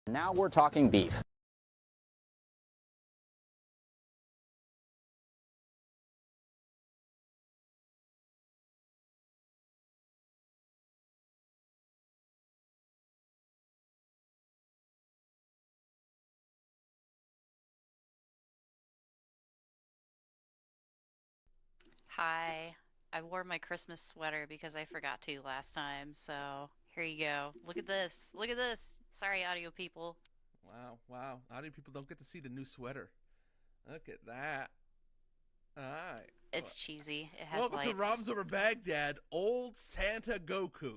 Now we're talking beef. Hi. I wore my Christmas sweater because I forgot to last time, so here you go. Look at this. Look at this. Sorry, audio people. Wow, wow. How many people don't get to see the new sweater? Look at that. All right. It's cheesy. It has Welcome to lights. ROMs Over Baghdad, Old Santa Goku.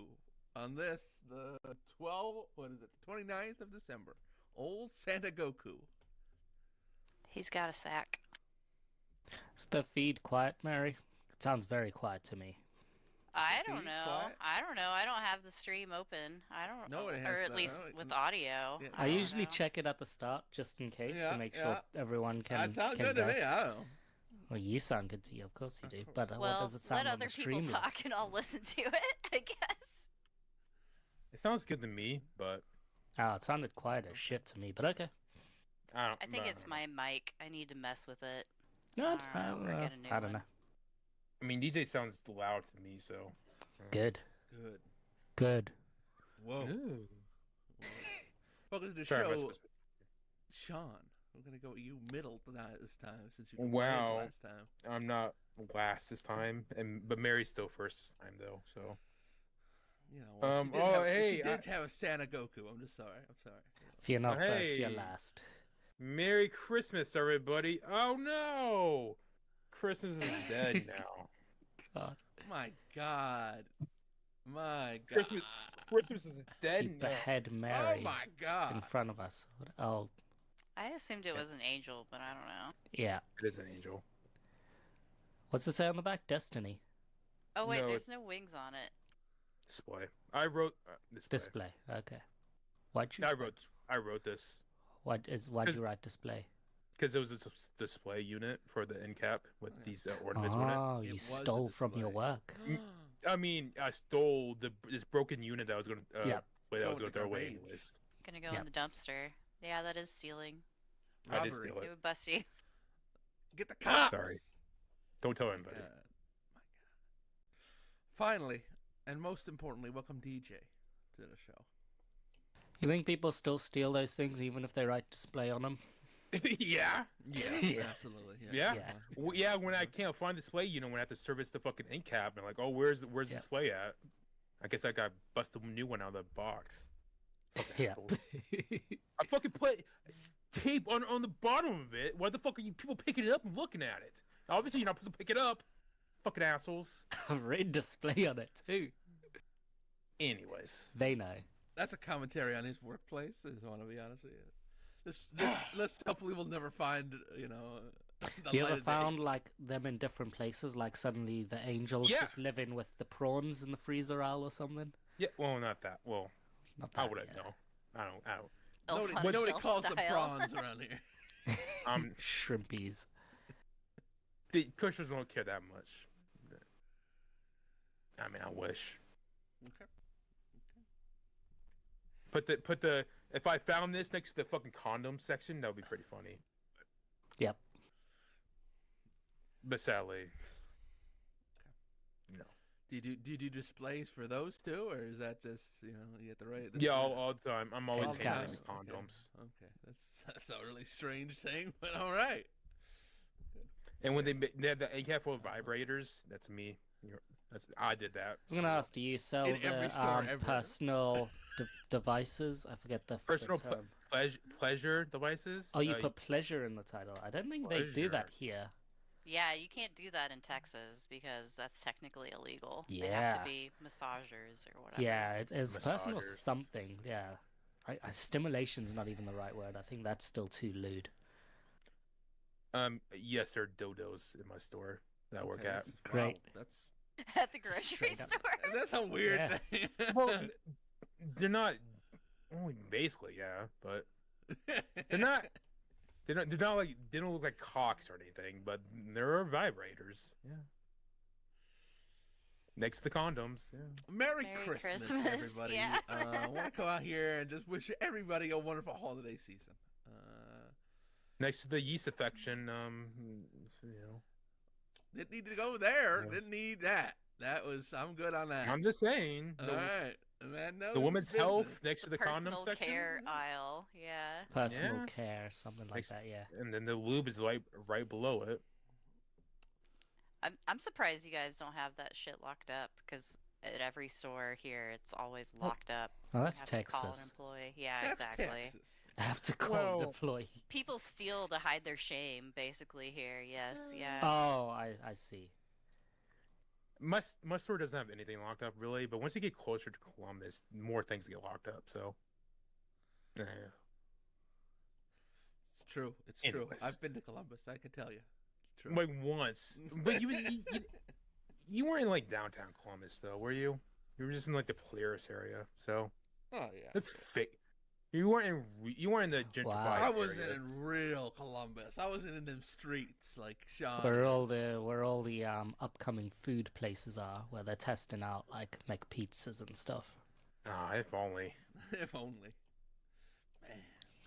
On this, the 29th of December. Old Santa Goku. He's got a sack. Is the feed quiet, Mary? It sounds very quiet to me. I don't Feed know. quiet? I don't know. I don't have the stream open. I don't No one has or at that. least with audio. Yeah. I don't usually know. check it at the start just in case Yeah, to make yeah. sure everyone That sounds can good go. to me. I don't know. Well, you sound good to you, of course you do. course. But what Well, does it sound let on the other people stream like? talk and I'll listen to it, I guess. It sounds good to me, but Oh, it sounded quiet as shit to me, but okay. I don't. I think it's my mic. I need to mess with it. Good. I don't know, or get a new I don't one. know. I mean, DJ sounds loud to me, so. Good. Good. Good. Whoa. Ooh. Welcome to the Sorry, show, Sean. We're going to go you middle this time since you complained Wow. last time. I'm not last this time, but Mary's still first this time, though. So. You know, well, she did have a Santa Goku. I'm just sorry. I'm sorry. If you're not first, you're Hey. last. Merry Christmas, everybody! Oh no, Christmas is dead now. God. My God. My God. Christmas is dead You now. behead Oh Mary my in God. front of us. Oh, I assumed it was an angel, but I don't know. yeah. It is an angel. What's it say on the back? Destiny. Oh wait, No, there's it's no wings on it. display. I wrote display. Display. Okay. Why'd you? I wrote this Why'd you write display? because it was a display unit for the end cap with these ornaments Oh, It you was a stole from your display. work. on it. I mean, I stole this broken unit that I was going to Yep. that I Go was in going the to throw away garbage. anyways. Gonna go Yep. in the dumpster. Yeah, that is stealing. I did Robbery. steal It it. would bust you. Get the cops. Sorry. Don't tell anybody. My God. Finally, and most importantly, welcome DJ to the show. You think people still steal those things even if they write display on them? Yeah. Yeah. Absolutely. Yeah. Yeah. Yeah, when I can't find display, when I have to service the fucking end cap, and like, oh, where's the Yeah. display at? I guess I got busted a new one out of the box. Fucking Yeah. assholes. I fucking put tape on the bottom of it. Why the fuck are you people picking it up and looking at it? Obviously, you're not supposed to pick it up. Fucking assholes. I've written display on it too. Anyways. They know. That's a commentary on his workplace. I just want to be honest with you. This hopefully we'll never find. The You light ever of day. found like them in different places? Like suddenly the angels Yeah. just living with the prawns in the freezer aisle or something? Yeah, well, not that. Well, Not I that. wouldn't yeah. know. I don't. Elf on a Nobody Shelf calls them style. prawns around here. Shrimpies. The pushers won't care that much. I mean, I wish. Okay. Put the if I found this next to the fucking condom section, that would be pretty funny. Yep. But sadly, no. Do you do displays for those too, or is that just you get the right? Yeah, all the time. I'm always All the handling time. the condoms. Okay, that's a really strange thing, but all right. And when they have the ACAF full of vibrators, that's me. I did that. I was gonna ask, do you sell In every the store ever. personal devices? I forget the Personal term. pleasure devices. Oh, you put pleasure in the title. I don't think they do that here. Yeah, you can't do that in Texas because that's technically illegal. They have Yeah. to be massagers or whatever. Yeah, it's personal Massagers. something. Yeah, stimulation's not even the right word. I think that's still too lewd. Yes, there are dildos in my store that I work Okay, at. that's- Great. Wow, that's At the grocery Straight up. store. that's a weird Yeah. thing. Well, they're not. Well, basically, yeah, but they're not. They're not like they don't look like cocks or anything, but there are vibrators. Yeah. Next to the condoms. Yeah. Merry Merry Christmas, Christmas, everybody. yeah. I want to come out here and just wish everybody a wonderful holiday season. Next to the yeast affection, you know. Didn't need to go there. Yeah. Didn't need that. I'm good on that. I'm just saying. All right. Man knows The his woman's business. health next to The the condom personal section. care aisle. Yeah. Personal Yeah. care, something like Next- that. Yeah. And then the lube is right below it. I'm surprised you guys don't have that shit locked up because at every store here it's always locked up. Well, You that's have to call an Texas. employee. Yeah, That's exactly. Texas. I have to call Well- an employee. People steal to hide their shame, basically here. Yes, yeah. Oh, I see. My store doesn't have anything locked up really, but once you get closer to Columbus, more things get locked up. So, yeah. It's true. It's true. Anyways. I've been to Columbus. I can tell you. True. Like once, but you weren't in like downtown Columbus though, were you? You were just in like the Polaris area, so Oh yeah. that's fake. You weren't in the gentrified. Wow. I wasn't areas. in real Columbus. I wasn't in them streets like Sean. Where all is. the upcoming food places are, where they're testing out like McPizzas and stuff. Ah, if only. If only. Man.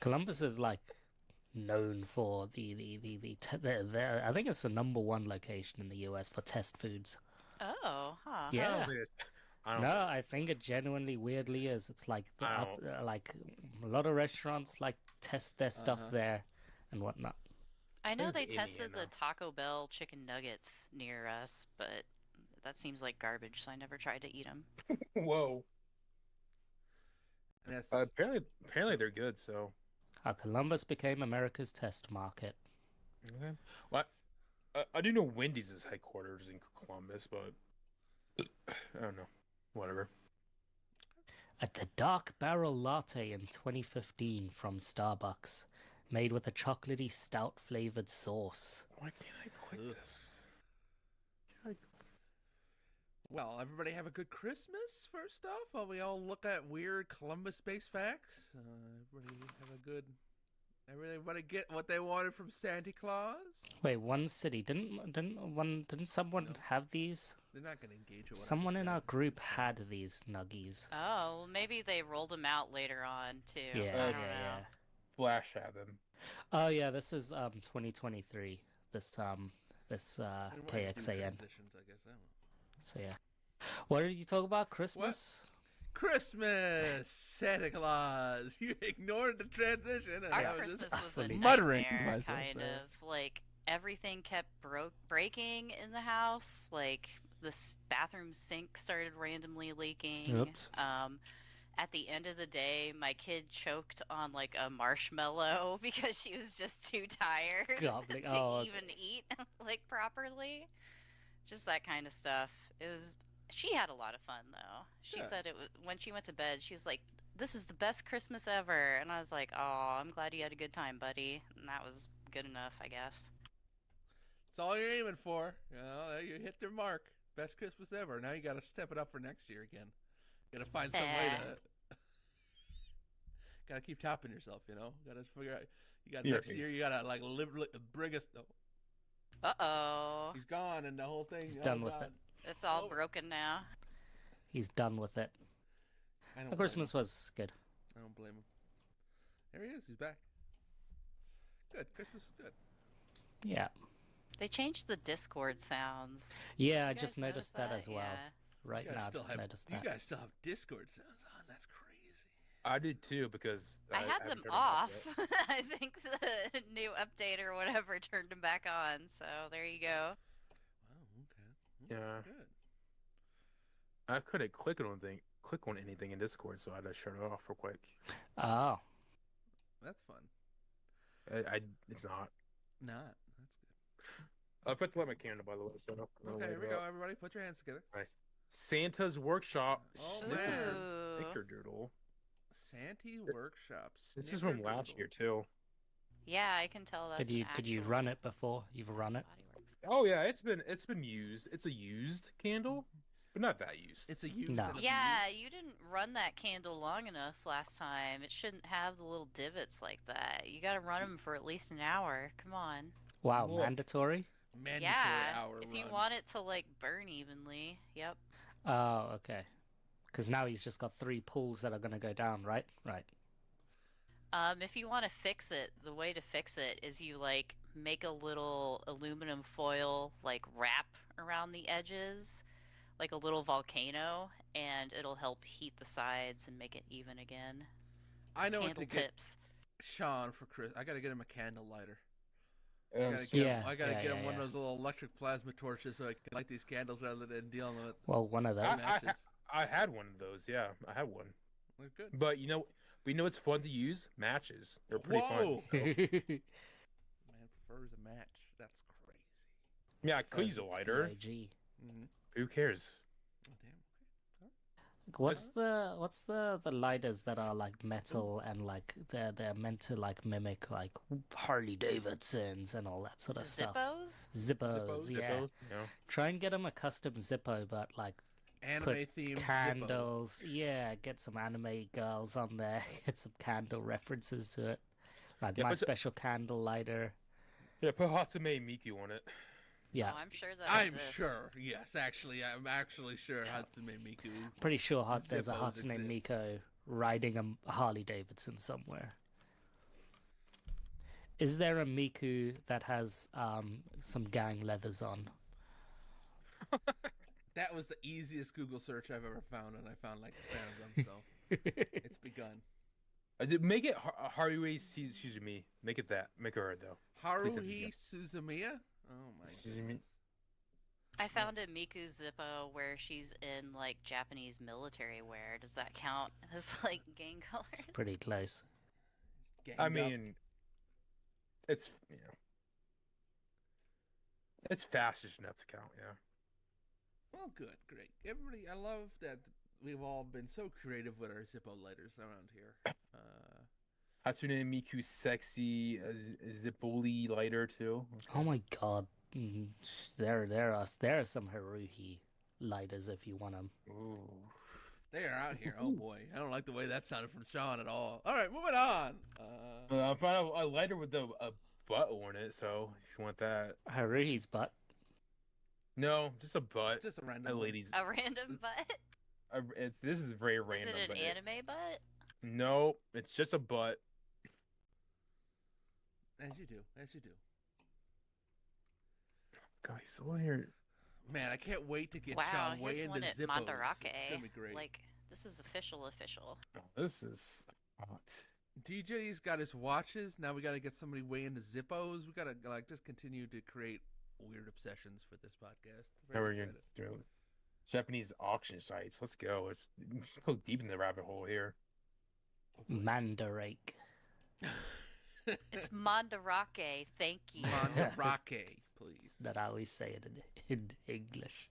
Columbus is like known for I think it's the #1 location in the US for test foods. Oh, huh. I Yeah. don't think it's- I don't No, think- I think it genuinely weirdly is. It's like I like a lot of restaurants like test their stuff Uh-huh. there and whatnot. I know It's they tested the Indiana. Taco Bell chicken nuggets near us, but that seems like garbage, so I never tried to eat them. Whoa. And that's Apparently they're good. So. How Columbus became America's test market. Okay. Well, I do know Wendy's is headquarters in Columbus, but I don't know. Whatever. At the Dark Barrel Latte in 2015 from Starbucks, made with a chocolatey stout flavored sauce. Why can't I click Ugh. this? Well, everybody have a good Christmas first off while we all look at weird Columbus-based facts. Everybody have a good. Everybody get what they wanted from Santa Claus. Wait, one city didn't someone No. have these? They're not gonna engage with what I Someone just in said. our group had these nuggies. Oh, well, maybe they rolled them out later on too. Yeah, I yeah, don't know. yeah. Flash at them. Oh yeah, this is 2023. This They might have to do KXAN. transitions, I guess. I don't know. So yeah. What did you talk about? Christmas? Christmas, Santa Claus. You ignored the transition. And Our I was just Christmas was a fully muttering to nightmare, myself kind there. of. Like, everything kept breaking in the house. Like, the bathroom sink started randomly leaking. Oops. At the end of the day, my kid choked on, like, a marshmallow because she was just too tired Gobbling. to Oh, even eat, like, properly. Just that kind of stuff. She had a lot of fun, though. She Yeah. said it was, when she went to bed, she was like, "This is the best Christmas ever." And I was like, "Oh, I'm glad you had a good time, buddy." And that was good enough, I guess. That's all you're aiming for. You know, you hit their mark. Best Christmas ever. Now you got to step it up for next year again. You got to find some way to. Got to keep topping yourself. You know. Got to figure out. You got Yeah. next year. You got to like bring us. Oh, Uh-oh. he's gone, and the whole thing. He's oh, done with God. it. It's all Oh. broken now. he's done with it. I don't The blame Christmas him. was good. I don't blame him. There he is. He's back. Good. Christmas is good. Yeah. They changed the Discord sounds. Yeah, I You just guys notice noticed that as well. Yeah. Right You guys now, I still just have. noticed You that. guys still have Discord sounds on. That's crazy. I did too because I had haven't them turned back off. yet. I think the new update or whatever turned them back on. So there you go. Wow. Okay. Yeah. Good. I couldn't click on anything in Discord, so I had to shut it off real quick. Oh. That's fun. It's not. Not. That's good. I forgot to light my candle, by the way. So Okay, here we go. Everybody, put your hands together. Santa's Workshop Oh, Snicker- man. Ooh. Snickerdoodle. Santy Workshops. This is from last year too. Yeah, I can tell that's Did you an did you actual run it before? You've run it? Body Works. Oh yeah, it's been used. It's a used candle, but not that used. It's a used. No. and a Yeah, used. you didn't run that candle long enough last time. It shouldn't have the little divots like that. You got to run them for at least an hour. Come on. Wow, Well, mandatory? Mandatory Yeah, hour if run. you want it to like burn evenly. Yep. Oh, okay. Because now he's just got 3 pools that are gonna go down, right? Right. If you want to fix it, the way to fix it is you like make a little aluminum foil like wrap around the edges, like a little volcano, and it'll help heat the sides and make it even again. I know what Candle to get tips. Sean for Chris. I gotta get him a candle lighter. Yeah, I gotta yeah, get him yeah, one yeah. of those little electric plasma torches so I can light these candles rather than dealing with Well, one of those. matches. I had one of those. Yeah, I had one. They're good. But you know what's fun to use? Matches. They're pretty Whoa! fun. Man prefers a match. That's crazy. Yeah, I could use a lighter. BIG. Mm-hmm. Who cares? Oh, damn. What's the lighters that are like metal and like they're meant to like mimic like Harley Davidsons and all that sort of stuff. Zippos? Zippos, yeah. Zippos? Yeah. Try and get them a custom Zippo, but like Anime put themed candles. Yeah, get some anime girls on there. Get some candle references to it. Like Yeah, my but- special candle lighter. Yeah, put Hatsume Miku on it. Yeah, Oh, I'm sure that I'm exists. sure. Yes, actually, I'm actually sure Yeah. Hatsume Miku. pretty sure there's a Zippos Hatsune exist. Miku riding a Harley Davidson somewhere. Is there a Miku that has some gang leathers on? That was the easiest Google search I've ever found, and I found like 10 of them. So it's begun. I did make it Haruhi Suzumi. Make it that. Make her though. Haruhi Suzumiya. Oh my Suzumi. goodness. I found a Miku Zippo where she's in like Japanese military wear. Does that count as like gang colors? It's pretty close. Ganged I up. mean, it's it's fast enough to count. Yeah. Well, good, great. Everybody, I love that we've all been so creative with our Zippo lighters around here. Hatsune Miku sexy Zipoli lighter too. Oh my god. There are some Haruhi lighters if you want them. Ooh. They are out here. Oh boy, I don't like the way that sounded from Sean at all. All right, moving on. I found a lighter with a butt on it. So if you want that, Haruhi's butt. no, just a butt. Just a A random one. lady's. A random butt? This is very Is random. it an but anime butt? No, it's just a butt. As you do, as you do. Guys, so here. Man, I can't wait to get Wow, Sean way here's into one at Zippos. Mandarake. It's gonna be great. Like, this is official. Oh, this is hot. DJ's got his watches. Now we got to get somebody way into Zippos. We got to like just continue to create weird obsessions for this podcast. Now we're Very gonna excited. do Japanese auction sites. Let's go. Let's go deep in the rabbit hole here. Mandarake. It's Mandarake. Thank you. Mandarake, please. That I always say it in English.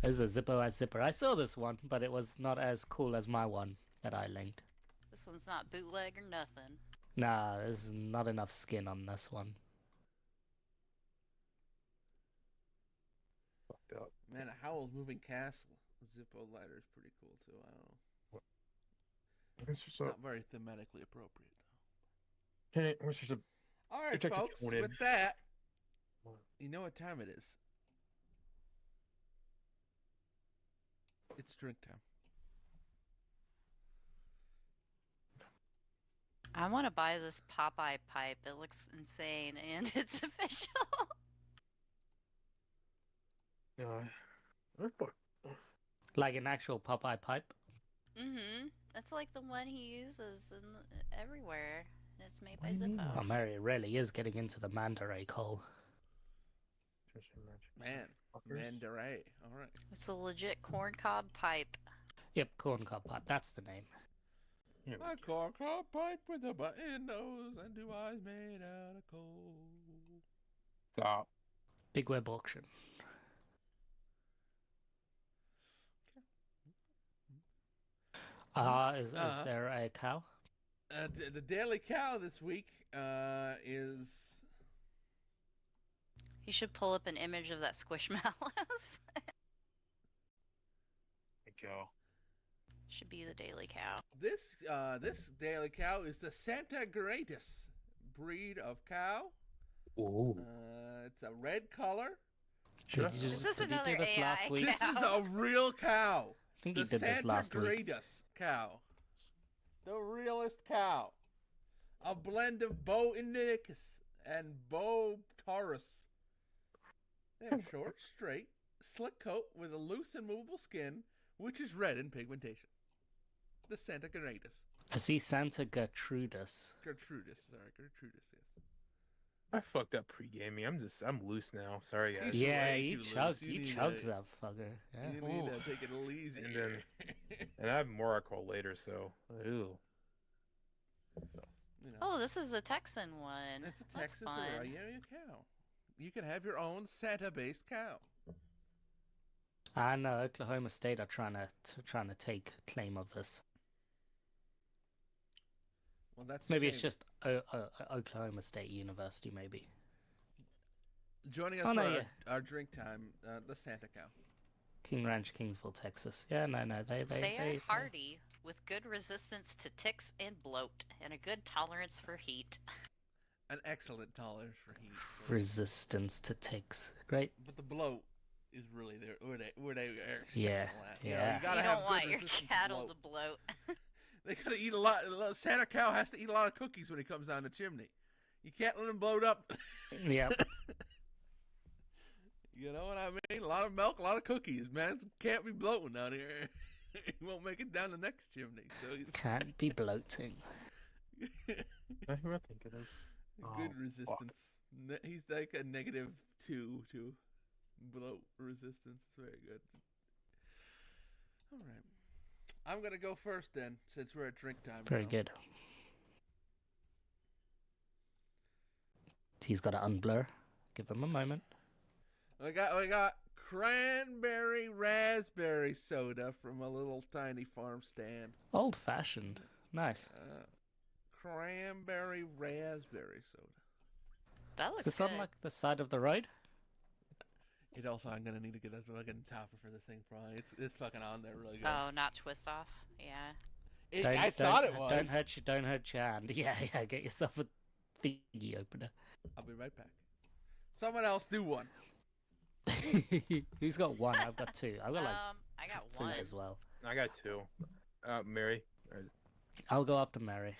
There's a Zippo as zipper. I saw this one, but it was not as cool as my one that I linked. This one's not bootleg or nothing. Nah, there's not enough skin on this one. Fucked up. Man, a Howl's Moving Castle Zippo lighter is pretty cool too. I don't know. Where's just a, Not very thematically appropriate. where's just a, All right, Check the folks. tone in. With that, you know what time it is. It's drink time. I want to buy this Popeye pipe. It looks insane, and it's official. Like an actual Popeye pipe. Mm-hmm. It's like the one he uses everywhere. And it's made by What do you mean? Zippo. Oh, Mary really is getting into the Mandarake hole. Man, Mandaray. All right. It's a legit corncob pipe. Yep, corncob pipe. That's the name. Here we A corncob pipe with a button nose and two eyes made out of coal. Stop. Big web auction. Is there a cow? The Daily Cow this week is You should pull up an image of that Squishmallows. Go. Should be the Daily Cow. this Daily Cow is the Santa Gratis breed of cow. Ooh. It's a red color. Should I? Did you This just- is did you do another this last AI week? This is cow. a real cow. I think The you did this Santa last week. Gradus cow. The realest cow. A blend of Bo Indicus and Bo Taurus. They have short, straight, slick coat with a loose and movable skin, which is red in pigmentation. The Santa Gradus. I see Santa Gertrudis. Gertrudis, yes. I fucked up pre-gaming. I'm loose now. Sorry guys. He's Yeah, way you too loose. chugged. You You need chugged to- that fucker. Yeah. You need to Ooh. take it a little easy. And here. And I have more alcohol later, so ew. You know, Oh, this is a Texan one. it's a That's Texas fun. variety cow. You can have your own Santa-based cow. I know Oklahoma State are trying to take claim of this. Well, that's a Maybe it's shame. just Oklahoma State University. Maybe. Joining us Oh, for no, our drink time, the Santa cow. King Ranch, Kingsville, Texas. Yeah, no, They are hardy, with good resistance to ticks and bloat, and a good tolerance for heat. An excellent tolerance for heat. Resistance to ticks. Great. But the bloat is really there. Where they are Yeah, exceptional at. You know, yeah. you gotta You have don't good want your resistance cattle bloat. to bloat. They gotta eat a lot. Santa cow has to eat a lot of cookies when he comes down the chimney. You can't let him bloat up. Yep. You know what I mean? A lot of milk, a lot of cookies. Man, can't be bloating down here. He won't make it down the next chimney. So he's Can't be bloating. I think it is. good Oh, resistance. He's like a -2 to bloat resistance. It's very good. All right. I'm going to go first then, since we're at drink time. Very now. good. He's got to unblur. Give him a moment. We got cranberry raspberry soda from a little tiny farm stand. Old fashioned. Nice. Cranberry raspberry soda. That Is looks this good. on like the side of the road? It also, I'm gonna need to get a fucking topper for this thing, probably. It's fucking on there really good. Oh, not twist off. Yeah. I thought it was. Don't hurt your hand. Yeah, get yourself a thingy opener. I'll be right back. Someone else do one. Who's got one? I've got two. I've got like I got three one. as well. I got two. Mary. I'll go after Mary.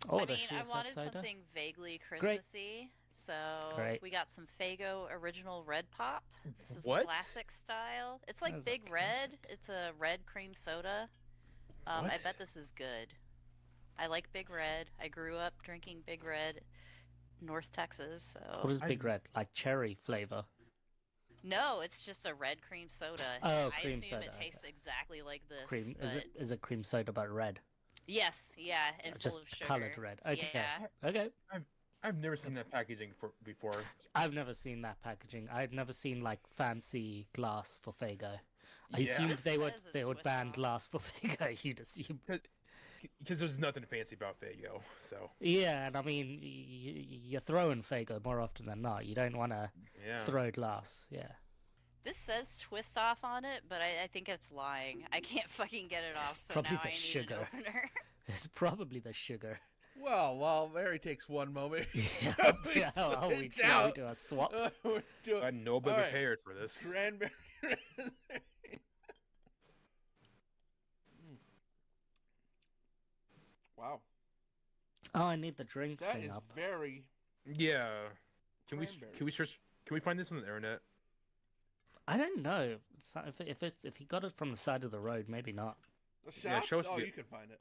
Oh, I does mean, she I accept wanted cider? something vaguely Great. Christmassy, so Great. we got some Faygo Original Red Pop. This is What? classic style. It's like That is a Big Red. It's a red cream soda. I What? bet this is good. I like Big Red. I grew up drinking Big Red, North Texas. What So is Big Red? Like cherry flavor? no, it's just a red cream soda. Oh, I cream assume soda, it tastes okay. exactly like this. Cream? But Is it cream soda but red? yes, yeah, and Just full of sugar. colored red. Okay. Yeah. Okay. I've never seen that packaging before. I've never seen that packaging. I've never seen like fancy glass for Faygo. I Yeah. assumed This they would says it's they would Swiss ban roll. glass for Faygo. You'd assume. Because there's nothing fancy about Faygo, so Yeah, and I mean you're throwing Faygo more often than not. You don't want to yeah. throw glass. Yeah. This says twist off on it, but I think it's lying. I can't fucking get it off, It's so probably now the I need sugar. an opener. It's probably the sugar. Well, while Mary takes one moment, Yeah. we Yeah, oh, we switch out. do a swap. We're doing I'm no bit All right. prepared for this. cranberry raspberry. Wow, Oh, I need the drink that thing is up. very. Yeah. Can Cranberry. we search? Can we find this on the internet? I don't know. If he got it from the side of the road, maybe not. The shops? Yeah, show us Oh, the- you can find it.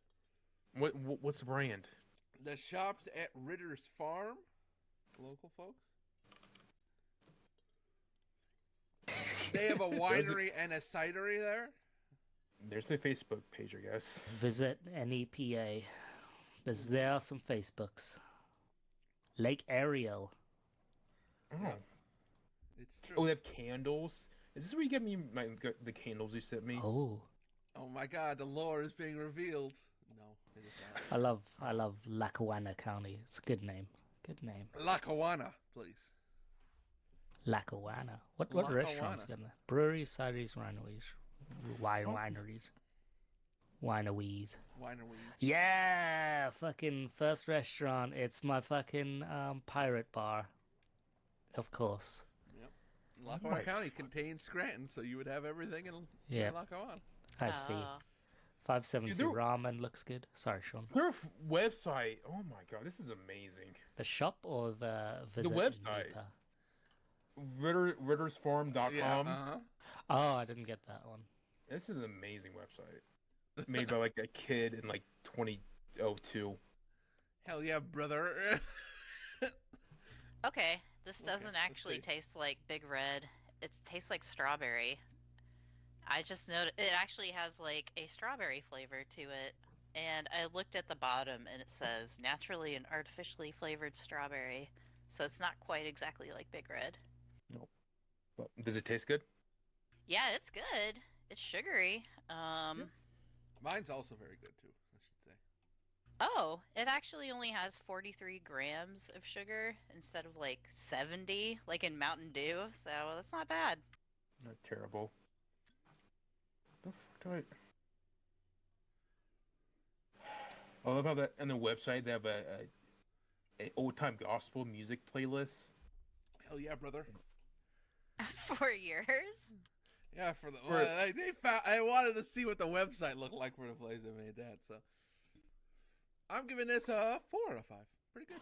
What's the brand? The shops at Ritter's Farm, local folks. They have a winery and a cidery there. There's a Facebook page, I guess. Visit NEPA. There are some Facebooks. Lake Ariel. Oh. Yeah. It's true. Oh, they have candles. Is this where you get me the candles you sent me? Oh, Oh my God, the lore is being revealed. No, it is not. I love Lackawanna County. It's a good name. Good name. Lackawanna, please. Lackawanna. What restaurants Lackawanna. got there? Breweries, cideries, wineries, wineries. Wineries. Wineries. Yeah, fucking first restaurant. It's my fucking pirate bar. Of course. Yep. Lackawanna Right. County contains Scranton, so you would have everything in Yep. Lackawanna. I see. Oh. 570 Dude, ramen looks good. Sorry, Sean. Their website. Oh my god, this is amazing. The shop or the visit? website. deeper? Rittersfarm.com. Yeah. Uh-huh. Oh, I didn't get that one. This is an amazing website. Made by like a kid in like 2002. Hell yeah, brother. Okay, this Okay, doesn't let's actually see. taste like Big Red. It tastes like strawberry. I just noticed it actually has like a strawberry flavor to it. And I looked at the bottom and it says naturally and artificially flavored strawberry. So it's not quite exactly like Big Red. But does it taste good? Yeah, it's good. It's sugary. Mine's also very good too, I should say. Oh, it actually only has 43 grams of sugar instead of like 70, like in Mountain Dew. So that's not bad. Not terrible. The fuck do I love how that on the website they have a old time gospel music playlist. Hell yeah, brother. 4 years? Yeah, for the For- they found. I wanted to see what the website looked like for the place that made that. So I'm giving this a 4 out of 5. Pretty good.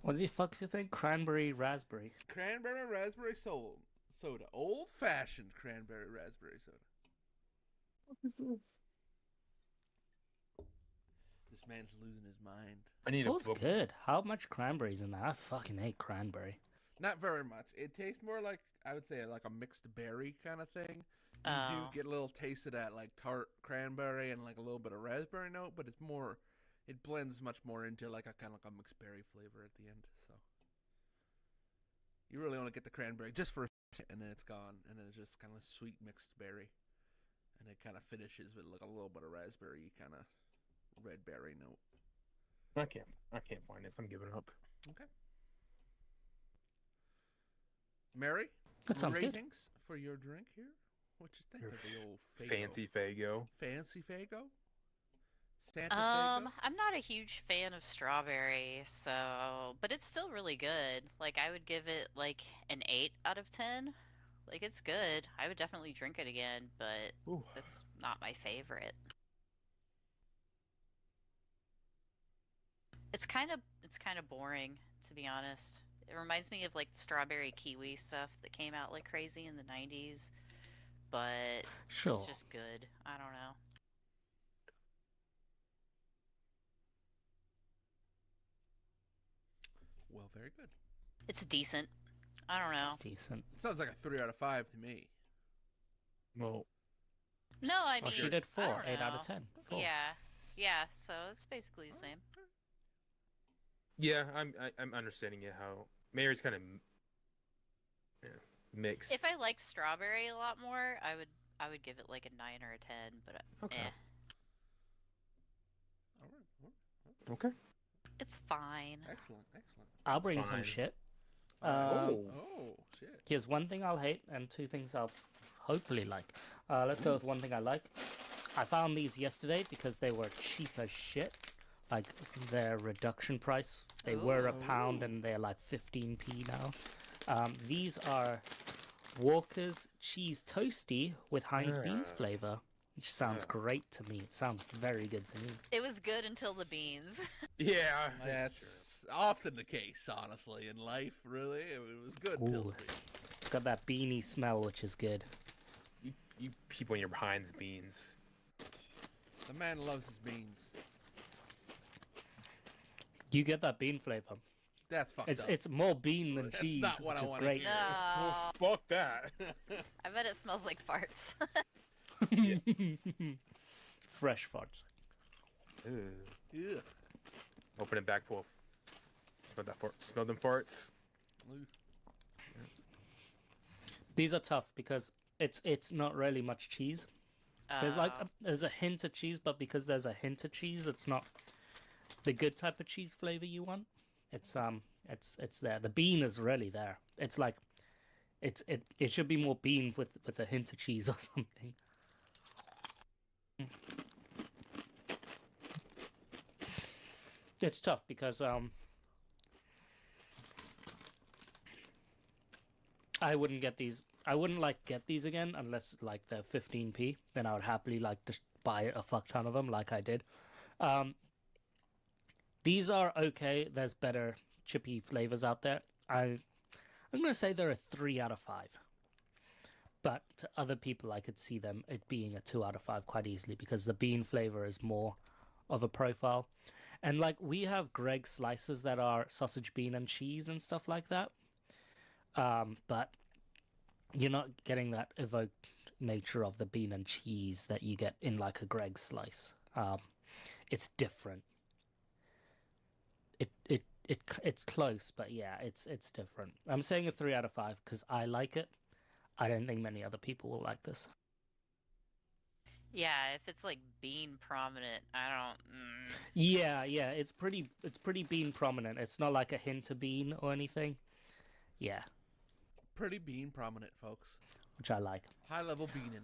What the fuck do you think? Cranberry raspberry. Cranberry raspberry soda. Old fashioned cranberry raspberry soda. What is this? This man's losing his mind. I need Feels a good. How much cranberries in there? I fucking hate cranberry. Not very much. It tastes more like, I would say, like a mixed berry kind of thing. You Oh. do get a little taste of that like tart cranberry and like a little bit of raspberry note, but it's more, it blends much more into like a kind of like a mixed berry flavor at the end. So you really want to get the cranberry just for a second, and then it's gone, and then it's just kind of sweet mixed berry, and it kind of finishes with like a little bit of raspberry kind of red berry note. I can't find this. I'm giving up. Okay. Mary, That sounds good. ratings for your drink here. What you think Your of the old Faygo? Fancy Fago. Fancy Faygo? Santa Faygo? I'm not a huge fan of strawberry, so but it's still really good. Like I would give it like an 8 out of 10. Like it's good. I would definitely drink it again, but Ooh. it's not my favorite. It's kind of boring, to be honest. It reminds me of like the strawberry kiwi stuff that came out like crazy in the 90s, but Sure. it's just good. I don't know. Well, very good. It's decent. I don't know. It's decent. It sounds like a 3 out of 5 to me. Well, No, I Oh, mean, she did I 4. don't 8 out know. of 10. 4. Yeah. So it's basically the same. yeah, I'm understanding it. How Mary's kind of mixed. If I like strawberry a lot more, I would give it like a 9 or a 10. But Okay. All right. Okay. it's fine. Excellent. Excellent. I'll That's bring some fine. shit. Oh. Oh, shit. Here's one thing I'll hate and 2 things I'll hopefully like. Let's go with one thing I like. I found these yesterday because they were cheap as shit. Like their reduction price. They were a pound Ooh. and they're like 15p now. These are Walker's Cheese Toasty with Heinz Beans Ah. flavor. Which sounds Ah. great to me. It sounds very good to me. It was good until the beans. Yeah. That's often the case, honestly, in life, really. It was good. till Ooh. the end. It's got that beanie smell, which is good. You people in your Heinz beans. The man loves his beans. You get that bean flavor. That's fucked It's up. it's more bean than That's cheese, not what I which is wanna great. hear. No, Well, fuck that. I bet it smells like farts. Fresh farts. Ew. Ugh. Open it back full. Smell them farts. Ooh. These are tough because it's not really much cheese. There's like Uh, there's a hint of cheese, but because there's a hint of cheese, it's not the good type of cheese flavor you want. It's there. The bean is really there. It's like it should be more bean with a hint of cheese or something. It's tough because I wouldn't get these. I wouldn't like get these again unless like they're 15p. Then I would happily like just buy a fuck ton of them, like I did. These are okay. There's better chippy flavors out there. I'm gonna say they're a 3 out of 5. But to other people, I could see them it being a 2 out of 5 quite easily because the bean flavor is more of a profile. And like we have Greg slices that are sausage, bean, and cheese and stuff like that. But you're not getting that evoked nature of the bean and cheese that you get in like a Greg slice. It's different. It's close, but yeah, it's different. I'm saying a 3 out of 5 because I like it. I don't think many other people will like this. Yeah, if it's like bean prominent, I don't. Yeah, it's pretty bean prominent. It's not like a hint of bean or anything. Yeah, Pretty bean prominent, folks. which I like. High level beaning in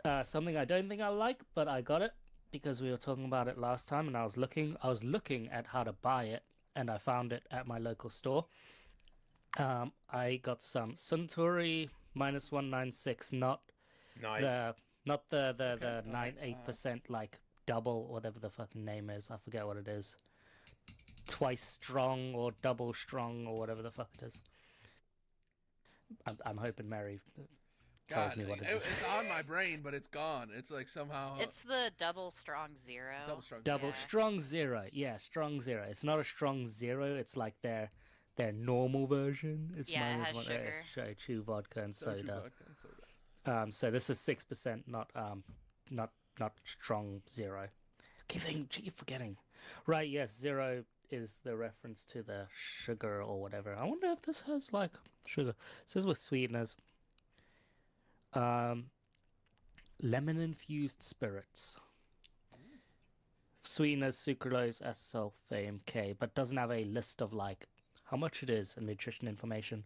this. Something I don't think I like, but I got it because we were talking about it last time, and I was looking at how to buy it, and I found it at my local store. I got some Suntory -196, not Nice. the Okay, 9.8% like double, whatever the fucking name is. I forget what it is. Twice strong or double strong or whatever the fuck it is. I'm hoping Mary tells God, me what it is. it's on my brain, but it's gone. It's like somehow It's the double strong zero. double strong. Double Yeah. strong zero. Yeah, strong zero. It's not a strong zero. It's like their normal version. It's Yeah, it minus has one- sugar. Shochu vodka and Soju soda. vodka and soda. So this is 6%, not strong zero. Keep forgetting. Right, yes, zero is the reference to the sugar or whatever. I wonder if this has like sugar. It says with sweeteners. Lemon infused spirits. Sweeteners, sucralose, S-sulfame, K, but doesn't have a list of like how much it is and nutrition information.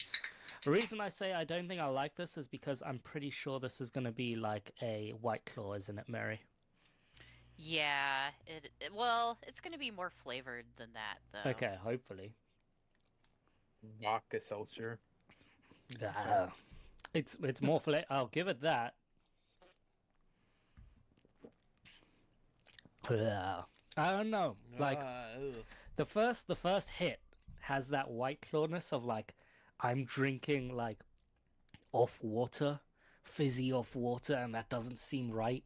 The reason I say I don't think I like this is because I'm pretty sure this is going to be like a White Claw, isn't it, Mary? Yeah, well, it's gonna be more flavored than that, though. Okay, hopefully. Vodka seltzer. It's more I'll give it that. I don't know. Like Ugh. the first hit has that White Clawness of like I'm drinking like off water, fizzy off water, and that doesn't seem right.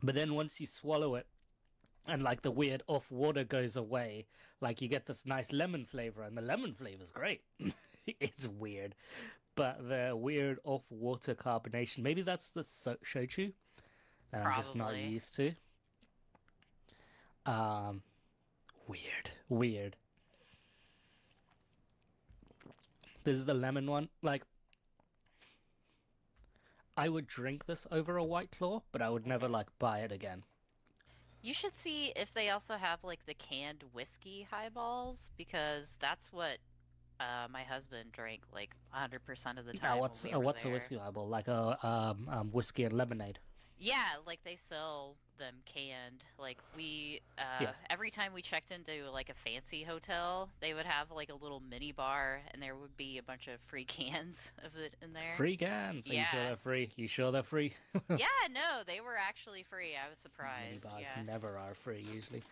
But then once you swallow it, and like the weird off water goes away, like you get this nice lemon flavor, and the lemon flavor's great. It's weird, but the weird off water carbonation, maybe that's the shochu that I'm just not Probably. used to. Weird. This is the lemon one. Like, I would drink this over a White Claw, but I would never like buy it again. You should see if they also have like the canned whiskey highballs because that's what my husband drank like 100% of the time. Now, when we were what's a there. whiskey highball? Like a whiskey and lemonade. Yeah, like they sell them canned. Like we Yeah. every time we checked into like a fancy hotel, they would have like a little mini bar and there would be a bunch of free cans of it in there. Free cans. Are you sure Yeah. they're free? You sure they're free? Yeah, no, they were actually free. I was Mini surprised. bars Yeah. never are free usually.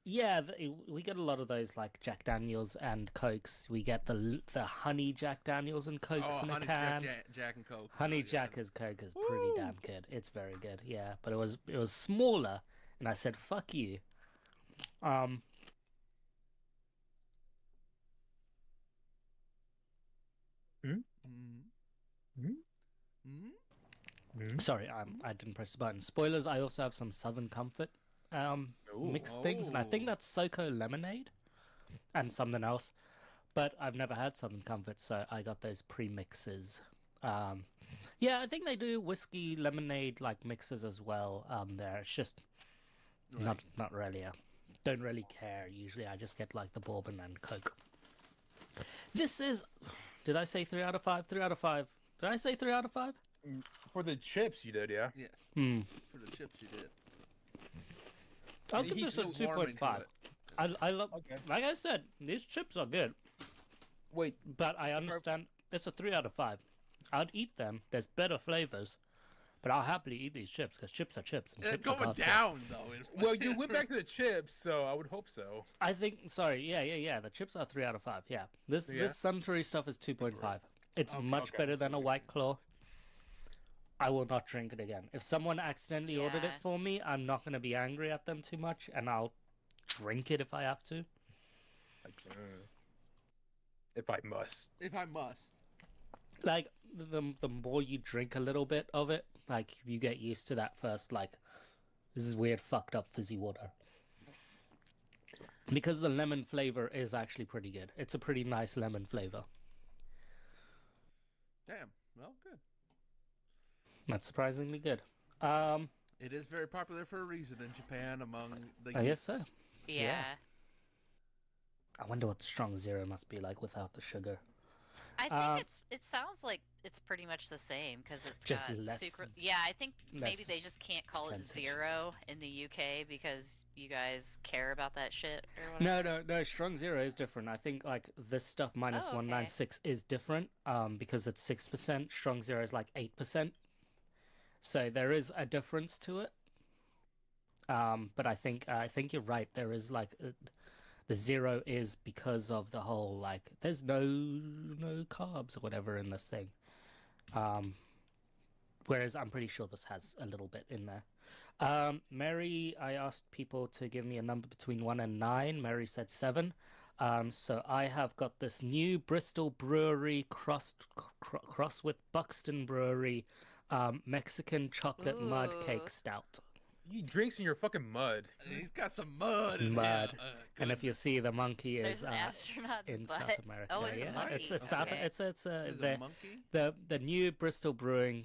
Yeah, we get a lot of those like Jack Daniels and Cokes. We get the honey Jack Daniels and Cokes Oh, in a honey can. Jack and Coke. Honey Yeah. Jack as Coke is pretty Woo! damn good. It's very good, yeah. But it was smaller, and I said fuck you. Mm. Mm. Mm. Sorry, I didn't press the button. Spoilers. I also have some Southern Comfort mixed things, and I think Oh. that's Soko lemonade and something else. But I've never had Southern Comfort, so I got those pre-mixes. Yeah, I think they do whiskey lemonade like mixes as well. There, it's just Right. not really. Don't really care. Usually, I just get like the bourbon and Coke. This is. Did I say 3 out of 5? 3 out of 5. Did I say 3 out of 5? For the chips, you did, yeah. Yes. Hmm. For the chips, you did. I'll He's give this a still 2.5. I love, Okay. like I said, these chips are good, Wait, but I understand it's a 3 out of 5. I'd eat them. There's better flavors, but I'll happily eat these chips because chips are chips. And They're chips are going God's down though. well, you went back to the chips, so I would hope so. I think. Sorry, yeah. The chips are 3 out of 5. Yeah, this Yeah? Suntory stuff is 2.5. It's Okay, much okay, better so than a we White Claw. I will not drink it again. If someone accidentally ordered it Yeah. for me, I'm not going to be angry at them too much, and I'll drink it if I have to. Like, if I must. If I must. Like the more you drink a little bit of it, like you get used to that first like, this is weird, fucked up fizzy water. Because the lemon flavor is actually pretty good. It's a pretty nice lemon flavor. Damn. Well, good. That's surprisingly good. It is very popular for a reason in Japan among the I guess so. youths. Yeah. I wonder what strong zero must be like without the sugar. I think it sounds like it's pretty much the same because it's Just got less- secret. Yeah, I think maybe less they just can't call it percentage. zero in the UK because you guys care about that shit or whatever. No. Strong zero is different. I think like this stuff minus Oh, okay. 196 is different. Because it's 6%. Strong zero is like 8%. So there is a difference to it. But I think you're right. There is like the zero is because of the whole like there's no carbs or whatever in this thing. Whereas I'm pretty sure this has a little bit in there. Mary, I asked people to give me a number between 1 and 9. Mary said 7. So I have got this new Bristol Brewery cross with Buxton Brewery Mexican chocolate mud cake Ooh. stout. You drinks in your fucking mud. He's got some mud in Mud. him. And if you see the monkey There's is an astronaut's in butt. South America. Oh, it's yeah, a monkey. it's a South. Okay. It's Is it a the monkey? the new Bristol Brewing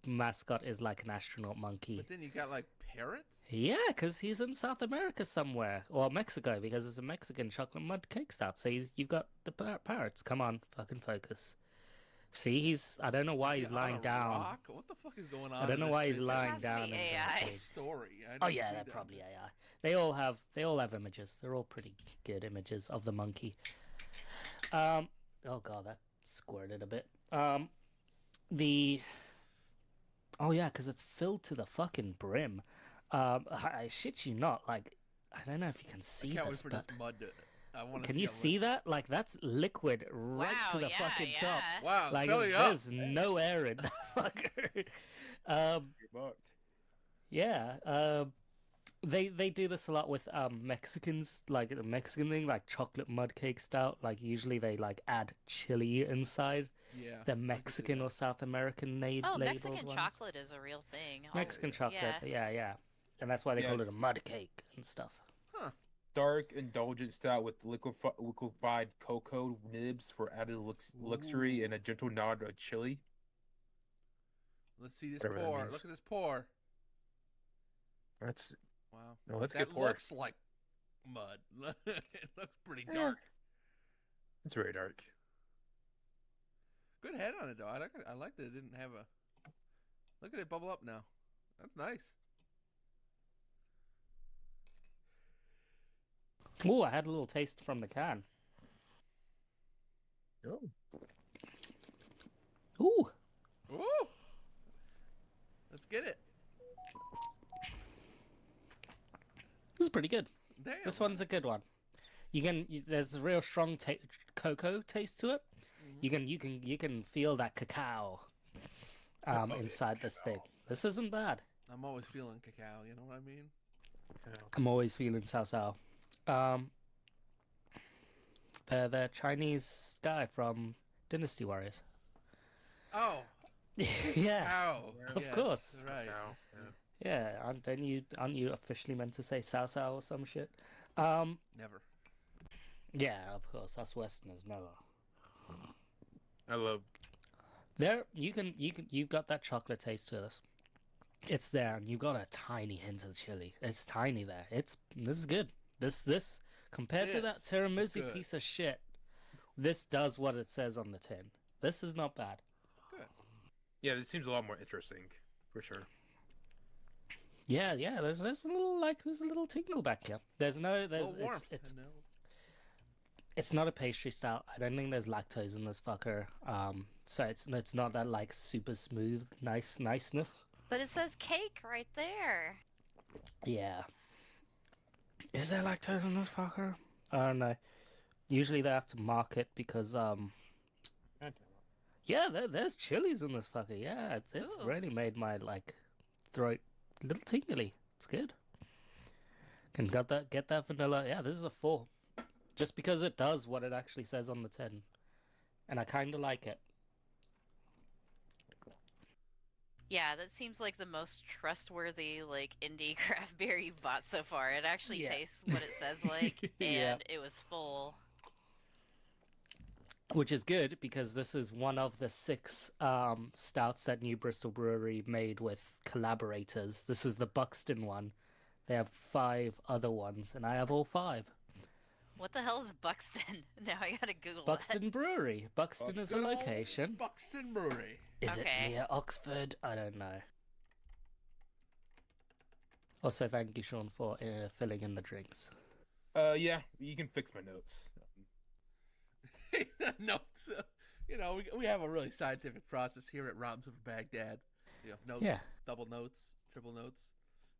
mascot is like an astronaut monkey. But then you got like parrots? Yeah, because he's in South America somewhere, or Mexico, because it's a Mexican chocolate mud cake stout. So you've got the parrots. Come on, fucking focus. See, I don't know why Is he's he on lying a down. rock? What the fuck is going on? I don't in know this why he's picture? lying has to down be in AI. the cave. Story. I Oh didn't yeah, read they're that. probably AI. They all have images. They're all pretty good images of the monkey. Oh god, that squirted a bit. Oh yeah, because it's filled to the fucking brim. I shit you not. Like, I don't know if you can I see can't wait this, for but this mud to... I want to can you see that? Like, that's liquid right Wow, to the yeah, fucking yeah. top. Wow, Like, filling up. there's no air in that fucker. Yeah. They do this a lot with Mexicans, like the Mexican thing, like chocolate mud cake stout. Like usually they like add chili inside Yeah. the I can see Mexican that. or South American Oh, labeled Mexican ones. chocolate is a real thing. Oh, Mexican yeah. chocolate, yeah, and that's why they Yeah. call it a mud cake and stuff. Dark, indulgent stout with liquefied cocoa nibs for added luxury Ooh. and a gentle nod of chili. Let's see this Whatever that pour. means. Look at this pour. That's Wow. no, let's That get pour. looks like mud. It looks pretty Yeah. dark. It's very dark. Good head on it though. I like that it didn't have a. Look at it bubble up now. That's nice. Ooh, I had a little taste from the can. Oh, Ooh, Ooh. Let's get it. this is pretty good. Damn. This one's a good one. There's a real strong cocoa taste to it. You can feel that cacao inside this thing. This isn't bad. I'm always feeling cacao. You know what I mean? I'm always feeling sao. The Chinese guy from Dynasty Warriors. Oh. Yeah, Cow. Of Yes, course. Right. Cacao, yeah. Aren't you officially meant to say sao or some shit? Never. Yeah, of course. Us Westerners never. I love. There, you've got that chocolate taste to this. It's there, and you've got a tiny hint of chili. It's tiny there. This is good. This compared to that This is tiramisu good. piece of shit, this does what it says on the tin. This is not bad. Good. Yeah, this seems a lot more interesting, for sure. Yeah, yeah. There's a little there's a little tingle back here. There's no A there's little warmth. No. it's not a pastry stout. I don't think there's lactose in this fucker. So it's not that like super smooth niceness. But it says cake right there. Yeah. Is there lactose in this fucker? I don't know. Usually they have to mark it because yeah, there's chilies in this fucker. Yeah, it's Ooh. really made my like throat a little tingly. It's good. Can get that vanilla. Yeah, this is a 4. Just because it does what it actually says on the tin. And I kind of like it. Yeah, that seems like the most trustworthy like indie craft beer you've bought so far. It actually Yeah. tastes what it says like, and Yeah. it was full. Which is good because this is one of the 6 stouts that New Bristol Brewery made with collaborators. This is the Buxton one. They have 5 other ones, and I have all 5. What the hell is Buxton? Now I gotta Google Buxton Brewery. Buxton is a Good old location. Buxton Brewery. Is it Okay. near Oxford? I don't know. Also, thank you, Sean, for filling in the drinks. Yeah, you can fix my notes. Notes. You know, we have a really scientific process here at Roms of Baghdad. You have notes, Yeah. double notes, triple notes.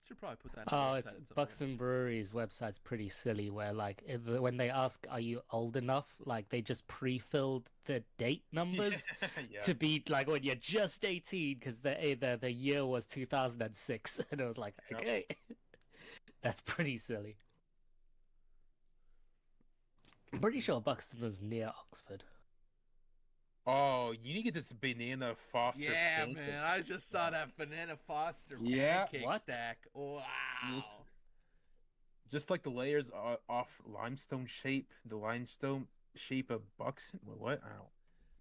Should probably put that. Oh, on the it's website at some point. Buxton Brewery's website's pretty silly. Where like when they ask, "Are you old enough?" like they just pre-filled the date numbers Yeah. to be like when you're just 18 because the year was 2006, and I was like, Yep. okay, that's pretty silly. I'm pretty sure Buxton is near Oxford. Oh, you need to get this banana Foster. Yeah, pancake. man. I just saw that banana Foster Yeah, pancake what? stack. Wow. Just like the layers off limestone shape, the limestone shape of Buxton. What? I don't.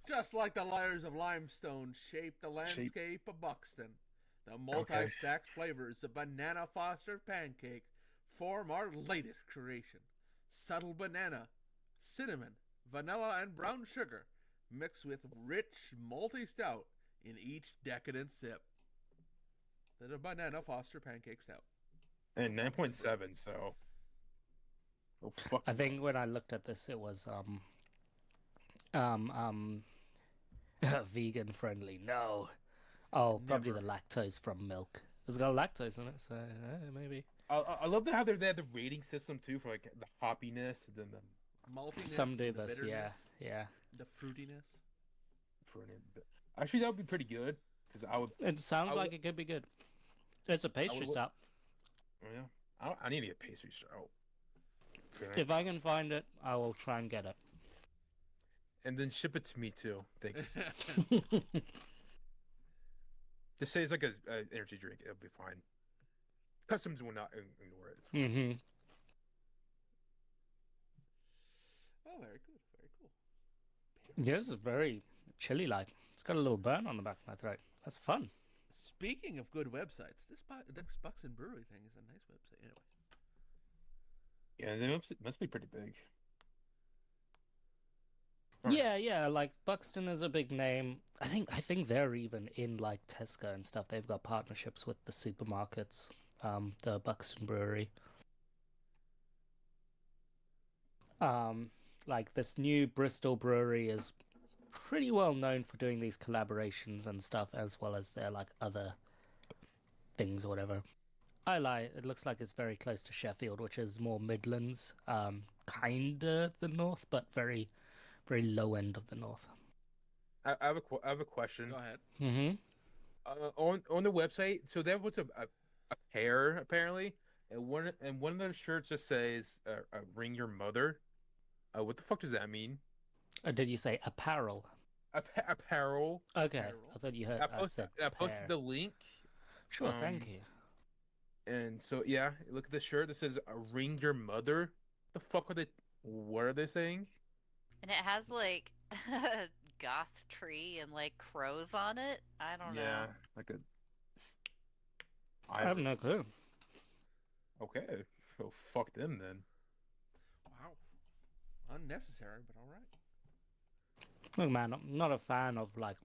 Just like the layers of limestone shape the landscape of Buxton. The multi-stacked flavors of banana Foster pancake form our latest creation. Subtle banana, cinnamon, vanilla, and brown sugar mixed with rich malty stout in each decadent sip. The banana Foster pancake stout. And 9.7, so. Oh, fuck. I think when I looked at this, it was vegan friendly. No. Oh, probably Never. the lactose from milk. It's got lactose in it, so maybe. I love how they have the rating system too for like the hoppiness and then the Maltiness, Some do the this, bitterness, yeah. the fruitiness. Actually, that would be pretty good because I would. It sounds I like would- it could be good. It's a pastry would- stout. Oh, yeah, I need to get pastry stout. If I can find it, I will try and get it. And then ship it to me too. Thanks. Just say it's like a energy drink. It'll be fine. Customs will not ignore it. It's fine. Mm-hmm. Oh, very good, very cool. Yeah, this is very chilly-like. It's got a little burn on the back of my throat. That's fun. Speaking of good websites, this Buxton Brewery thing is a nice website. Anyway, Yeah, they must be pretty big. Yeah, like Buxton is a big name. I think they're even in like Tesco and stuff. They've got partnerships with the supermarkets. The Buxton Brewery. Like this new Bristol brewery is pretty well known for doing these collaborations and stuff, as well as their like other things or whatever. I lie. It looks like it's very close to Sheffield, which is more Midlands, kinda the north, but very, very low end of the north. I have a question. go ahead. Mm-hmm. On the website, so there was a pair apparently, and one of their shirts just says "Ring Your Mother." What the fuck does that mean? Did you say apparel? Apparel. Okay, Apparel. I thought you heard. I said posted pair. the link, Sure, thank you. and so yeah, look at the shirt that says "Ring Your Mother." The fuck are they? What are they saying? And it has like a goth tree and like crows on it. I don't Yeah, know. like a. I have no clue. Okay, so fuck them then. Wow, unnecessary, but all right. Look, man, I'm not a fan of like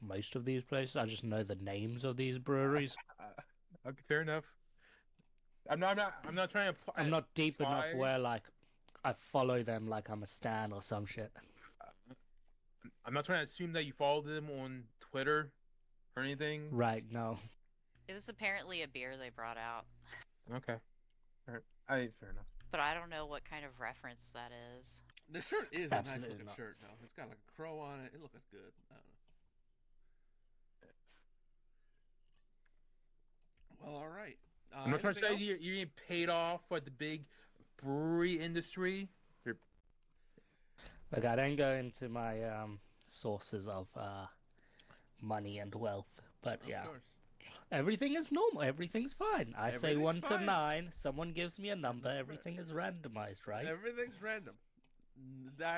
most of these places. I just know the names of these breweries. Okay, fair enough. I'm not trying to. I'm not deep enough imply- where like I follow them like I'm a stan or some shit. I'm not trying to assume that you follow them on Twitter or anything. Right? No. It was apparently a beer they brought out, Okay. All right. Fair enough. but I don't know what kind of reference that is. The shirt is a nice Absolutely looking not. shirt, though. It's got like a crow on it. It looks good. I don't know. Well, all right. I'm not trying to say anything else? you're getting paid off by the big brewery industry. Look, I don't go into my sources of money and wealth, but Of yeah, course. everything is normal. Everything's fine. I say Everything's 1 to fine. 9. Someone gives me a number. Everything is randomized, right? Everything's random.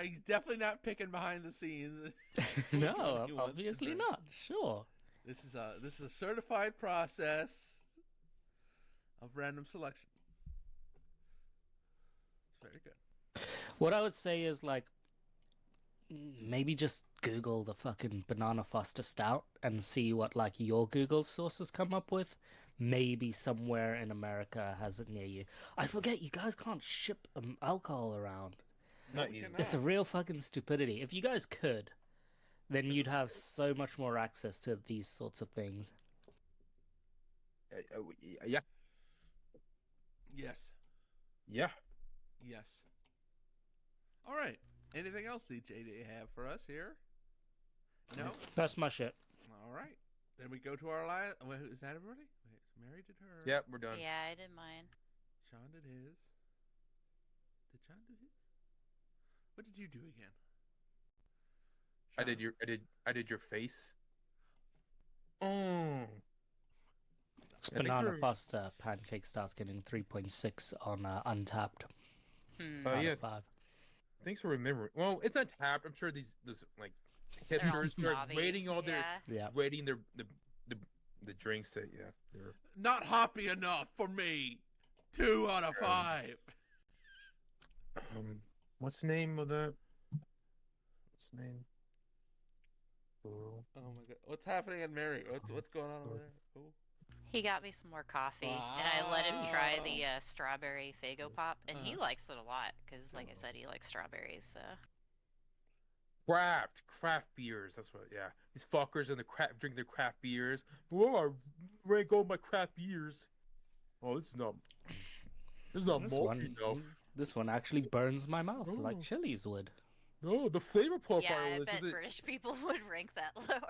He's definitely not picking behind the scenes. No, Which one he wants to obviously drink. not. Sure. This is a certified process of random selection. It's very good. What I would say is like maybe just Google the fucking Banana Foster Stout and see what like your Google sources come up with. Maybe somewhere in America has it near you. I forget you guys can't ship alcohol around. Not we easy. cannot. It's a real fucking stupidity. If you guys could, then you'd have so much more access to these sorts of things. Yeah. Yes. Yeah. Yes. All right. Anything else, DJ, do you have for us here? No? That's my shit. All right. Then we go to our last. Wait, is that everybody? Wait, Mary did her. Yeah, we're done. Yeah, I did mine. Sean did his. Did Sean do his? What did you do again? Sean? I did your face. Oh. It's I think Banana we're- Foster Pancake Star's getting 3.6 on Untapped. Hmm. Oh, out yeah. of 5. Thanks for remembering. Well, it's untapped. I'm sure these like They're all hipsters are snobby. rating all their Yeah. Yeah. rating the drinks that they're Not hoppy enough for me. 2 out of 5. what's the name of that? What's the name? Oh. Oh my god. What's happening in Mary? What's going on over there? Cool. He got me some more coffee, and I let him try the strawberry Fago Pop, and he likes it a lot because, like I said, he likes strawberries. So Craft beers. That's what. Yeah, these fuckers in the craft drink their craft beers. Whoa, I rank all my craft beers. Oh, this is not This malty one, enough. this one actually burns my mouth like Oh. chilies would. No, the flavor profile yeah, I is bet it? British people would rank that lower.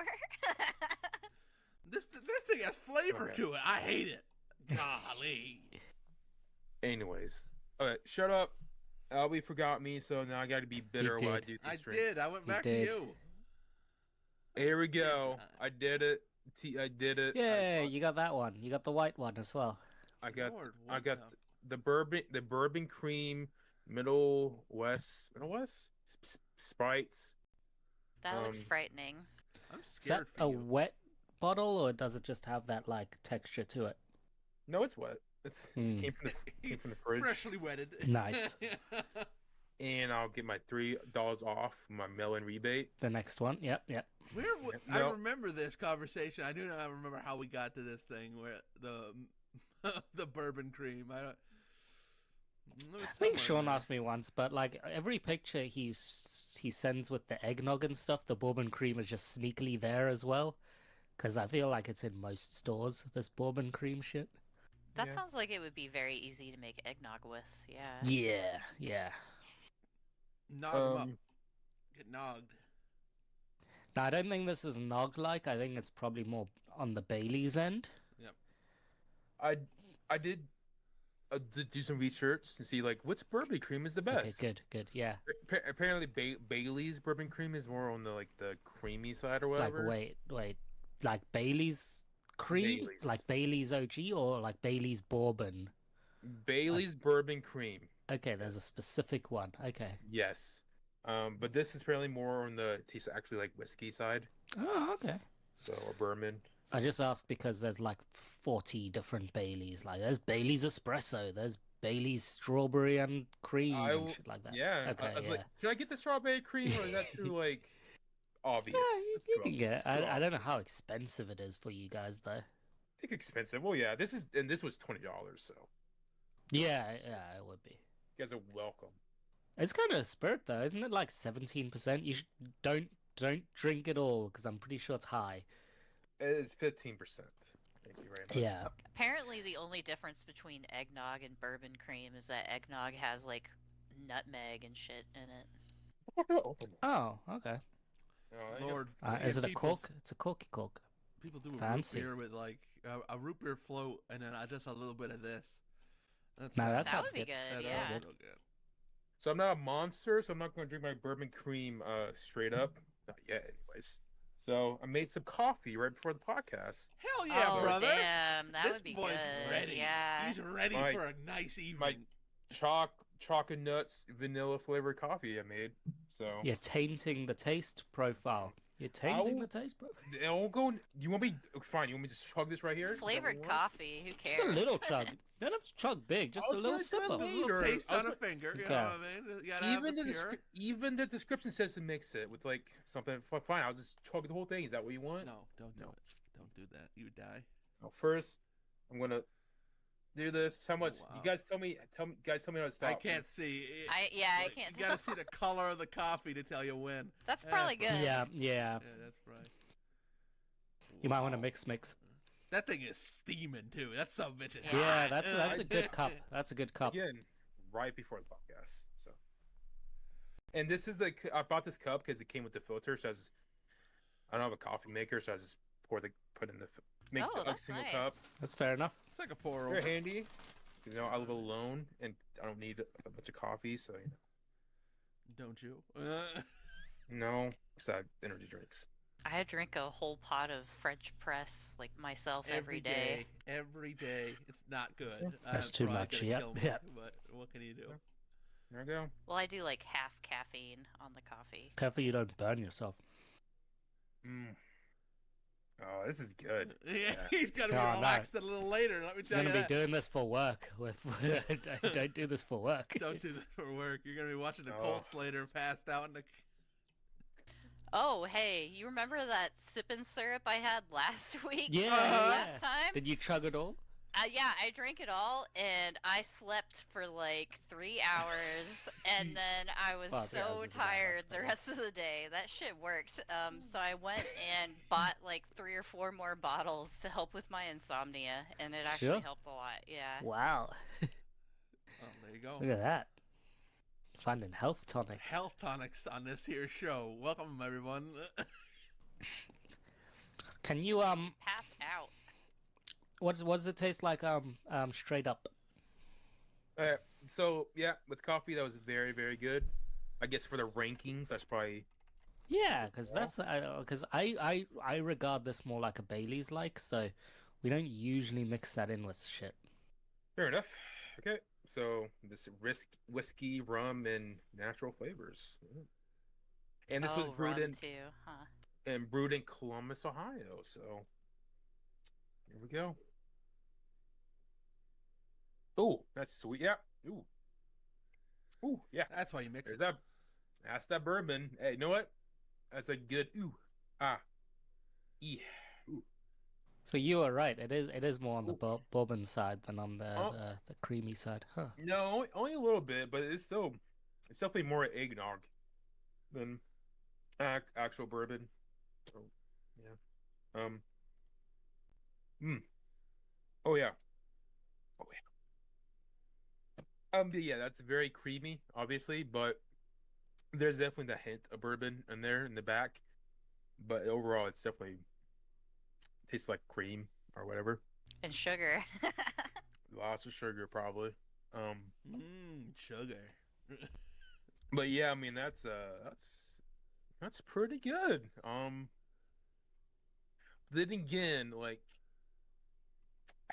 This thing has flavor Okay. to it. I hate it. Golly. Anyways, okay, shut up. Albie forgot me, so now I got to be bitter while I did. do I these drinks. did. I went He back did. to you. Here we go. Didn't I did it. I did it. Yeah, you got that one. You got the white one as well. I got Lord, I what got the bourbon cream Middle West Sprites. That looks Um, frightening. I'm Is that scared a for you. wet bottle or does it just have that like texture to it? No, it's wet. It Hmm. came from the fridge. Freshly wetted. Nice. And I'll get my $3 off my mail-in rebate. The next one. Yep, yep. I No. remember this conversation. I do not remember how we got to this thing where the the bourbon cream. I don't. it was I think somewhere Sean in there. asked me once, but like every picture he sends with the eggnog and stuff, the bourbon cream is just sneakily there as well. Because I feel like it's in most stores, this bourbon cream shit. That Yeah. sounds like it would be very easy to make eggnog with. Yeah. Yeah, yeah. Nog 'em up. Um, Get nogged. Now, I don't think this is nog-like. I think it's probably more on the Bailey's end. I did do some research to see like what's bourbon cream is the Okay, best. good, yeah. Apparently, Bailey's bourbon cream is more on the creamy side or Like, whatever. wait. Like Bailey's cream? Bailey's. Like Bailey's OG or like Bailey's bourbon? Bailey's bourbon cream. Okay, there's a specific one. Okay. Yes. But this is apparently more on the taste actually like whiskey side. Oh, okay. So or bourbon. I just asked because there's like 40 different Baileys. Like, there's Bailey's espresso, there's Bailey's strawberry and cream and shit like that. Yeah. Okay, I was yeah. like, should I get the strawberry cream or is that too like obvious? Yeah, you It's too can get it. obvious. It's too I don't know obvious. how expensive it is for you guys, though. It's expensive. Well, yeah, this was $20, so Yeah, it would be. you guys are welcome. It's kind of a spirit though, isn't it? Like 17%. You should don't drink it all because I'm pretty sure it's high. It is 15%. Thank you very much. Yeah. Apparently, the only difference between eggnog and bourbon cream is that eggnog has like nutmeg and shit in it. Oh, okay. Lord, Is it a people, cork? It's a corky cork. people do a Fancy. root beer with like a root beer float and then just a little bit of this. That That sounds would be good. good. That Yeah. sounds real good. So I'm not a monster, so I'm not going to drink my bourbon cream straight up. Not yet, anyways. So I made some coffee right before the podcast. Hell yeah, oh, brother! damn, that this would be boy's good. ready. Yeah. He's ready My- for a nice evening. Chocolate nuts, vanilla flavored coffee I made. So You're tainting the taste profile. You're tainting the taste profile. it won't go. You want me? Fine. You want me to just chug this right here? Is that what Flavored you want? coffee. Who cares? Just a little chug. You don't have to chug big. Just I a was little gonna say sip a of. little later. taste I was on a gonna- finger. You Okay. know what I mean? You gotta have Even the the pure. even the description says to mix it with like something. Fine, I'll just chug the whole thing. Is that what you want? No, don't do No. it. Don't do that. You would die. No, first, I'm gonna do this. How much? wow. You guys tell me. Tell me how to stop. I can't see. I Like, can't. You gotta see the color of the coffee to tell you when. That's probably good. Yeah. Yeah, that's right. You might want to Wow. mix. That thing is steaming too. That's some bitch. is Yeah, hot. that's a good cup. That's a good cup. Again, right before the podcast. So, and this is I bought this cup because it came with the filter. So I don't have a coffee maker, so I just put in the make Oh, a that's single nice. cup. That's fair enough. It's like a pour Very over. handy. You know, I live alone and I don't need a bunch of coffee, so you know. Don't you? No, because I have energy drinks. I drink a whole pot of French press like myself every day. Every day. It's not good. That's I'm too probably much, gonna yep, kill me, yep. But what can you do? There we go. Well, I do like half caffeine on the coffee. Careful you don't burn yourself. Mm. Oh, this is good. Yeah, Yeah. he's gonna be Oh, no. relaxed a little later. Let me He's tell gonna you be that. doing this for work. Don't do this for work. Don't do this for work. You're gonna be watching the Oh. Colts later, passed out in the. Oh, hey, you remember that sippin' syrup I had last week? Yeah, Last time? Did you chug it all? Yeah, I drank it all, and I slept for like 3 hours, and then I was Well, 3 so hours is about tired enough, the yeah. rest of the day. That shit worked. So I went and bought like 3 or 4 more bottles to help with my insomnia, and it actually Sure. helped a lot. Yeah. Wow. Oh, there you go. Look at that. Finding health tonics. Health tonics on this here show. Welcome everyone. Can you Pass out. what does it taste like straight up? So yeah, with coffee that was very, very good. I guess for the rankings, that's probably Yeah, because Yeah. that's because I regard this more like a Bailey's like, so we don't usually mix that in with shit. fair enough. Okay, so this whiskey, rum, and natural flavors. Yeah. And this was Oh, brewed rum in too, huh? Columbus, Ohio. So here we go. Oh, that's sweet. Yeah. Ooh. Ooh, yeah. That's why you mix There's it. that's that bourbon. Hey, you know what? That's a good yeah. Ooh. So you are right. It is more on the Ooh. bourbon side than on the, Oh. the creamy side. Huh. No, only a little bit, but it's definitely more eggnog than actual bourbon. So, yeah. Oh yeah. Oh yeah. Yeah, that's very creamy, obviously, but there's definitely the hint of bourbon in there in the back. But overall, it's definitely tastes like cream or whatever. And sugar. Lots of sugar, probably. Sugar. But yeah, I mean that's pretty good. Then again, like,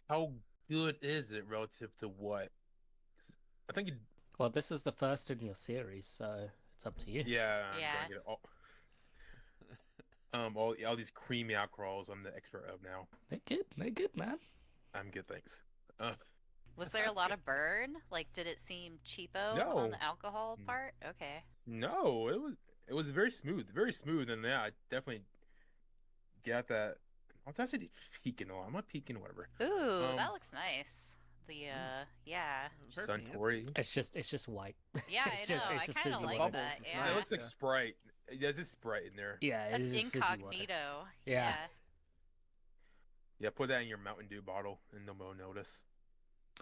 how good is it relative to what? 'Cause I think it, Well, this is the first in your series, so it's up to you. yeah, I'm Yeah. trying to get all these creamy alcohols I'm the expert of now. They're good, man. I'm good, thanks. Was there a lot of burn? Like, did it seem cheapo No. on the alcohol Mm. part? Okay. No, it was very smooth, and yeah, I definitely got that Oh, that's a peeking. I'm not peeking. Whatever. Ooh, that Um, looks nice. The yeah. Very Suntory. fancy. It's just white. Yeah, It's I just know. it's I just kind of fizzy like water. bubbles that. is Yeah. It nice. looks like Sprite. There's a Sprite in there. Yeah, That's it's just fizzy water. incognito. Yeah. Yeah, put that in your Mountain Dew bottle, and nobody will notice.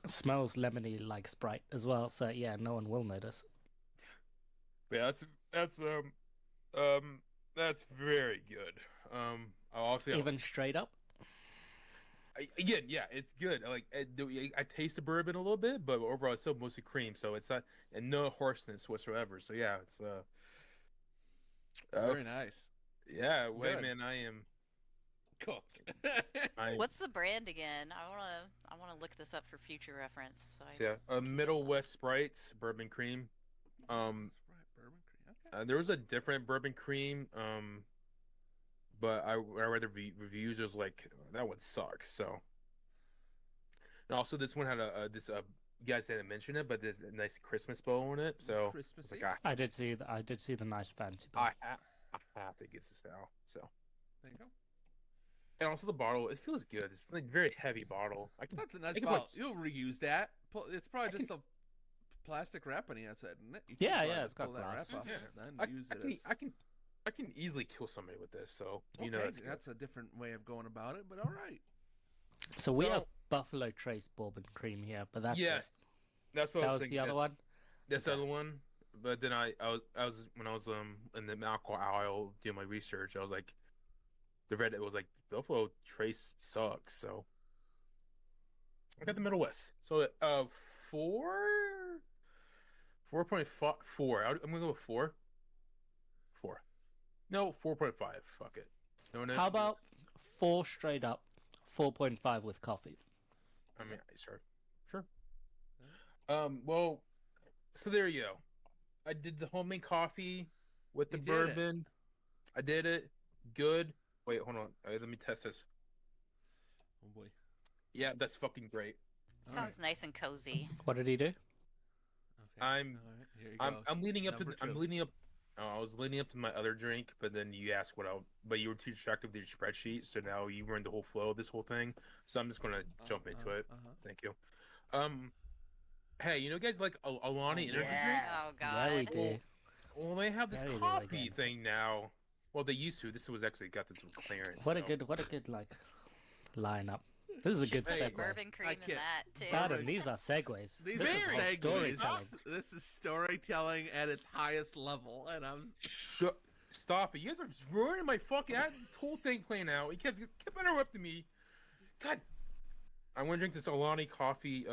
It smells lemony like Sprite as well, so yeah, no one will notice. But yeah, um that's very good. I'll also Even straight up. again, yeah, it's good. I taste the bourbon a little bit, but overall it's still mostly cream, so it's not and no hoarseness whatsoever. So yeah, it's Very nice. yeah, wait, Good. man, I am. Cool. What's the brand again? I wanna look this up for future reference. So Yeah, can Middle get some. West Sprites bourbon cream. Um, Sprite bourbon cream. Okay. there was a different bourbon cream. But I read the reviews. It was like that one sucks. So, and also this one had you guys didn't mention it, but there's a nice Christmas bow on it. So it's Christmassy. like I did see the nice fancy. I have to get this now. So, There you go. and also the bottle, it feels good. It's like very heavy bottle. That's a nice I can bottle. put- You'll reuse that. It's probably just a plastic wrap on the outside, isn't it? You Yeah, probably yeah, just it's got pull that glass. wrap off Yeah. and then use it as. I can easily kill somebody with this. So you know Okay, that's good. that's a different way of going about it, but all right. So we So- have Buffalo Trace bourbon cream here, but that's yes, that's what that I was was thinking. the other one. This Okay. other one, but then I was when I was in the alcohol aisle doing my research, I was like, the red it was like Buffalo Trace sucks, so I got the Middle West. So 4.4. I'm gonna go with 4. 4. No, 4.5. Fuck it. No, no. How about 4 straight up, 4.5 with coffee? I mean, sure. Well, so there you go. I did the homemade coffee with the You did it. bourbon. I did it. Good. Wait, hold on. Let me test this. Oh boy. Yeah, that's fucking great. All Sounds nice and cozy. What did he do? Okay. I'm- All right. Here you I'm go. leading up to Number I'm two. leading up. Oh, I was leading up to my other drink, but then you asked but you were too distracted with your spreadsheet, so now you ruined the whole flow of this whole thing. So I'm just gonna jump into it. Thank you. Hey, you know, guys like Alani energy yeah. drinks? Oh Yeah, we god. do. Well, they have this Yeah, we do, coffee again. thing now. Well, they used to. This was actually got this with clearance. What a so- good like lineup. This is a good Should put Hey, segue. bourbon cream in can't- that too. Adam, these are segues. These this are is Very all storytelling. This is storytelling at its highest level, and I'm. Stop it! You guys are just ruining my fucking. I had this whole thing playing out. You kept interrupting me. God, I want to drink this Alani coffee.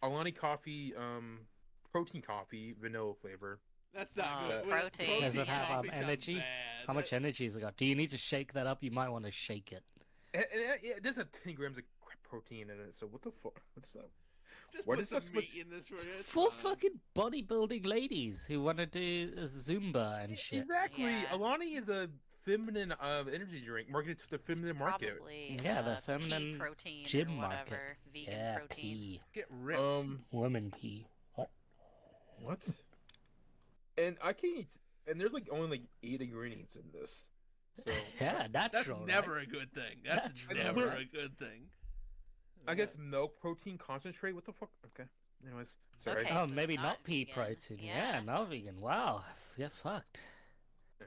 Alani coffee. Protein coffee, vanilla flavor. That's not Oh, good. protein. Does it have coffee sounds energy? bad. How much energy has it got? Do you need to shake that up? You might want to shake it. It does have 10 grams of protein in it. So what the fuck? What's that? Just What put is some that meat supposed- in this for you. it's For fine. fucking bodybuilding ladies who want to do Zumba and shit. Exactly. Yeah. Alani is a feminine energy drink marketed to the feminine market. Probably Yeah, the pea feminine protein gym or market. whatever. Vegan Yeah, protein. pee. Get ripped. Woman pee. What? And I can't eat. And there's like only like 8 ingredients in this. So Yeah, That's natural. right? never a good thing. That's That's never right. a good thing. I guess milk protein concentrate. What the fuck? Okay. Anyways, sorry. Okay. Oh, so maybe it's not not pea vegan. protein. Yeah. Yeah, not vegan. Wow, you're fucked.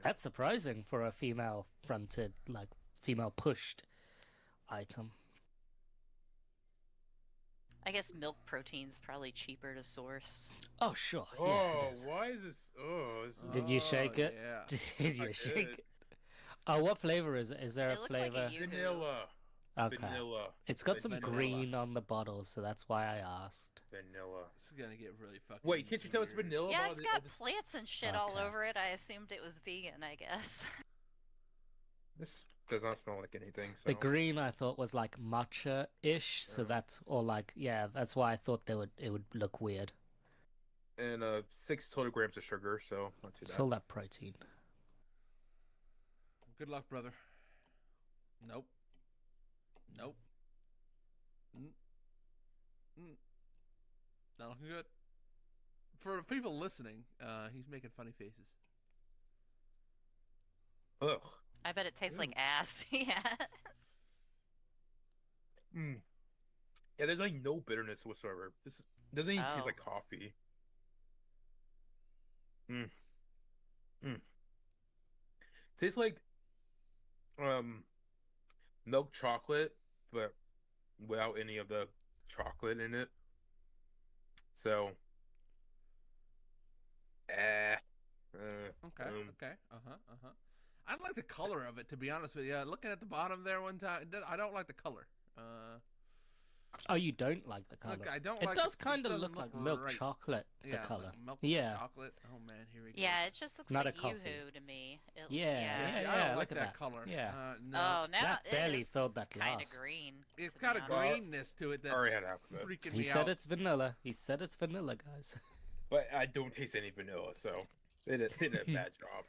That's surprising for a female-fronted, like female-pushed item. I guess milk protein's probably cheaper to source. Oh sure. Oh, Yeah, it is. why is this? Oh, this is... Did you shake it? Yeah. Did you I shake did. it? Oh, what flavor is it? Is there It a looks like flavor? a Yoo-hoo. vanilla. Okay. Vanilla. It's got some Vanilla. green on the bottle, so that's why I asked. Vanilla. This is gonna get really fucking. Wait, can't you tell it's weird. vanilla? Yeah, about it's it? got plants and shit all Okay. over it. I assumed it was vegan, I guess. This does not smell like anything. So. The green I thought was like matcha-ish, so Yeah. that's or like yeah, that's why I thought it would look weird. And 6 total grams of sugar, so not too bad. Still that protein. Good luck, brother. Nope. Nope. Mm. Mm. Not looking good. For people listening, he's making funny faces. Ugh. I bet it tastes like Ew. ass. Yeah. Yeah, there's like no bitterness whatsoever. This doesn't even taste Oh. like coffee. Mm. Mm. Tastes like um milk chocolate, but without any of the chocolate in it. So, eh. Okay. Okay. I like the color of it, to be honest with you. Looking at the bottom there one time, I don't like the color. Oh, you don't like the color? Look, I don't It like. does It kind of doesn't look like milk right. chocolate. The Yeah, color. like milk Yeah. chocolate. Oh man, here we go. Yeah, it just looks Not like a coffee. Yoo-hoo to me. Yeah, See, yeah, I don't look like at that that. color. Yeah. No. Oh, now That it barely is filled that kind of glass. green. It's to got be a honest. greenness to it that's Already had alphabet. freaking He me said out. it's vanilla. He said it's vanilla, guys. But I don't taste any vanilla, so they did a bad job.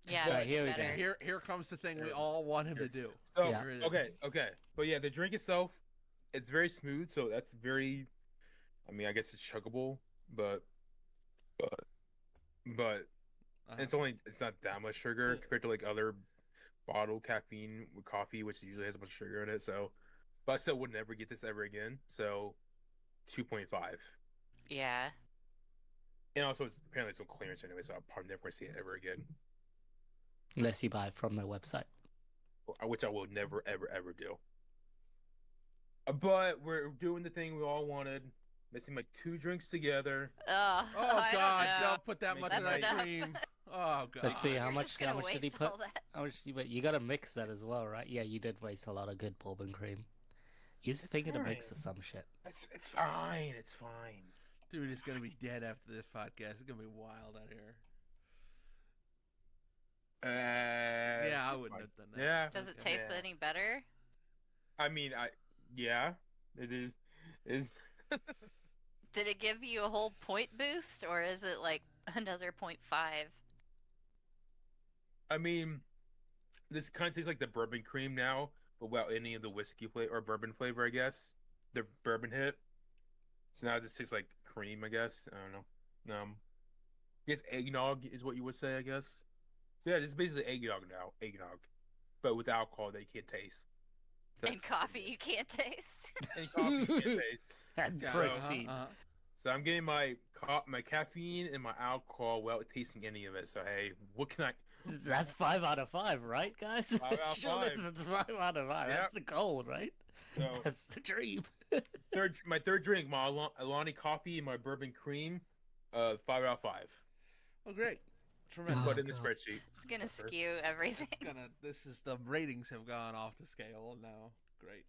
Yeah, But it here we better. And here comes the thing we all want him to do. So Yeah. Here it is. okay. But yeah, the drink itself, it's very smooth, so that's very. I mean, I guess it's chuggable, but it's not that much sugar compared to like other bottled caffeine with coffee, which usually has a bunch of sugar in it. So, but I still would never get this ever again. So, 2.5. Yeah. And also, apparently it's on clearance anyway, so I'll probably never see it ever again. Unless you buy it from their website. Which I will never, ever do. But we're doing the thing we all wanted. Mixing like 2 drinks together. Oh, Oh I God! don't know. Don't put that much of That's that enough. cream. Oh God! Let's see how You're much. just How gonna much did he waste put? all that. How much did he put? You gotta mix that as well, right? Yeah, you did waste a lot of good bourbon cream. Use your finger to mix or some shit. It's fine. It's fine. Dude is gonna be dead after this podcast. It's gonna be wild out here. Yeah, I wouldn't have done that. Yeah. Does it Okay. taste Yeah. any better? I mean, yeah, it is. Is Did it give you a whole point boost, or is it like another 0.5? I mean, this kind of tastes like the bourbon cream now, but without any of the whiskey flavor or bourbon flavor, I guess. The bourbon hit. So now it just tastes like cream, I guess. I don't know. I guess eggnog is what you would say, I guess. So yeah, it's basically eggnog now. Eggnog. But with alcohol that you can't taste. And coffee you can't taste. And coffee you can't taste. And Yeah, protein. So I'm getting my caffeine and my alcohol without tasting any of it. So hey, what can I? That's 5 out of 5, right, guys? 5 out of Surely 5. that's 5 out of 5. Yep. That's the goal, right? So That's the dream. my third drink, my Alani coffee and my bourbon cream, 5 out of 5. Oh, great! Tremendous. Put in the God. spreadsheet. It's gonna skew everything. This is the ratings have gone off the scale now. Great.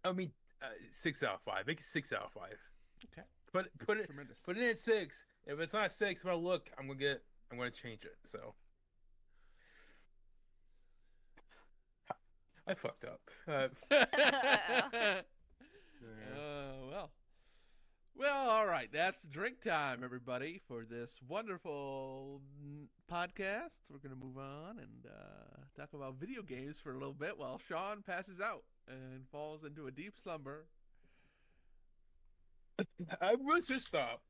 I mean, 6 out of 5. Make it 6 out of 5. Okay. Put it Tremendous. put it at 6. If it's not 6, when I look, I'm gonna change it. So I fucked up. Well, all right. That's drink time, everybody, for this wonderful podcast. We're going to move on and talk about video games for a little bit while Sean passes out and falls into a deep slumber. I really should stop.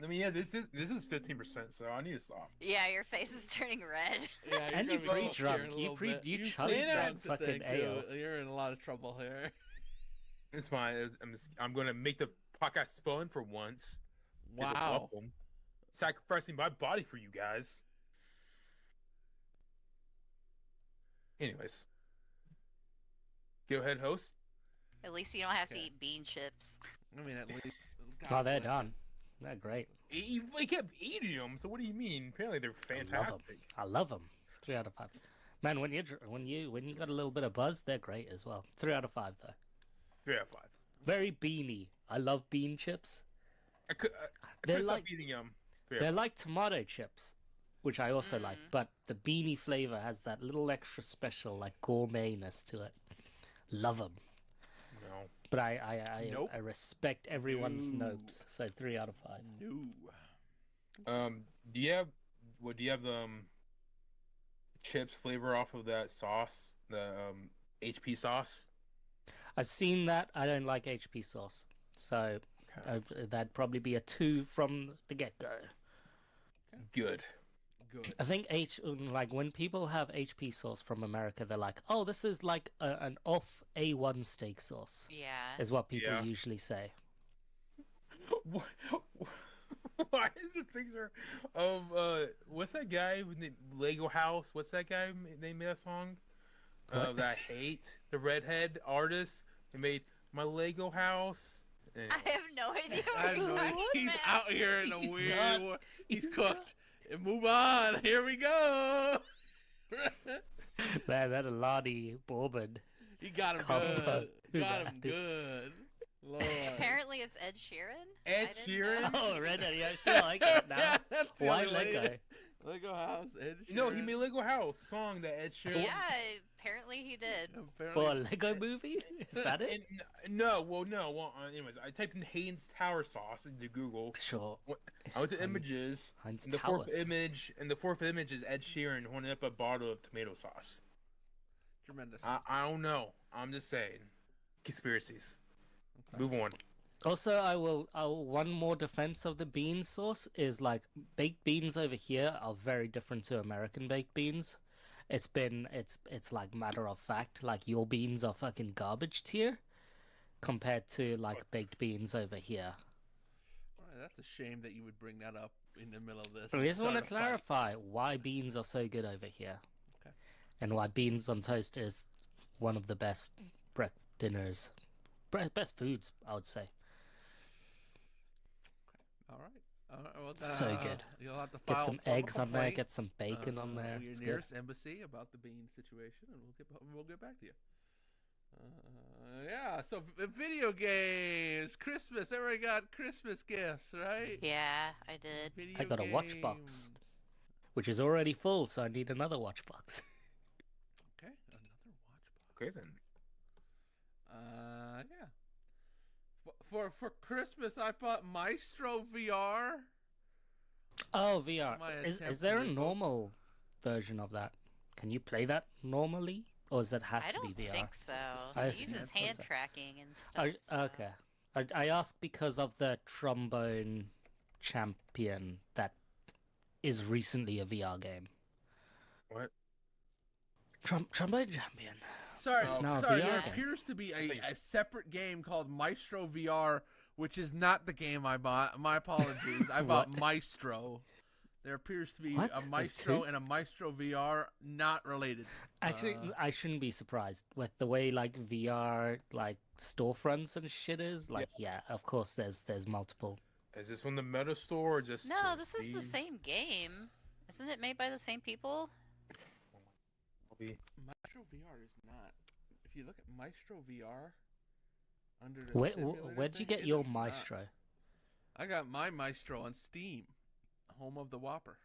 I mean, yeah, this is 15%, so I need to stop. Yeah, your face is turning red. Yeah, And you're you gonna be up pre-drunk. here in a You little bit. you You chugged pre-drunk that the fucking thing, too. ale. You're in a lot of trouble here. It's fine. I'm gonna make the podcast fun for once. 'Cause I love Wow. them. Sacrificing my body for you guys. Anyways, go ahead, host. At least you don't have to Okay. eat bean chips. I mean, at least. Oh, they're God bless done. They're great. You kept eating them, so what do you mean? Apparently they're fantastic. I love them. 3 out of 5. Man, when you got a little bit of buzz, they're great as well. 3 out of 5 though. 3 out of 5. Very beany. I love bean chips. I could They're stop like- eating them. They're like tomato chips, which I also like, Mm. but the beanie flavor has that little extra special, like gourmetness to it. Love them. No. But I Nope. I respect everyone's No. nopes. So 3 out of 5. No. Do you have the chips flavor off of that sauce, the HP sauce? I've seen that. I don't like HP sauce, so Okay. that'd probably be a 2 from the get go. Good. good. I think like when people have HP sauce from America, they're like, "Oh, this is like an off A1 steak sauce," Yeah. is what people Yeah. usually say. What? Why is the picture of what's that guy with the Lego House? What's that guy they made a song? What? That I hate the redhead artist. They made my Lego house. Anyway. I have no idea I what have you're no idea. talking He's about. out here in a He's weird. not. He's He's cooked. And move on. Here we go. That Alani Bourbon. He got him Combo. good. Got him That. good. Lord. Apparently it's Ed Sheeran. Ed I didn't Sheeran? know. Oh, Redhead, yeah, sure, I get it now. That's the Why only way. Lego? Lego House. Ed No, he Sheeran. made Lego House, a song that Ed Sheeran. Yeah, apparently he did. Apparently- For a Lego movie? Is that it? No. Well, anyways, I typed in Haynes Tower Sauce into Google. Sure. I went to Heinz- images, Heinz and the fourth Towers. image is Ed Sheeran holding up a bottle of tomato sauce. Tremendous. I don't know. I'm just saying. Conspiracies. Okay. Move on. Also, I will one more defense of the bean sauce is like baked beans over here are very different to American baked beans. It's like matter of fact, like your beans are fucking garbage tier compared to like baked beans over here. All right, that's a shame that you would bring that up in the middle of this. I just want to Start a fight. clarify why beans are so good over here. Okay. And why beans on toast is one of the best dinners, best foods, I would say. All right. Well, So good. You'll have to Get file some formal eggs on there, complaint, get some bacon on there. Your It's good. nearest embassy about the bean situation, and we'll get back to you. Yeah. So video games, Christmas. Everybody got Christmas gifts, right? Yeah, I did. Video I got a watch box. games. Which is already full, so I need another watch box. Okay, another watch box. Okay then. Yeah. For Christmas, I bought Maestro VR. Oh, VR. My Is attempt there to a revoke- normal version of that? Can you play that normally, or does it have I to don't be VR? think so. I It see. uses I hand thought so. tracking and stuff. Okay. I ask because of the trombone champion that is recently a VR game. What? Trombone champion. Sorry, It's now a sorry. VR There game. appears to be I think a separate game called Maestro VR, which is not the game I bought. My apologies. I bought What? Maestro. There appears to be What? a There's Maestro two? and a Maestro VR, not related. Actually, I shouldn't be surprised with the way like VR like storefronts and shit is. Like, yeah, of course, there's multiple. Is this from the Meta Store or just? No, the this is the Steam? same game. Isn't it made by the same people? I'll be- Maestro VR is not. If you look at Maestro VR under the Where'd simulator you thing, get it your is not. Maestro? I got my Maestro on Steam, home of the Whopper.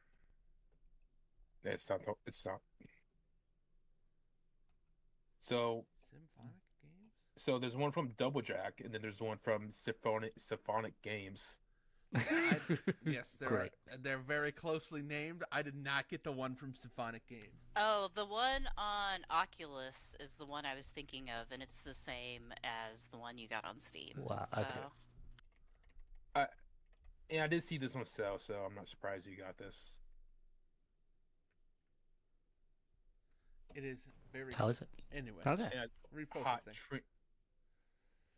It's not. It's not. So Symphonic Games. So there's one from Double Jack, and then there's one from Symphonic Games. Yes, Great. they're very closely named. I did not get the one from Symphonic Games. Oh, the one on Oculus is the one I was thinking of, and it's the same as the one you got on Steam. Wow, So, okay. Yeah, I did see this on sale, so I'm not surprised you got this. It is very. How is it? Anyway, Okay. And refocusing. hot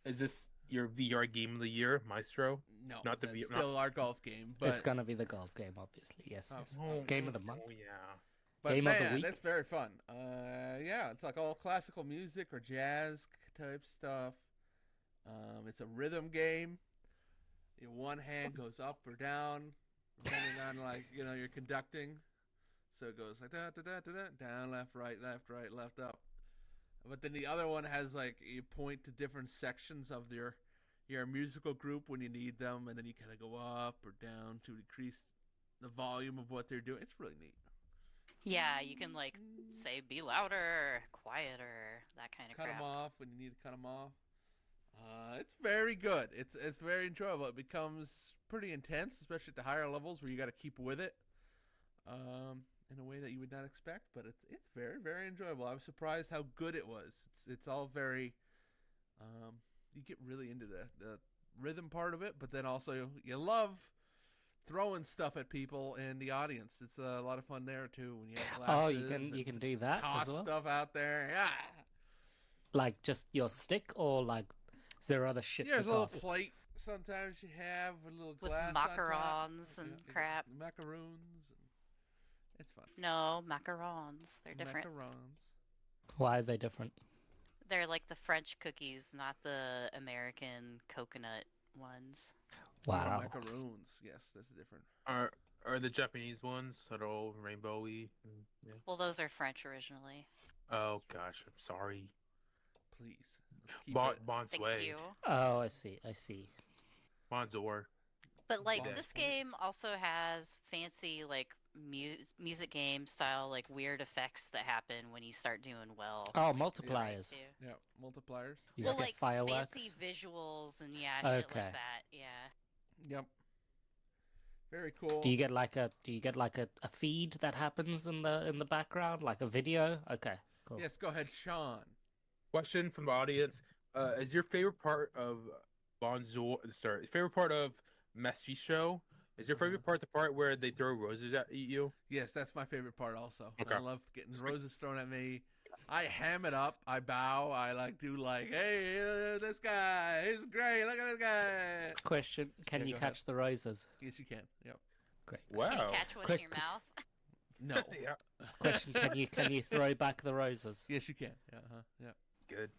Is this your VR game of the year, Maestro? No, not the that's V- still our golf game, but It's gonna be the golf game, obviously. Yes. Oh, yes. Game of the month. Oh yeah. but game of the man, week. that's very fun. Yeah, it's like all classical music or jazz type stuff. It's a rhythm game. Your one hand goes up or down, depending on you're conducting. So it goes like da da da da da, down, left, right, left, up. But then the other one has you point to different sections of your musical group when you need them, and then you kind of go up or down to decrease the volume of what they're doing. It's really neat. yeah, you can say be louder, quieter, that kind of Cut crap. them off when you need to cut them off. It's very good. It's very enjoyable. It becomes pretty intense, especially at the higher levels where you got to keep with it, in a way that you would not expect. But it's very, very enjoyable. I was surprised how good it was. It's all very. You get really into the rhythm part of it, but then also you love throwing stuff at people in the audience. It's a lot of fun there too when you have Oh, glasses. you can do that toss as well. stuff out there. Yeah. Like just your stick, or like is there other shit Yeah, there's to a little toss? plate sometimes you have with a little With glass on top. macarons and Yeah, crap. macaroons. It's fun. No, macarons. They're different. Macarons. Why are they different? They're like the French cookies, not the American coconut ones. Wow. Macaroons. Yes, that's different. Are the Japanese ones that are all rainbowy? Yeah. Well, those are French originally. Oh gosh, I'm sorry. Please. Let's keep Bon it. Thank Bonsway. you. Oh, I see. I see. Bonzor. But like Bonus this point. game also has fancy like music game style like weird effects that happen when you start doing well. Oh, Like, multipliers. too. Yeah, multipliers. You Well, just get like fireworks. fancy visuals and yeah, shit Okay. like that. Yeah. Yep. Very cool. Do you get like a feed that happens in the background, like a video? Okay, cool. Yes, go ahead, Sean. Question from the audience: is your favorite part of Bonzor? Sorry, favorite part of Messi Show? Is your favorite part the part where they throw roses at you? Yes, that's my favorite part also. Okay. I love getting roses thrown at me. I ham it up. I bow. I do hey, this guy. He's great. Look at this guy. Question: Can Yeah, you go ahead. catch the roses? Yes, you can. Yep. Great. Wow. Can you catch one Quick- in your mouth? No. Yeah. Question: Can you throw back the roses? Yes, you can. Yeah. Yeah. Good.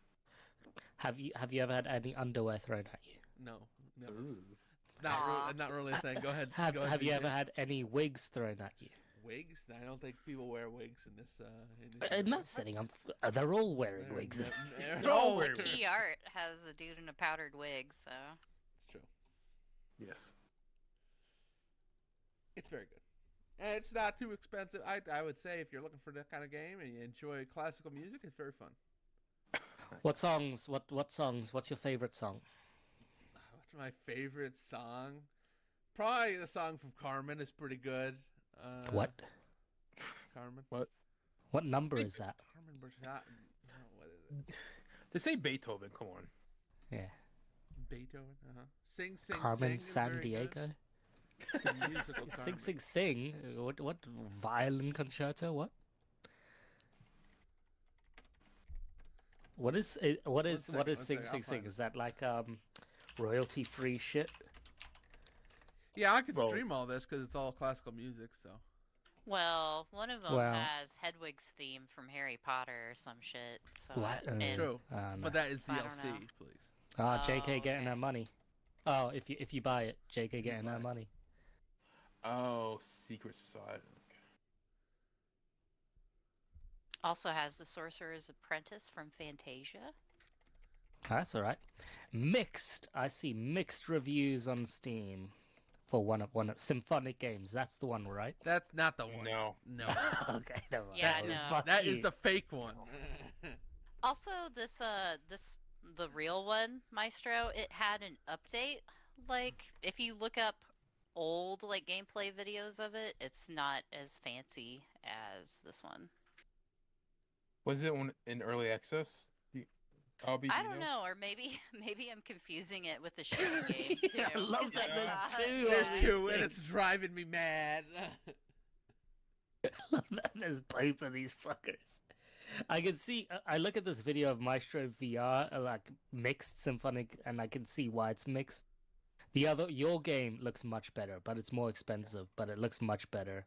Have you ever had any underwear thrown at you? No. No. Ooh. It's not Aw. not really a thing. Go ahead. Have go ahead, Have you BJ. ever had any wigs thrown at you? wigs? I don't think people wear wigs in this. In that setting, they're all wearing wigs. They're They're all all wearing wearing Key Art has a dude in a powdered wig, so It's true. Yes. It's very good. And it's not too expensive. I would say if you're looking for that kind of game and you enjoy classical music, it's very fun. What songs? What songs? What's your favorite song? What's my favorite song? Probably the song from Carmen is pretty good. What? Carmen? What number is that? Carmen Bertot. No, what is it? To say Beethoven, come on. Yeah. Beethoven? Sing, sing, Carmen sing. is San very good. Diego. It's a musical Sing, Carmen. sing, sing. What? Violin concerto? What? What is it? What is sec, what is one sing, sec, I'll sing, sing? find it. Is that like royalty free shit? Yeah, I could Well- stream all this because it's all classical music. So well, one of them Well- has Hedwig's theme from Harry Potter or some shit. So What? and- true. No. But that is I don't DLC, know. please. JK Oh, getting okay. her money. Oh, if you buy it, JK getting buy her it. money. Oh, Secret Society. also has the Sorcerer's Apprentice from Fantasia. That's all right. Mixed. I see mixed reviews on Steam for one of Symphonic Games. That's the one, right? That's not the one. No. No. Okay, never mind. Yeah, That is- no. that is the fake one. Also, the real one, Maestro, it had an update. Like, if you look up old like gameplay videos of it, it's not as fancy as this one. Was it one in early access? I don't know, or maybe I'm confusing it with the shooting game too. Yeah, I love 'cause that I there's saw- two There's of these two, and things. it's driving me mad. There's both of these fuckers. I can see. I look at this video of Maestro VR, like mixed symphonic, and I can see why it's mixed. Your game looks much better, but it's more expensive. But it looks much better.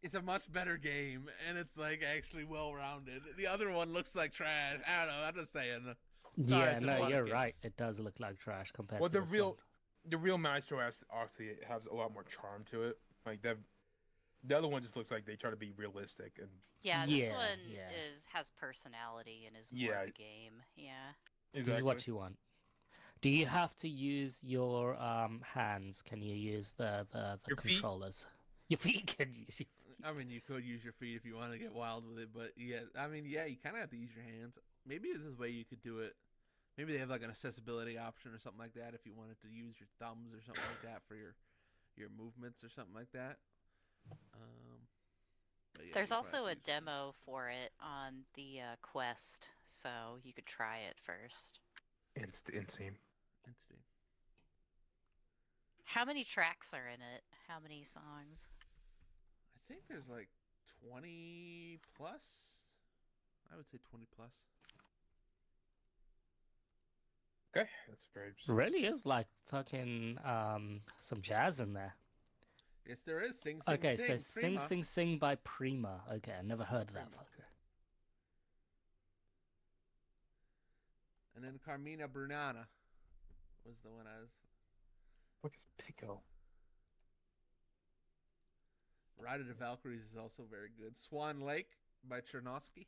It's a much better game, and it's like actually well rounded. The other one looks like trash. I don't know. I'm just saying. Sorry, Yeah, it's no, Symphonic you're games. right. It does look like trash compared Well, to the this real, one. the real Maestro obviously has a lot more charm to it. Like the other one just looks like they try to be realistic and Yeah, this Yeah, one yeah. has personality and is more Yeah. of a game. Yeah. This is what you want. Do you have to use your hands? Can you use the Your feet? controllers? Your feet can use your feet. I mean, you could use your feet if you want to get wild with it, but yeah, I mean, yeah, you kind of have to use your hands. Maybe this is a way you could do it. Maybe they have like an accessibility option or something like that if you wanted to use your thumbs or something like that for your movements or something like that. But yeah, There's you probably also a have to use your hands. demo for it on the Quest, so you could try it first. in Steam. And Steam. How many tracks are in it? How many songs? I think there's like 20 plus. I would say 20 plus. Okay, that's very. Really is like fucking some jazz in there. Yes, there is. Sing, sing, Okay, so sing. Sing Prima. Sing Sing by Prima. Okay, I never heard of that Prima. fucker. And then Carmina Brunana was the one I was. What is Pico? Ride of the Valkyries is also very good. Swan Lake by Chernovsky.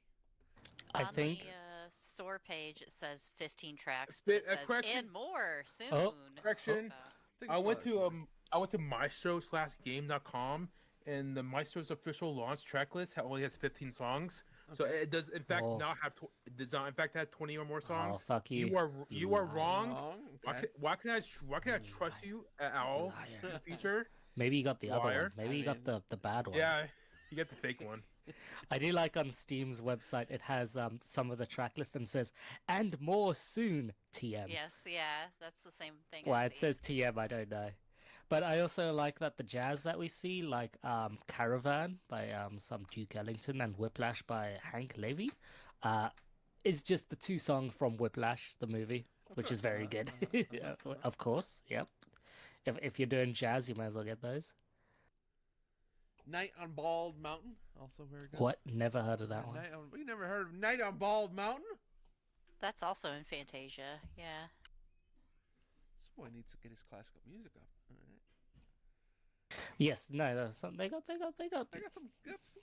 I On think. the store page, it says 15 tracks, Spit- but it says correction. and more soon. Oh, correction. So, I went to maestro/game.com, and the Maestro's official launch track list only has 15 songs. So Okay. it does in fact Oh. not have it does not in fact have 20 or more Oh, songs. fuck you. You are wrong. Okay. Why can I trust you at all in Liar. the future? Maybe you got the other Liar. one. Maybe you got the bad one. Yeah, you get the fake one. I do like on Steam's website, it has some of the track list and says, and more soon, TM. yes, yeah, that's the same thing. Why I it see. says TM, I don't know. But I also like that the jazz that we see, like Caravan by some Duke Ellington and Whiplash by Hank Levy, is just the two songs from Whiplash, the movie, which is very good. Yeah, of course, yep. If you're doing jazz, you might as well get those. Night on Bald Mountain, also very good. What? Never heard of that one. We never heard of Night on Bald Mountain? That's also in Fantasia. Yeah. This boy needs to get his classical music up. All right. Yes, no, they got I got some.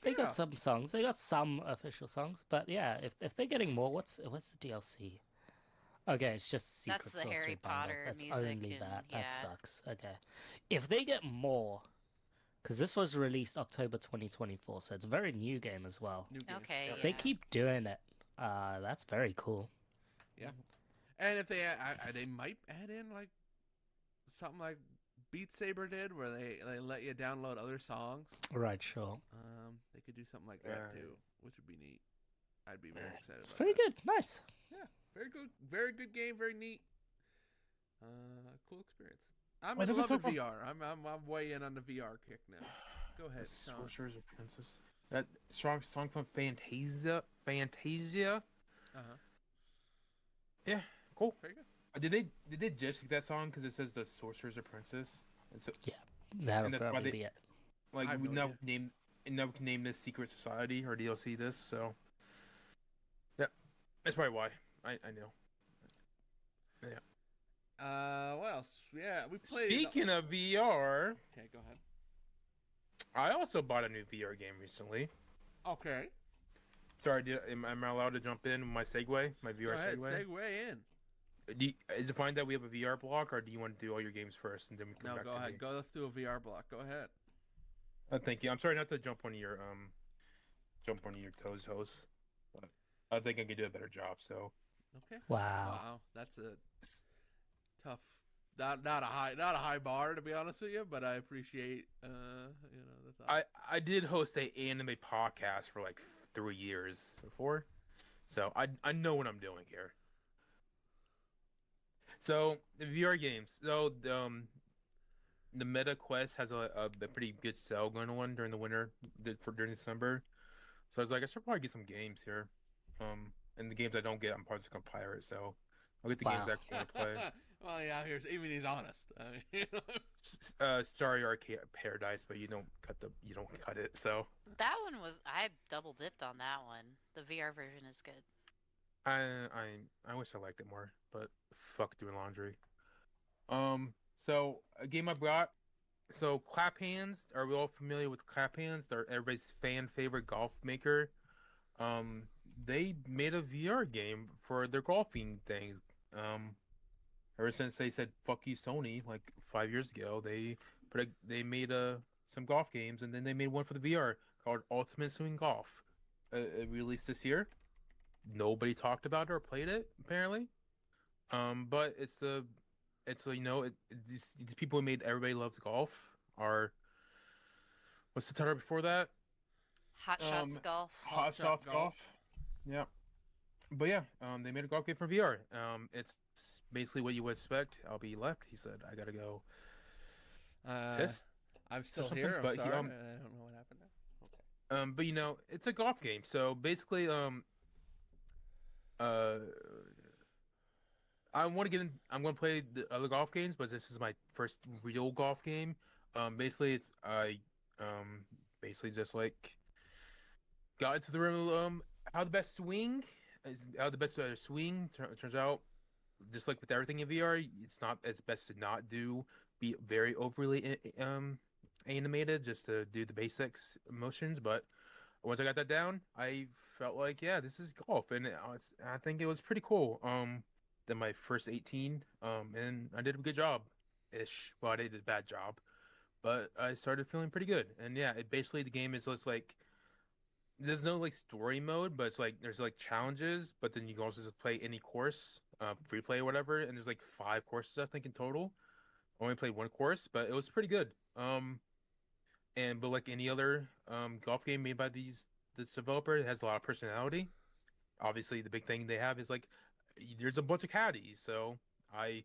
they got some songs. They got some official songs, but yeah, if they're getting more, what's the DLC? Okay, it's just Secret That's the Sorcery Harry bundle. Potter That's music only and- that. yeah. That sucks. Okay, if they get more, because this was released October 2024, so it's a very new game as well. New game. Okay. If they yeah. keep doing it, that's very cool. And if they might add in like something like Beat Saber did, where they let you download other songs. Right, sure. They could do something like that too, which would be neat. I'd be very excited. It's about very that. good. Nice. Very good game, very neat. Cool experience. I'm Well, in there was love with so VR. I'm way in on the VR kick now. Go ahead, Sean. Sorcerer's a Princess. That strong song from Fantasia. Fantasia. Uh-huh. Yeah, cool. Very good. Did they just take that song because it says the Sorcerer's a Princess? And so That'll And that's why probably they- be it. like I have we no now can name this Secret Society or DLC this. So yeah, that's probably why. I know. What else? Yeah, we played. Speaking of VR, Okay, go ahead. I also bought a new VR game recently. Okay. Sorry, am I allowed to jump in with my segue, my Go VR ahead. segue? Segue in. Is it fine that we have a VR block, or do you want to do all your games first and then we come No, back go to ahead. me? Go. Let's do a VR block. Go ahead. Thank you. I'm sorry not to jump on your toes, host, but I think I can do a better job. So Okay. Wow. Wow, that's a tough. Not a high bar, to be honest with you, but I appreciate the thought. I did host a anime podcast for like 3 years before, so I know what I'm doing here. So the VR games. So the Meta Quest has a pretty good sale going on during the winter during December. So I was like, I should probably get some games here. And the games I don't get, I'm probably just gonna pirate. So I'll get the games I Wow. actually want to play. Well, yeah, he's honest. I mean, Sorry, Arcade Paradise, but you don't cut it. So That one was. I double dipped on that one. The VR version is good. I wish I liked it more, but fuck doing laundry. So a game I brought. So Clap Hands. Are we all familiar with Clap Hands? They're everybody's fan favorite golf maker. They made a VR game for their golfing things. Ever since they said "fuck you, Sony" like 5 years ago, they made some golf games, and then they made one for the VR called Ultimate Swing Golf. It released this year. Nobody talked about it or played it apparently. But these people who made Everybody Loves Golf are. What's the title before that? Hot Shots Golf. Hot Shots Golf. Yeah. But yeah, they made a golf game for VR. It's basically what you would expect. I'll be left. He said, I gotta go Test I'm or still something, here. I'm but sorry. I don't know what happened there. Okay. but it's a golf game. So basically, uh, I want to get in. I'm going to play the other golf games, but this is my first real golf game. Basically, it's I basically just like got into the room. How the best swing, how the best swing turns out. Just like with everything in VR, it's best to not be very overly animated, just to do the basics motions. But once I got that down, I felt like, yeah, this is golf, and I think it was pretty cool. Then my first 18, and I did a good job, ish. Well, I did a bad job, but I started feeling pretty good. And yeah, basically the game is just like there's no like story mode, but it's like there's like challenges, but then you can also just play any course, free play or whatever. And there's like 5 courses I think in total. I only played one course, but it was pretty good. But like any other golf game made by this developer, it has a lot of personality. Obviously, the big thing they have is like there's a bunch of caddies. So I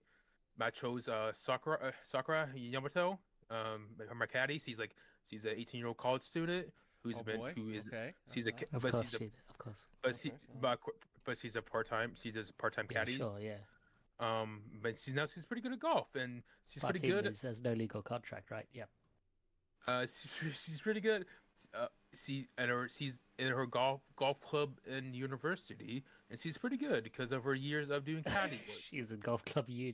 I chose Sakura Yamato, my caddy. She's an 18-year-old college student Oh boy. who is Okay. she's a Of but course she's a she did. Of course. but Okay. she but she's a she does part-time Yeah, caddy. sure, yeah. But she's pretty good at golf, and she's pretty But good. there's no legal contract, right? Yep. She's pretty good. She's in her golf club in university, and she's pretty good because of her years of doing caddy work. She's in golf club U,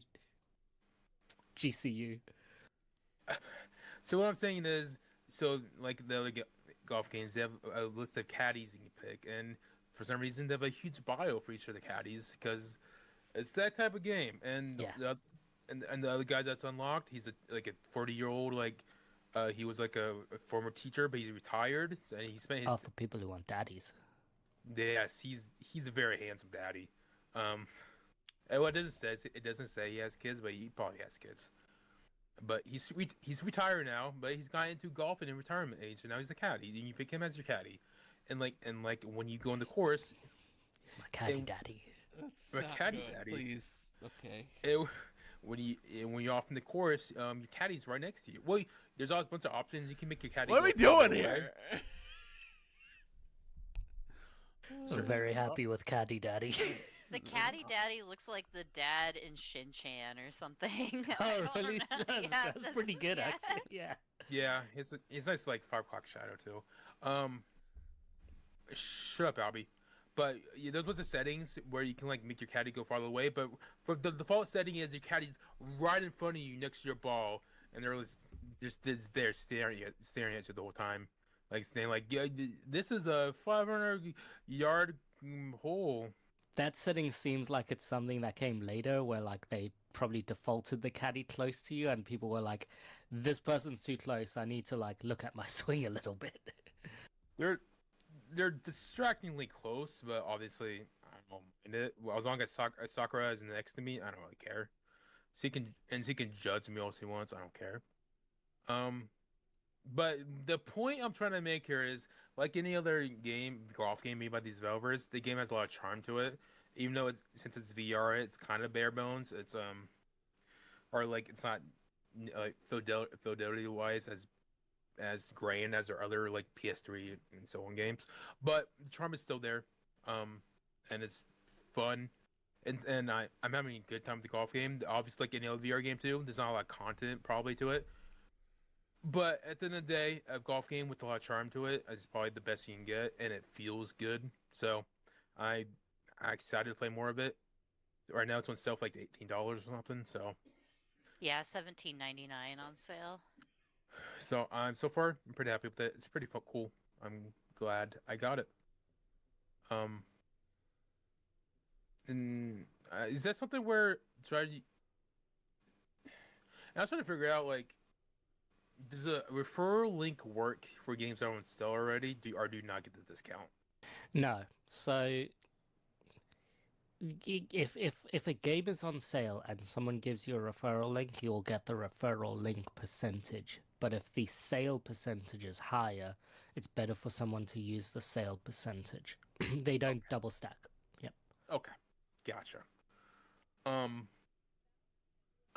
GCU. So what I'm saying is, so like the other golf games, they have a list of caddies you can pick, and for some reason they have a huge bio for each of the caddies because it's that type of game. And Yeah. and the other guy that's unlocked, he's like a 40-year-old he was like a former teacher, but he's retired, and he spent his Oh, for people who want daddies. yes, he's a very handsome daddy. And what it doesn't say he has kids, but he probably has kids. But he's retired now, but he's got into golf in retirement age, so now he's a caddy, and you pick him as your caddy. And when you go in the course, He's my caddy And- daddy. That's But not caddy good. daddy. Please. Okay. it, when you're off in the course, your caddy's right next to you. Well, there's a bunch of options. You can make your caddy. What are we go farther doing away. here? I'm very happy with caddy daddy. The caddy daddy looks like the dad in Shin-Chan or something. I Oh, don't really? know. That's, Yeah, that's pretty good, yeah. actually. Yeah. Yeah, it's nice like 5 o'clock shadow too. Shut up, Albie. But yeah, those was the settings where you can like make your caddy go farther away. But for the default setting is your caddy's right in front of you next to your ball, and they're just there staring at you the whole time, like saying like, yeah, this is a 500-yard hole. That setting seems like it's something that came later, where like they probably defaulted the caddy close to you, and people were like, "This person's too close. I need to like look at my swing a little bit." They're distractingly close, but obviously I don't mind it. Well, as long as Sakura is next to me, I don't really care. She can judge me all she wants. I don't care. But the point I'm trying to make here is, like any other golf game made by these developers, the game has a lot of charm to it. Even though since it's VR, it's kind of bare bones. Or like it's not like fidelity wise as grand as their other like PS3 and so on games, but the charm is still there. And it's fun, and I'm having a good time with the golf game. Obviously, like any other VR game too, there's not a lot of content probably to it. But at the end of the day, a golf game with a lot of charm to it is probably the best you can get, and it feels good. So, I'm excited to play more of it. Right now, it's on sale for like $18 or something. Yeah, $17.99 on sale. So so far I'm pretty happy with it. It's pretty cool. I'm glad I got it. And is that something where I was trying to figure out like, does a referral link work for games that are on sale already? Do you not get the discount? No. So if a game is on sale and someone gives you a referral link, you'll get the referral link percentage. But if the sale percentage is higher, it's better for someone to use the sale percentage. They don't double stack. Yep. Okay, gotcha.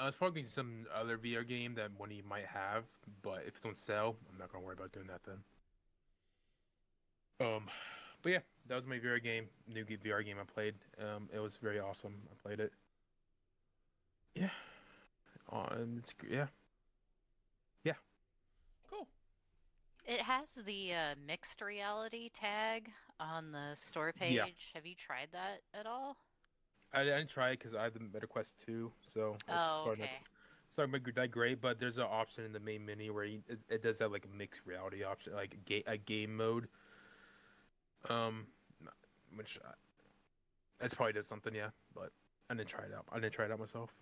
I was probably some other VR game that one of you might have, but if it's on sale, I'm not gonna worry about doing that then. But yeah, that was my VR game, VR game I played. It was very awesome. I played it. Yeah. Yeah. Yeah. Cool. It has the mixed reality tag on the store Yeah. page. Have you tried that at all? I didn't try it because I have the Meta Quest 2, so it's Oh, probably not, okay. it's not gonna be that great. But there's an option in the main menu where it does have like a mixed reality option, like a game mode. Um, which that's probably does something, yeah. But I didn't try it out. I didn't try it out myself.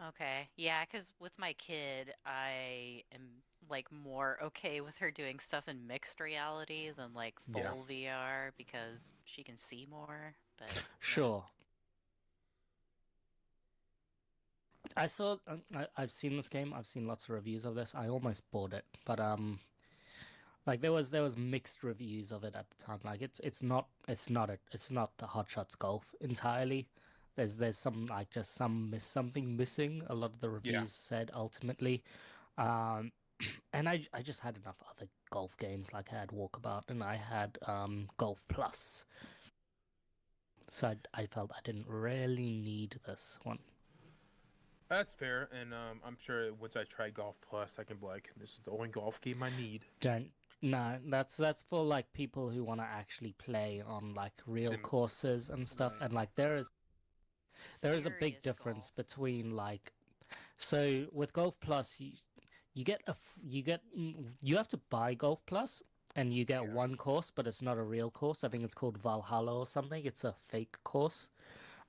Okay. Yeah, because with my kid, I am like more okay with her doing stuff in mixed reality than like Yeah. full VR because she can see more. But yeah. Sure. I saw. I've seen this game. I've seen lots of reviews of this. I almost bought it, but like there was mixed reviews of it at the time. Like it's not the Hot Shots Golf entirely. There's some like just something missing. A lot of the Yeah. reviews said ultimately, um, and I just had enough other golf games. Like I had Walkabout and I had Golf Plus, so I felt I didn't really need this one. That's fair, and I'm sure once I try Golf Plus, I can be like, this is the only golf game I need. Don't No, that's for like people who want to actually play on like real Sim- courses and stuff. Right. And like there is a big Serious difference golf. between like, so with Golf Plus you get you have to buy Golf Plus and you get Yeah. one course, but it's not a real course. I think it's called Valhalla or something. It's a fake course.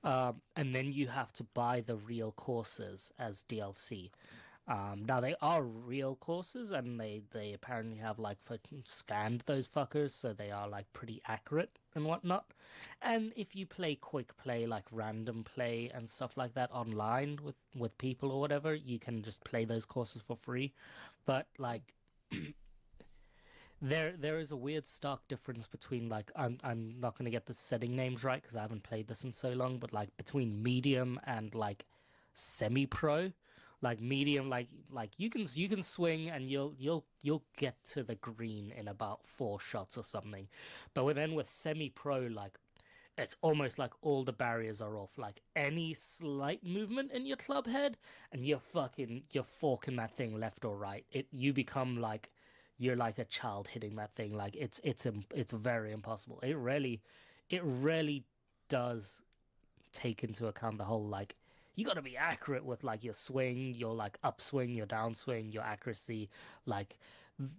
And then you have to buy the real courses as DLC. Now they are real courses, and they apparently have like fucking scanned those fuckers, so they are like pretty accurate and whatnot. And if you play quick play, like random play and stuff like that online with people or whatever, you can just play those courses for free. But like there is a weird stark difference between like I'm not gonna get the setting names right because I haven't played this in so long, but like between medium and like semi-pro. Like medium, like you can swing and you'll get to the green in about 4 shots or something, but then with semi-pro, like it's almost like all the barriers are off. Like any slight movement in your club head, and you're forking that thing left or right. You become like you're like a child hitting that thing. Like it's very impossible. It really does take into account the whole like you got to be accurate with like your swing, your like upswing, your downswing, your accuracy. Like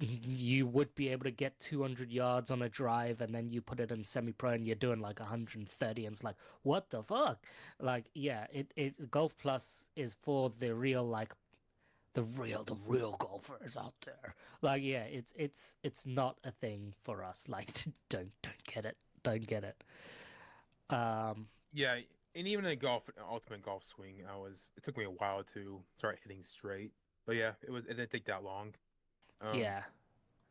you would be able to get 200 yards on a drive and then you put it in semi-pro and you're doing like 130 and it's like what the fuck. Like yeah, it Golf Plus is for the real like the real golfers out there. Like yeah, it's not a thing for us. Like don't get it. Don't get it. um Yeah, and even in golf, ultimate golf swing, it took me a while to start hitting straight. But yeah, it didn't take that long. Um, yeah.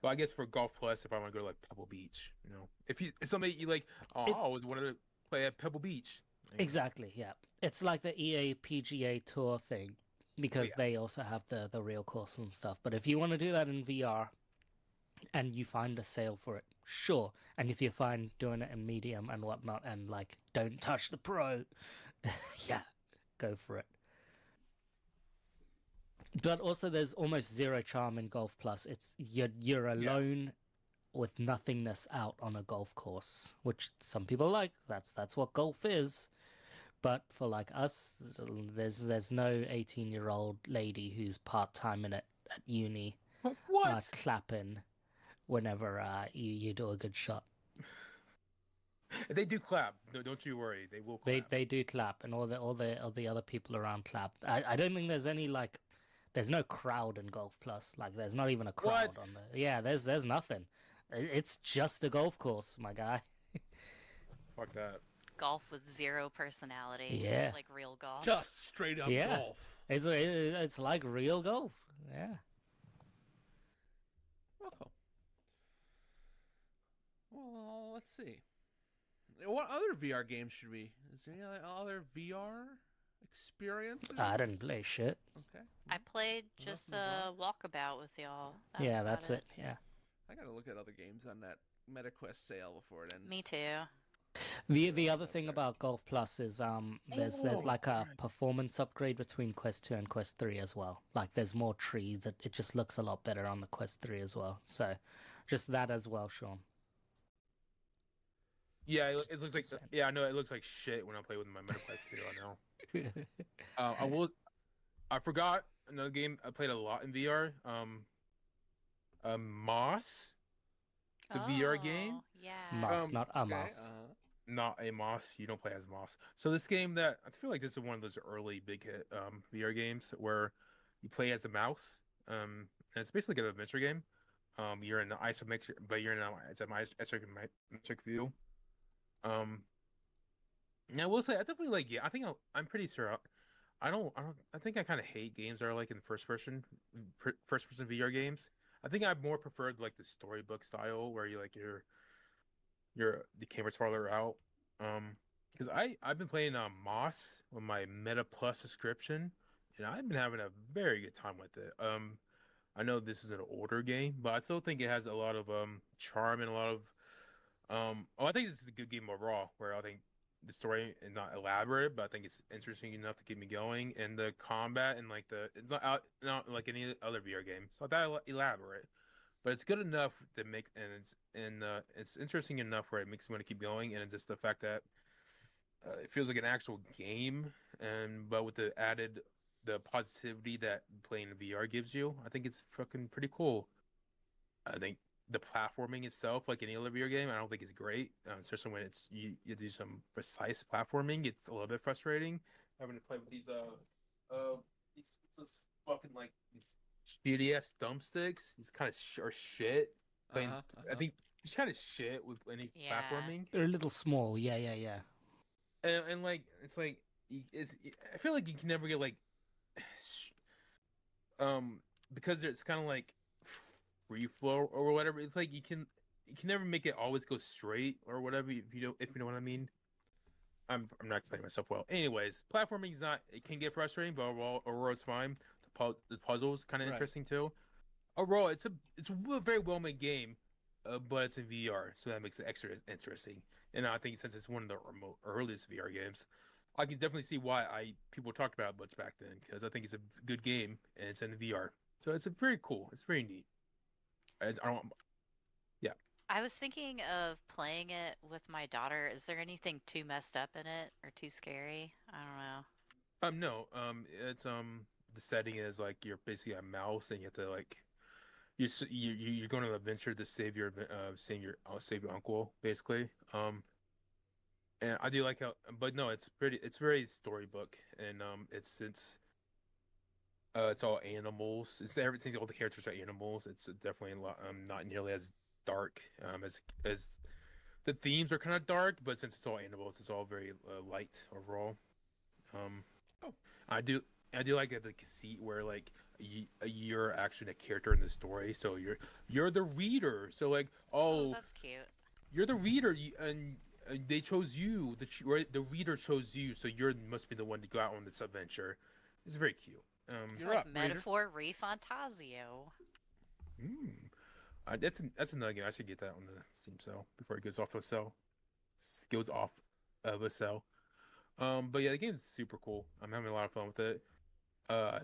but I guess for Golf Plus, if I want to go to like Pebble Beach, if somebody you like, oh, If I always wanted to play at Pebble Beach. Exactly, yeah. It's like the EA PGA Tour thing Oh because yeah, they also have the real course and stuff. But if you want to do that in VR and you find a sale for it, sure. And if you find doing it in medium and whatnot and like don't touch the pro, yeah, go for it. But also there's almost zero charm in Golf Plus. It's you're yeah. alone with nothingness out on a golf course, which some people like. That's what golf is. But for like us, there's no 18-year-old lady who's part-time in it at uni What? clapping whenever you do a good shot. They do clap. Don't you worry. They will They clap. they do clap, and all the other people around clap. I don't think there's any like there's no crowd in Golf Plus. Like there's not even a crowd What? on the yeah. There's nothing. It's just a golf course, my guy. Fuck that. Golf with zero personality, Yeah, like real golf. Just straight up yeah. golf. It's like real golf. Yeah. Welcome. Well, let's see. What other VR games should we? Is there any other VR experiences? I didn't play shit. Okay. I played Well, let's just move on. a walkabout with y'all. That was Yeah, about that's it. Yeah. I gotta look at other games on that MetaQuest sale before it ends. Me too. The other Up thing there. about Golf Plus is there's Oh, like a right. performance upgrade between Quest 2 and Quest 3 as well. Like there's more trees. It just looks a lot better on the Quest 3 as well. So just that as well, Sean. Yeah, it looks like Just saying. yeah, I know it looks like shit when I play with my MetaQuest 2 right now. I forgot another game I played a lot in VR. Moss, the VR game. Oh, yeah. Moss, not a Okay. moss. Not a Moss. You don't play as Moss. So this game that I feel like this is one of those early big hit VR games where you play as a mouse. And it's basically like an adventure game. You're in the isometric, but you're in it's an isometric view. Um, and I will say I definitely like. Yeah, I think I'm pretty sure. I think I kind of hate games that are like in first person VR games. I think I more preferred like the storybook style where you like the camera's farther out. Because I've been playing Moss with my Meta Plus subscription, and I've been having a very good time with it. I know this is an older game, but I still think it has a lot of charm and a lot of I think this is a good game overall. Where I think the story is not elaborate, but I think it's interesting enough to keep me going, and the combat and like it's not like any other VR game. It's not that elaborate, but it's good enough to make it's interesting enough where it makes me want to keep going, and it's just the fact that it feels like an actual game, and but with the positivity that playing VR gives you, I think it's fucking pretty cool. I think the platforming itself, like any other VR game, I don't think it's great. Especially when you do some precise platforming, it's a little bit frustrating having to play with these fucking like these shitty ass thumbsticks. These kind of are shit. Playing, I think it's kind of shit with any Yeah. platforming, They're a little small. Yeah, yeah, yeah. and like it's like it's. I feel like you can never get like um because it's kind of like free flow or whatever. It's like you can never make it always go straight or whatever if you know what I mean. I'm not explaining myself well. Anyways, platforming is not it can get frustrating, but overall it's fine. The puzzles kind of Right. interesting too. Overall, it's a very well made game, but it's in VR, so that makes it extra interesting. And I think since it's one of the earliest VR games, I can definitely see why I people talked about it much back then because I think it's a good game and it's in VR. So it's a very cool. It's very neat. I don't. Yeah. I was thinking of playing it with my daughter. Is there anything too messed up in it or too scary? I don't know. No. It's the setting is like you're basically a mouse and you have to like you're going on an adventure to save your uncle basically. And I do like how, but no, it's very storybook and it's all animals. It's everything. All the characters are animals. It's definitely a lot, not nearly as dark as the themes are kind of dark, but since it's all animals, it's all very light overall. Um, Oh. I do I do like the conceit where like you're actually the character in the story, so you're the reader. So like, Oh, oh, that's cute. you're the reader, and they chose you. The reader chose you, so you must be the one to go out on this adventure. It's very cute. It's You're like up, reader. metaphor refantasio. Mm. That's another game. I should get that on the Steam sale before it goes off of sale. Goes off of a sale. But yeah, the game's super cool. I'm having a lot of fun with it. Uh,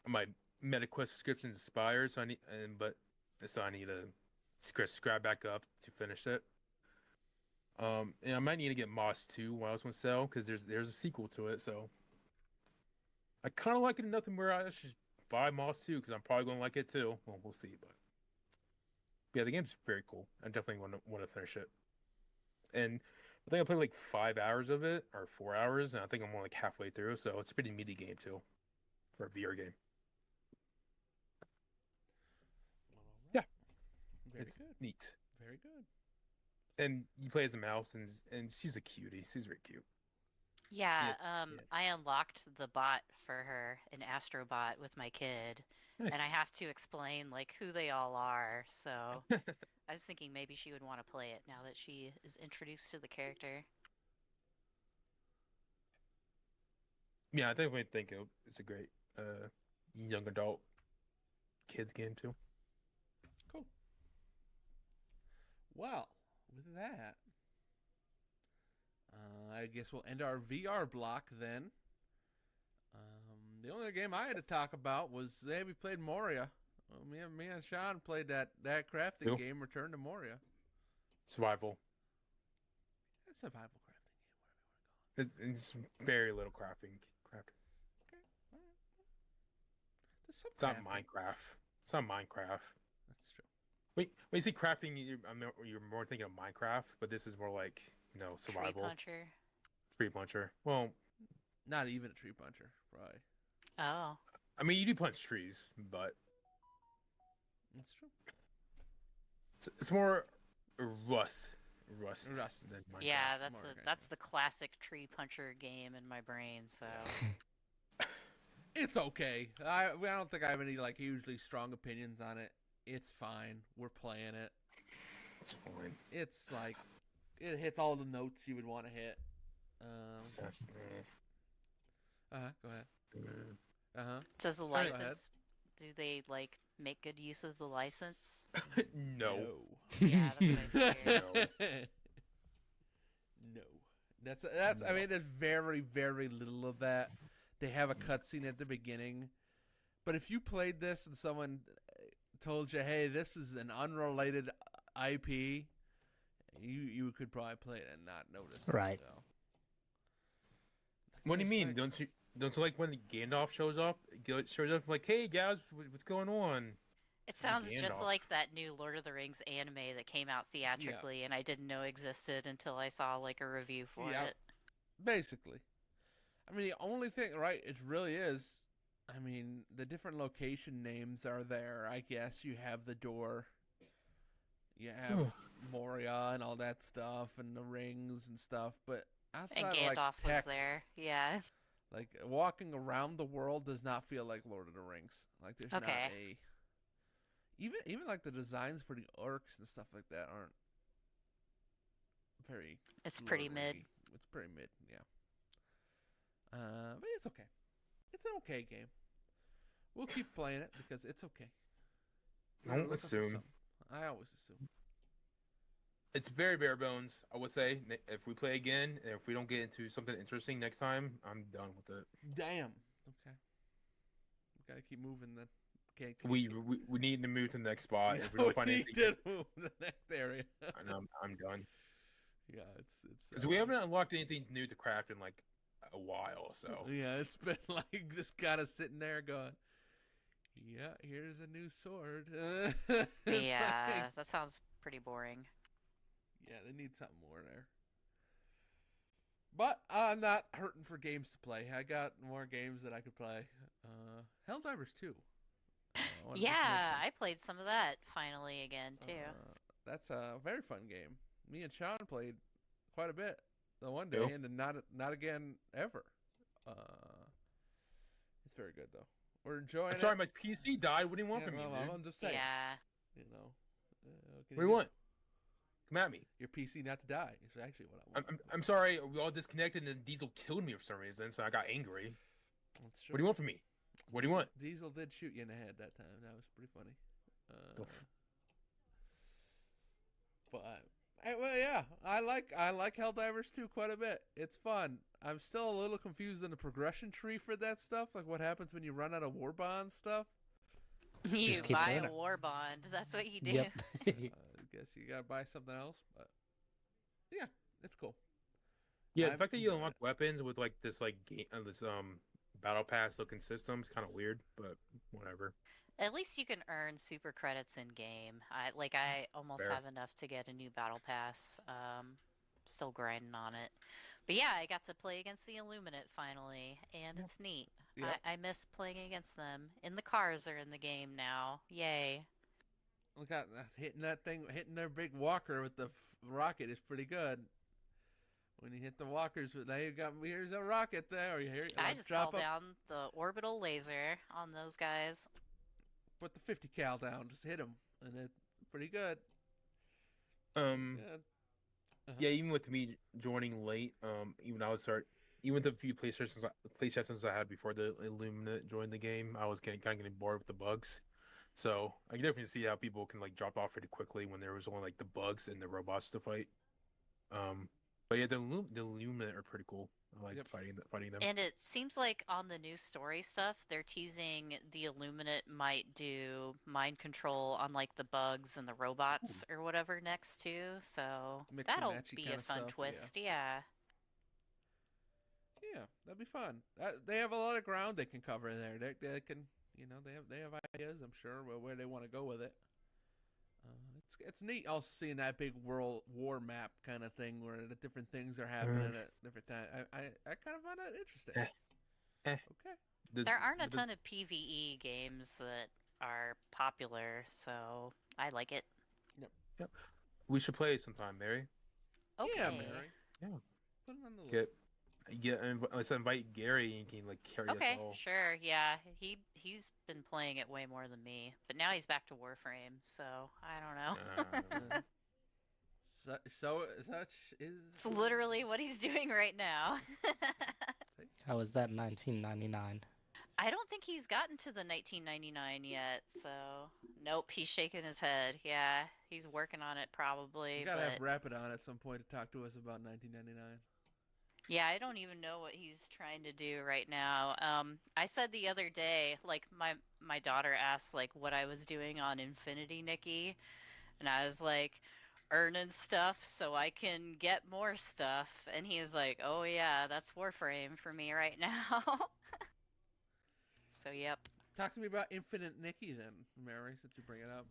my MetaQuest subscription expires, so I need to scrap back up to finish it. And I might need to get Moss 2 while it's on sale because there's a sequel to it. So I kind of like it enough to where I should buy Moss 2 because I'm probably gonna like it too. Well, we'll see, but yeah, the game's very cool. I definitely want to finish it. And I think I played like 5 hours of it or 4 hours, and I think I'm only like halfway through. So it's a pretty meaty game too for a VR game. Yeah, Very it's good. neat. Very good. And you play as a mouse, and she's a cutie. She's very cute. Yeah, Yes. Yeah. I unlocked the bot for her, an Astrobot with my kid, Nice. and I have to explain like who they all are. So I was thinking maybe she would want to play it now that she is introduced to the character. Yeah, I think it's a great young adult kids game too. Cool. Well, with that, I guess we'll end our VR block then. The only game I had to talk about was we played Moria. Well, me and Sean played that crafting Cool. game, Return to Moria. Survival. It's a survival crafting game, whatever you want to call it. It's very little crafting. Okay, all right. There's some It's not crafting. Minecraft. It's not Minecraft. That's true. Wait, when you say crafting, you're more thinking of Minecraft, but this is more like survival. Tree puncher. Tree puncher. Well, Not even a tree puncher, probably. Oh. I mean, you do punch trees, but That's true. it's more rust Rust. than Minecraft. Yeah, More okay. that's the classic tree puncher game in my brain. So It's okay. I don't think I have any like hugely strong opinions on it. It's fine. We're playing it. It's fine. It's like it hits all the notes you would want to hit. Go ahead. does the Go ahead. license? Do they like make good use of the license? No. Yeah, that's what I figured. No. That's. I mean, there's very very little of that. They have a cutscene at the beginning, but if you played this and someone told you, "Hey, this is an unrelated IP," you could probably play it and not notice. Right. So. What do you It's mean? like- Don't you like when Gandalf shows up? Shows up like, "Hey guys, what's going on?" It sounds just Gandalf. like that new Lord of the Rings anime that came out theatrically, and I didn't know existed until I saw like a review for Yeah. it. Basically. I mean, the only thing, right, it really is, I mean, the different location names are there. I guess you have the door. You have Moria and all that stuff and the rings and stuff, but outside And of, Gandalf like, was text, there. Yeah. like, walking around the world does not feel like Lord of the Rings. Like, there's not Okay. a... Even, like, the designs for the orcs and stuff like that aren't very... It's pretty Lord mid. Ringy. It's pretty mid, yeah. But it's okay. It's an okay game. We'll keep playing it because it's okay. We're Don't looking for assume. something. I always assume. It's very bare bones. I would say if we play again, and if we don't get into something interesting next time, I'm done with it. Damn. Okay. We gotta keep moving then. Okay. We need to move to the next spot. Yeah, If we don't find need anything, to move to the next area. I'm done. Yeah, it's Because we haven't unlocked anything new to craft in like a while. So Yeah, it's been like just kind of sitting there going, yeah, here's a new sword. Yeah, that sounds pretty boring. Yeah, they need something more there. But I'm not hurting for games to play. I got more games that I could play. Helldivers 2. I wanted to Yeah, mention. I played some of that finally again too. That's a very fun game. Me and Sean played quite a bit the one day, Cool. and then not again ever. It's very good though. We're enjoying I'm sorry, it. my PC died. What do you want Yeah, from me, well, dude? I'm just saying. Yeah. You know. What do you want? Come at me. Your PC not to die is actually what I want. I'm sorry. We all disconnected, and then Diesel killed me for some reason, so I got angry. That's What do you want from me? What do you want? Diesel did shoot you in the head that time. That was pretty funny. But well, yeah, I like Helldivers 2 quite a bit. It's fun. I'm still a little confused on the progression tree for that stuff. Like what happens when you run out of war bond stuff. You Just keep buy doing a it. war bond. That's what you do. Yep. I guess you gotta buy something else, but yeah, it's cool. Yeah, the I'm fact that you enjoying unlock weapons with like this battle pass looking system is kind of weird, but whatever. At least you can earn super credits in game. I almost Fair. have enough to get a new battle pass. Still grinding on it. But yeah, I got to play against the Illuminate finally, and it's neat. Yep. I miss playing against them. And the cars are in the game now. Yay. Look at hitting that thing, hitting their big walker with the rocket is pretty good. When you hit the walkers, now you got here's a rocket there. Or you hear I just drop called up, down the orbital laser on those guys. put the 50 cal down, just hit them, and it's pretty good. Yeah, Yeah. even with me joining late, even I would start even with the few PlayStations I had before the Illuminate joined the game, I was kind of getting bored with the bugs. So I can definitely see how people can like drop off pretty quickly when there was only like the bugs and the robots to fight. But yeah, the Illuminate are pretty cool. I like Yep. fighting them. And it seems like on the new story stuff, they're teasing the Illuminate might do mind control on like the bugs and the robots or whatever next too. So Mix and that'll matchy be kind a of fun stuff. twist. Yeah. Yeah, that'd be fun. They have a lot of ground they can cover in there. They can, they have ideas. I'm sure where they want to go with it. It's neat also seeing that big world war map kind of thing where the different things are happening at different times. I kind of find that interesting. Eh. Okay. There aren't a ton of PvE games that are popular, so I like it. Yep. We should play sometime, Mary. Okay. Yeah, Mary. Yeah. Put it on the list. Let's invite Gary and he can like carry Okay, us all. sure. Yeah, he's been playing it way more than me, but now he's back to Warframe, so I don't know. Such is. It's literally what he's doing right now. How is that 1999? I don't think he's gotten to the 1999 yet, so nope, he's shaking his head. Yeah, he's working on it probably, You gotta but have Rapid on at some point to talk to us about 1999. yeah, I don't even know what he's trying to do right now. I said the other day, like my daughter asked like what I was doing on Infinity Nikki, and I was like earning stuff so I can get more stuff, and he was like, "Oh yeah, that's Warframe for me right now." So yep. Talk to me about Infinite Nikki then, Mary, since you bring it up.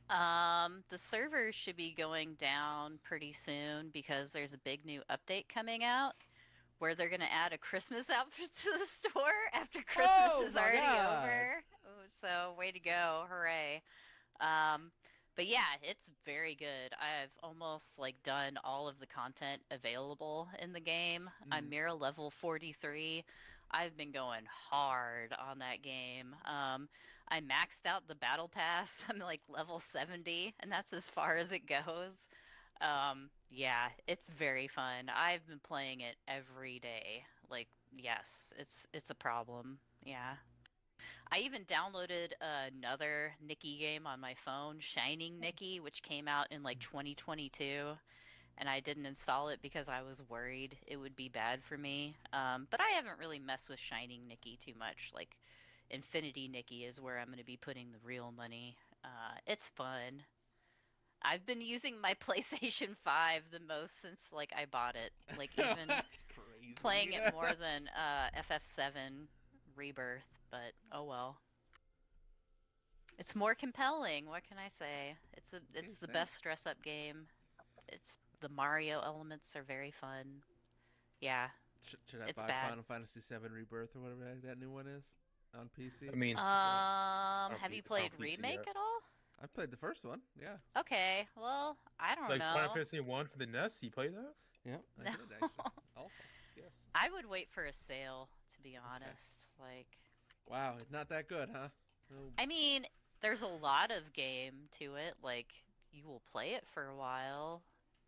The servers should be going down pretty soon because there's a big new update coming out where they're gonna add a Christmas outfit to the store after Christmas is my already God. over. Oh, so way to go, hooray! But yeah, it's very good. I've almost like done all of the content available in the game. I'm Mira level 43. I've been going hard on that game. I maxed out the battle pass. I'm like level 70, and that's as far as it goes. Yeah, it's very fun. I've been playing it every day. Like, yes, it's a problem. Yeah. I even downloaded another Nikki game on my phone, Shining Nikki, which came out in like 2022, and I didn't install it because I was worried it would be bad for me. But I haven't really messed with Shining Nikki too much. Like, Infinity Nikki is where I'm going to be putting the real money. It's fun. I've been using my PlayStation 5 the most since like I bought it. Like even That's crazy. playing it more than FF7 Rebirth, but oh well. It's more compelling, what can I say? It's the best dress up game. It's the Mario elements are very fun. Yeah. Should I It's buy bad. Final Fantasy VII Rebirth or whatever that new one is on PC? I mean, Have you it's not played PC Remake yet. at all? I played the first one. Yeah. Okay, well, I don't like know. Final Fantasy 1 for the NES. You played that? Yeah, I No. did actually. Also, yes. I would wait for a sale, to be honest. Like, Wow, it's not that good, huh? Oh, I mean, there's a lot of game to it. Like, you will play it for a while,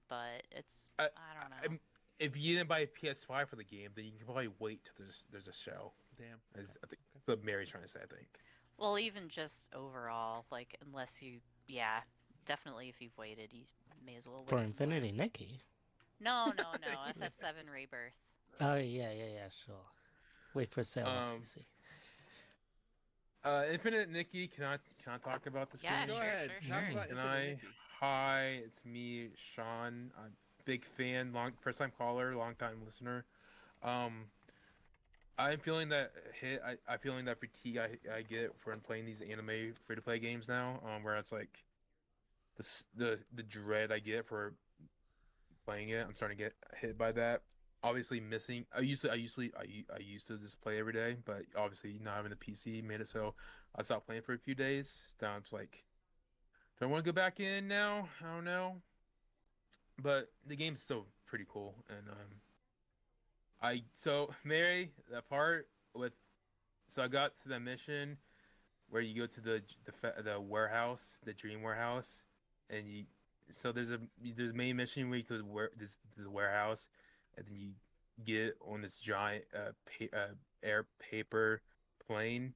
but it's I don't know. If you didn't buy a PS5 for the game, then you can probably wait till there's a show. damn. I think what Mary's trying to say. I think. Well, even just overall, like, unless you, yeah, definitely if you've waited, you may as well wait For some Infinity more. Nikki? No, FF7 Rebirth. Oh, yeah, sure. Wait for sale on PC. Infinite Nikki, can I talk about this Yeah, game? Go sure, ahead. sure, Talk sure. about Can Infinite I? Nikki. Hi, it's me, Sean. I'm a big fan, first time caller, long time listener. I'm feeling that hit. I'm feeling that fatigue I get when playing these anime free to play games now. Where it's like the dread I get for playing it. I'm starting to get hit by that. Obviously missing. I used to just play every day, but obviously not having the PC made it so I stopped playing for a few days. Now it's like, do I want to go back in now? I don't know. But the game's still pretty cool, and Mary, that part with, so I got to the mission where you go to the warehouse, the dream warehouse, and there's a main mission where you go to this warehouse, and then get on this giant air paper plane,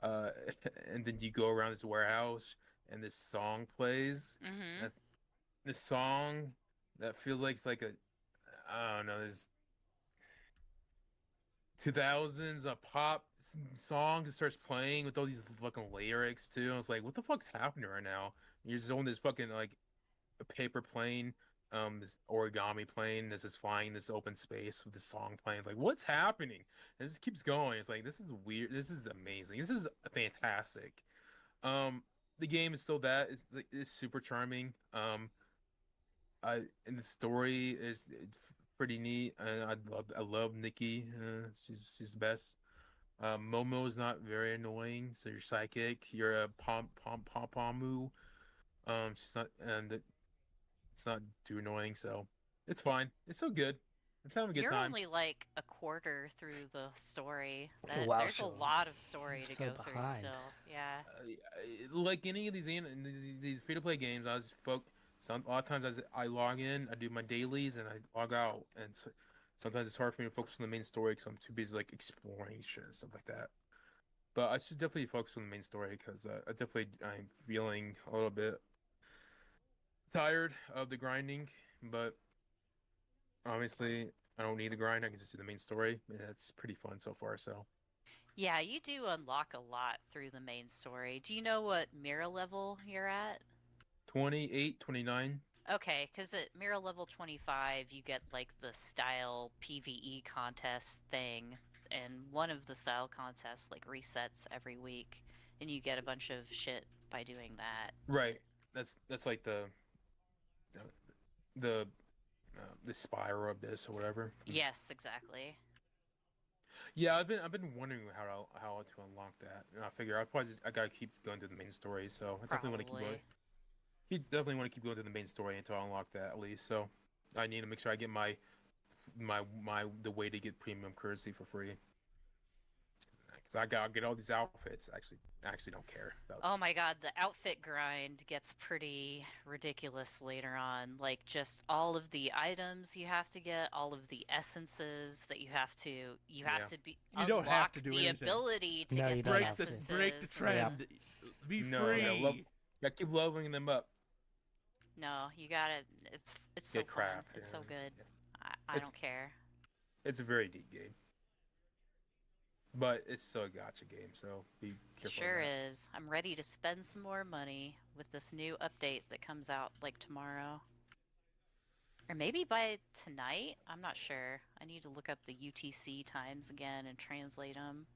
uh, and then you go around this warehouse, and this song plays. Mm-hmm. That this song that feels like it's like a I don't know, this 2000s a pop song just starts playing with all these fucking lyrics too. I was like, what the fuck's happening right now? You're just on this fucking like a paper plane, this origami plane. This is flying this open space with this song playing. Like, what's happening? And this keeps going. It's like this is weird. This is amazing. This is fantastic. The game is still that. It's super charming. And the story is pretty neat. And I love Nikki. She's the best. Momo's not very annoying. So you're psychic. You're a pom pomu. She's not, and it's not too annoying. So it's fine. It's so good. I'm just having a good You're time. only like a quarter through the story. Wow, There's a Sean. lot of story You're to so go through behind. still. Yeah. Like any of these free to play games, a lot of times I log in, I do my dailies, and I log out, and sometimes it's hard for me to focus on the main story because I'm too busy like exploring shit and stuff like that. But I should definitely focus on the main story because I'm feeling a little bit tired of the grinding, but obviously I don't need to grind. I can just do the main story, and that's pretty fun so far. So Yeah, you do unlock a lot through the main story. Do you know what mirror level you're at? 28, 29. Okay, because at mirror level 25, you get like the style PvE contest thing, and one of the style contests like resets every week, and you get a bunch of shit by doing that. Right. That's like the the spiral abyss or whatever. Yes, exactly. Yeah, I've been wondering how to unlock that. And I figure I gotta keep going through the main story. So I definitely want to keep going. Probably. You definitely want to keep going through the main story until I unlock that at least. So I need to make sure I get the way to get premium currency for free. Because I gotta get all these outfits. I actually don't care about. Oh my god, the outfit grind gets pretty ridiculous later on. Like, just all of the items you have to get, all of the essences that you have Yeah. to be You don't have unlock to do the anything. ability to No, get you the don't Break have the to. break the essences. trend. Be No, free. I keep leveling them up. No, you gotta. It's so Get fun. crap. It's Yeah, so good. I It's don't care. it's a very deep game, but it's still a gotcha game. So be careful. Sure of that. is. I'm ready to spend some more money with this new update that comes out like tomorrow. Or maybe by tonight? I'm not sure. I need to look up the UTC times again and translate them.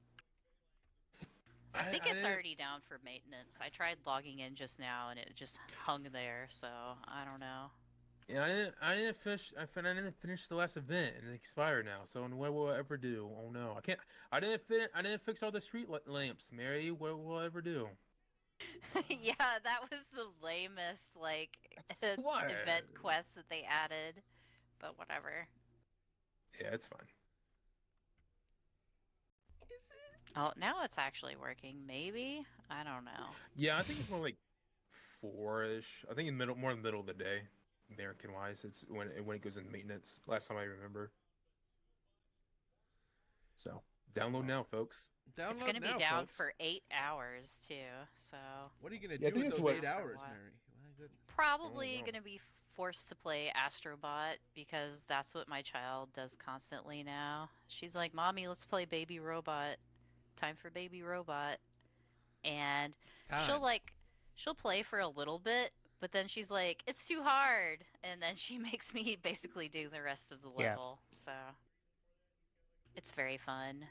I think it's didn't- already down for maintenance. I tried logging in just now and it just hung there, so I don't know. Yeah, I didn't finish the last event, and it expired now. So what will I ever do? Oh no, I can't. I didn't fix all the street lamps, Mary. What will I ever do? Yeah, that was the lamest like What? event quest that they added, but whatever. Yeah, it's fine. Oh, now it's actually working. Maybe? I don't know. Yeah, I think it's more like 4-ish. I think more in the middle of the day, American wise. It's when it goes into maintenance. Last time I remember. So download now, folks. Download It's gonna be now, down folks. for 8 hours too, so What are you gonna Yeah, I do think with it's those what- 8 For a hours, while. Mary? My goodness. probably wow. gonna be forced to play Astrobot because that's what my child does constantly now. She's like, "Mommy, let's play Baby Robot. Time for Baby Robot." And It's she'll time. like she'll play for a little bit, but then she's like, "It's too hard." And then she makes me basically do the rest of the Yeah. level. So it's very fun.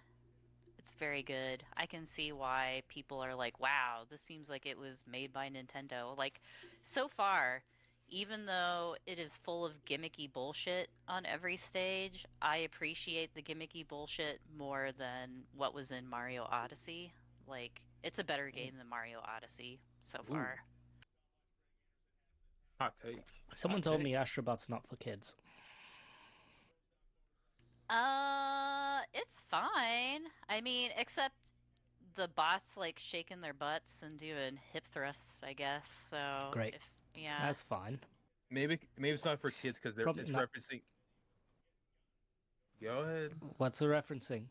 It's very good. I can see why people are like, wow, this seems like it was made by Nintendo. Like, so far, even though it is full of gimmicky bullshit on every stage, I appreciate the gimmicky bullshit more than what was in Mario Odyssey. Like, it's a better game than Mario Odyssey so Ooh. far. Hot take. Someone Hot told take. me Astrobot's not for kids. It's fine. I mean, except the bots like shaking their butts and doing hip thrusts, I guess. So Great. yeah. That's fine. Maybe it's not for kids because Probably it's not. referencing. Go ahead. What's it referencing?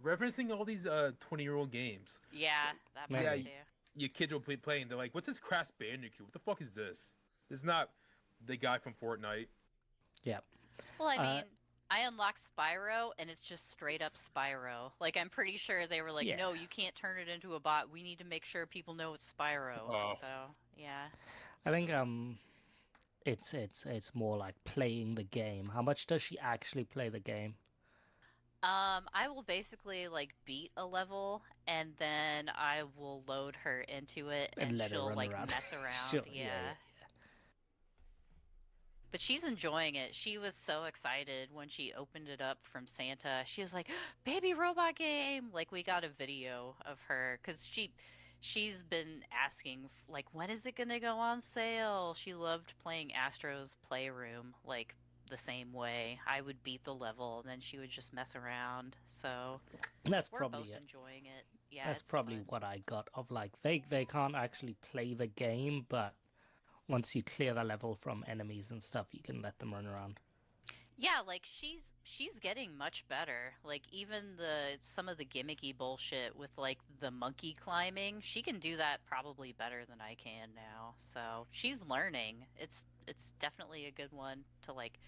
Referencing all these 20-year-old games. Yeah, that Maybe. part Yeah, too. your kids will be playing. They're like, "What's this Crash Bandicoot? What the fuck is this? This is not the guy from Fortnite." Yeah. Well, I Uh, mean, I unlocked Spyro, and it's just straight up Spyro. Like, I'm pretty sure they were like, Yeah. no, you can't turn it into a bot. We need to make sure people know it's Spyro. Oh. So, yeah. I think it's more like playing the game. How much does she actually play the game? I will basically like beat a level, and then I will load her into it, And and let her she'll run like around. mess around. Sure, Yeah. But she's enjoying it. She was so excited when she opened it up from Santa. She was like, "Baby robot game!" Like we got a video of her because she's been asking like, when is it gonna go on sale? She loved playing Astro's Playroom like the same way. I would beat the level, and then she would just mess around. So That's we're probably both it. enjoying it. Yeah, That's it's probably fun. what I got of like they can't actually play the game, but once you clear the level from enemies and stuff, you can let them run around. Yeah, like she's getting much better. Like even some of the gimmicky bullshit with like the monkey climbing, she can do that probably better than I can now. So, she's learning. It's definitely a good one to like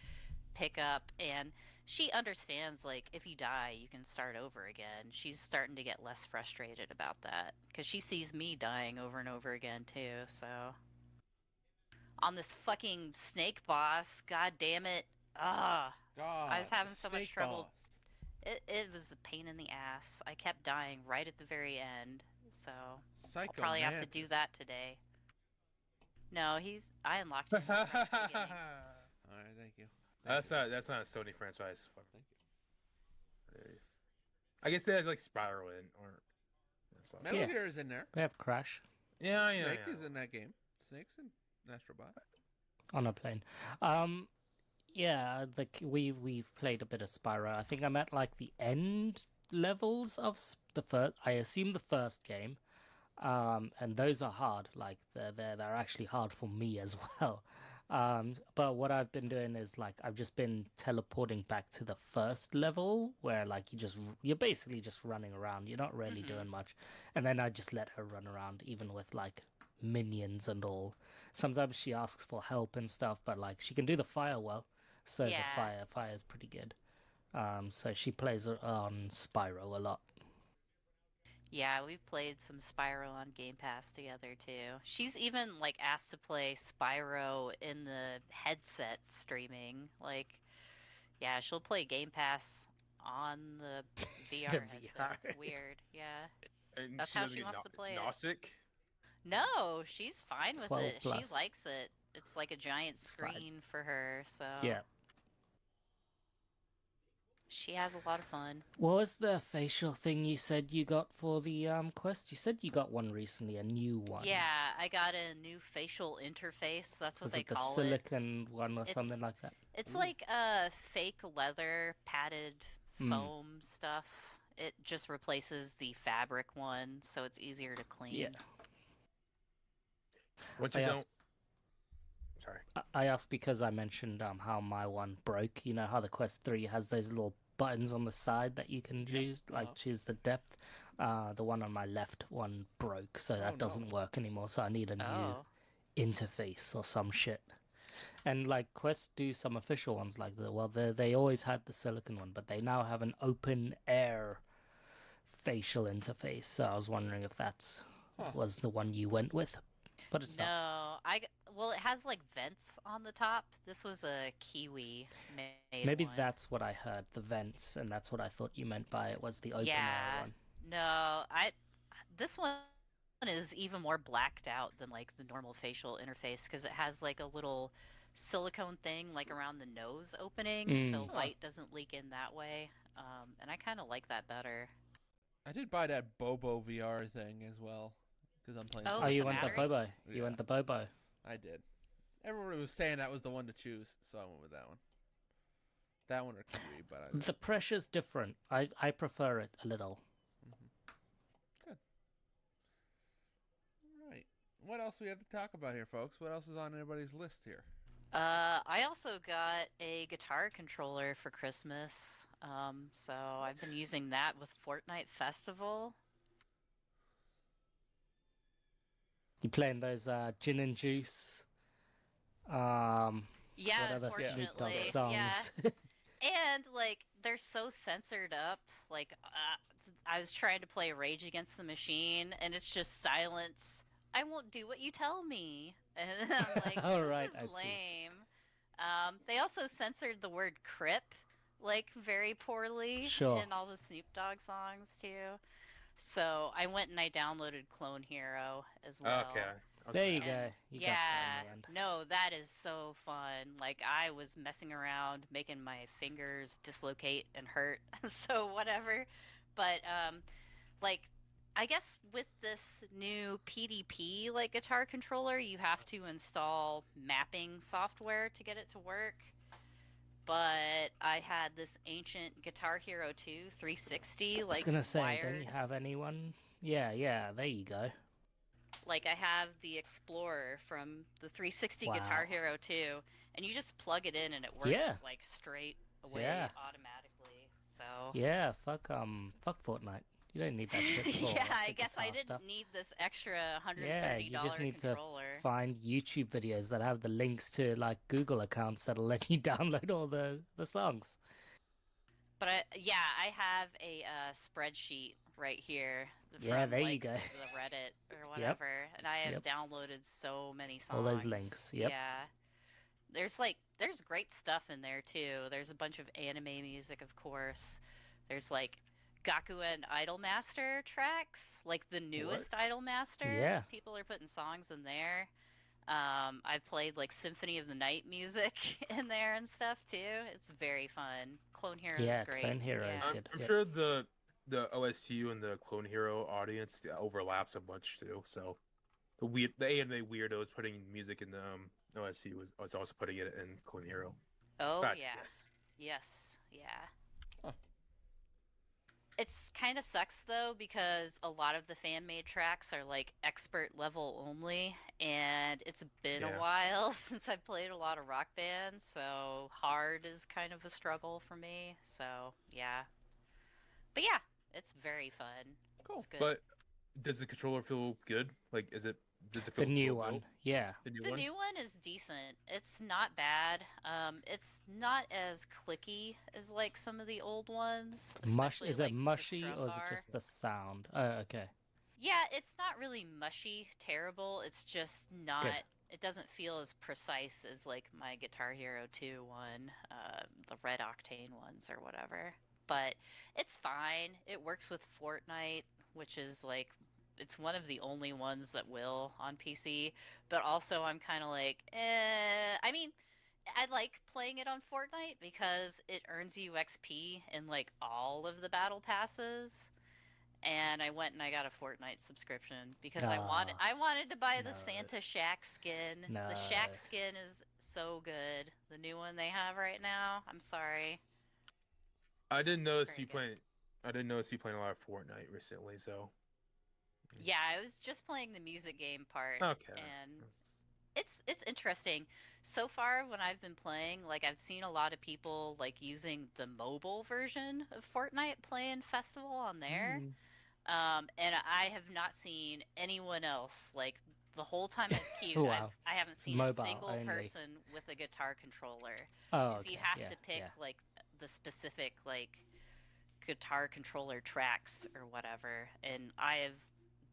pick up, and she understands like if you die, you can start over again. She's starting to get less frustrated about that cuz she sees me dying over and over again too. So, on this fucking snake boss, god damn it. Ah, I God, was the having so much snake trouble. boss. It was a pain in the ass. I kept dying right at the very end, so I'll Psycho probably have to do that today. No, I unlocked him right at the beginning. All right, thank you. Thank you. That's not a Sony franchise. Fuck. Thank you. I guess they have like Spiral in or stuff. Metal Yeah. Gear is in there. They have Crash Yeah, Snake yeah. is in that game. Snake's in Astrobot. on a plane. Yeah, we've played a bit of Spyro. I think I'm at like the end levels of the first. I assume the first game, and those are hard. Like they're actually hard for me as well. But what I've been doing is like I've just been teleporting back to the first level where like you're basically just running around. You're not really doing much, and then I just let her run around even with like minions and all. Sometimes she asks for help and stuff, but like she can do the fire well, so the Yeah. fire is pretty good. So she plays on Spyro a lot. Yeah, we've played some Spyro on Game Pass together too. She's even like asked to play Spyro in the headset streaming. Like, yeah, she'll play Game Pass on the VR The headset. VR. It's weird. Yeah. And That's she's how gonna she be wants to play it. Naustic. No, she's fine with 12 it. She plus. likes it. It's like a giant fine. screen for her, so Yeah. she has a lot of fun. What was the facial thing you said you got for the quest? You said you got one recently, a new one. Yeah, I got a new facial interface. That's what Was they it the call it. silicon one or It's something like that? It's Ooh. like fake leather padded foam stuff. It just replaces the fabric one, so it's easier to clean. Yeah. Once you I don't. asked- Sorry. I asked because I mentioned how my one broke. You know how the Quest 3 has those little buttons on the side that you can choose, like choose the depth. The one on my left one broke, so that no. doesn't work anymore. So I need a new Oh. interface or some shit. And like Quest do some official ones like that. Well, they always had the silicon one, but they now have an open air facial interface. So I was wondering if that's was the one you went with, but it's not. No, well, it has like vents on the top. This was a Kiwi made Maybe one. that's what I heard, the vents, and that's what I thought you meant by it was the open air Yeah. one. No, this one is even more blacked out than like the normal facial interface because it has like a little silicone thing like around the nose opening, so light doesn't leak in that way. And I kind of like that better. I did buy that Bobo VR thing as well because I'm playing. Oh, Oh, some with you the went the battery? Bobo. You Yeah. went the Bobo. I did. Everybody was saying that was the one to choose, so I went with that one. That one or Kiwi, but The pressure's different. I prefer it a little. Good. All right. What else we have to talk about here, folks? What else is on anybody's list here? I also got a guitar controller for Christmas. So I've been What? using that with Fortnite Festival. You playing those gin and juice? Um, Yeah, what other Yeah, Snoop of Dogg unfortunately, course. yeah. songs? And like they're so censored up. Like I was trying to play Rage Against the Machine, and it's just silence. I won't do what you tell me, and I'm like, All this right, I is see. lame. They also censored the word "crip" like very poorly Sure. in all the Snoop Dogg songs too. So I went and I downloaded Clone Hero as Okay, well. I was There gonna you ask. And go. You got that in yeah, the end. no, that is so fun. Like I was messing around, making my fingers dislocate and hurt. So whatever. But like I guess with this new PDP like guitar controller, you have to install mapping software to get it to work. But I had this ancient Guitar Hero 2 360 I was like gonna say, don't you wired. have anyone? Yeah, yeah. There you go. Like I have the Explorer from the 360 Guitar Wow. Hero 2, and you just plug it in and it Yeah, works like straight away yeah, automatically. So yeah. Fuck Fortnite. You don't need that shit yeah, for I the guess I guitar stuff. didn't need this extra Yeah, you just $130 need to controller. find YouTube videos that have the links to like Google accounts that'll let you download all the songs. But yeah, I have a spreadsheet right here Yeah, from there you like go. the Reddit or Yep, whatever, and I have yep. downloaded so many All those songs. links. Yep. Yeah. There's great stuff in there too. There's a bunch of anime music, of course. There's like Gakuen Idolmaster tracks, like the What? newest Idolmaster. Yeah, People are putting songs in there. I've played like Symphony of the Night music in there and stuff too. It's very fun. Clone Hero is yeah. great. Clone Hero is Yeah. good. I'm Yep. sure the OSU and the Clone Hero audience overlaps a bunch too. So the anime weirdos putting music in the OSU was also putting it in Clone Hero. Oh Fact, yeah. yes. Yes. Yeah. Huh. It's kind of sucks though because a lot of the fan made tracks are like expert level only, and it's been a Yeah. while since I've played a lot of rock bands, so hard is kind of a struggle for me. So, yeah. But yeah, it's very fun. Cool. It's good. But does the controller feel good? Like, does it The feel new built? one. Yeah. The new The one? new one is decent. It's not bad. It's not as clicky as like some of the old ones, Mush. especially Is it like the mushy strum or is it bar. just the sound? Oh, okay. Yeah, it's not really mushy, terrible. It's just not. Good. It doesn't feel as precise as like my Guitar Hero 2 one, the Red Octane ones or whatever. But it's fine. It works with Fortnite, which is like it's one of the only ones that will on PC. But also, I'm kind of like, eh. I mean, I like playing it on Fortnite because it earns you XP in like all of the battle passes, and I went and I got a Fortnite subscription because Ah, I wanted to buy the no, Santa Shack skin. The Shack no. skin is so good. The new one they have right now. I'm sorry. I didn't It's notice very you good. playing. I didn't notice you playing a lot of Fortnite recently. So Yeah, I was just playing the music game part, okay. and it's interesting. So far when I've been playing, like I've seen a lot of people like using the mobile version of Fortnite playing Festival on there. Mm. And I have not seen anyone else like the whole time I've queued. Wow. I haven't It's seen a mobile single only. person with a guitar controller Oh, because you okay. have Yeah, to pick yeah. like the specific like guitar controller tracks or whatever. And I have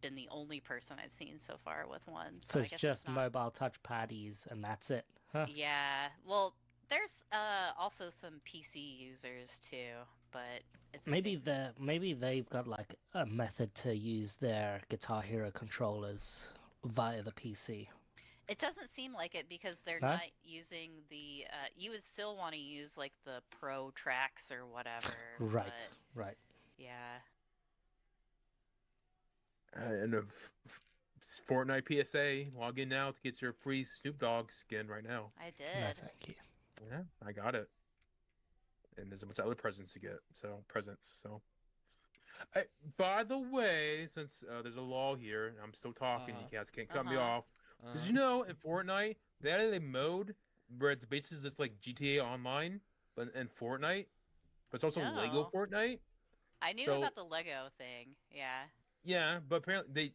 been the only person I've seen so far with one. So So I it's guess there's just not. mobile touch paddies and that's it. Huh. Yeah. Well, there's also some PC users too, but Maybe it's they've got like a method to use their Guitar Hero controllers via the PC. It doesn't seem like it because they're No? not using the. You would still want to use like the pro tracks or whatever, Right, but right. yeah. And Fortnite PSA, log in now to get your free Snoop Dogg skin right now. I No, did. thank you. Yeah, I got it. And there's a bunch of other presents to get. So. I, by the way, since there's a law here, and I'm still talking, you guys can't cut me Uh-huh. off. Did you know in Fortnite they added a mode where it's basically just like GTA Online, but and Fortnite, but it's also Lego No. Fortnite. I knew So about the Lego thing. Yeah. yeah, but apparently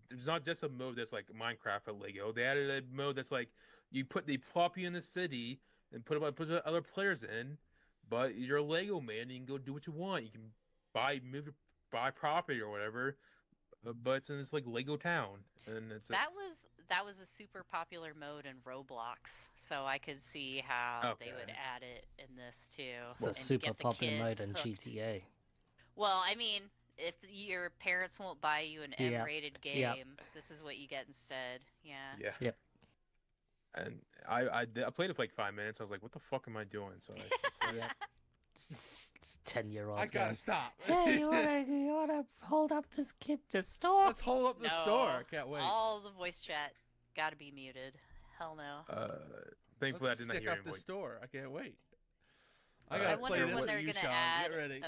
there's not just a mode that's like Minecraft or Lego. They added a mode that's like they plop you in the city and put other players in, but you're a Lego man. And you can go do what you want. You can buy property or whatever, but it's in this like Lego town, and That was a super popular mode in Roblox, so I could see how they would Okay. add it in this too It's a and super get the popular mode kids in hooked. GTA. Well, I mean, if your parents won't buy you an Yeah. M-rated Yeah. game, this is what you get instead. Yeah. yeah. Yep. And I played it for like 5 minutes. I was like, what the fuck am I doing? So Yeah. 10-year-olds I gotta going, stop. hey, you wanna hold up this kid to store? Let's hold up the No, store. I can't wait. all the voice chat gotta be muted. Hell no. thankfully Let's I did not stick hear up any the voice. store. I can't wait. I I gotta I play wonder this when with they're you, gonna Sean. add. Get ready.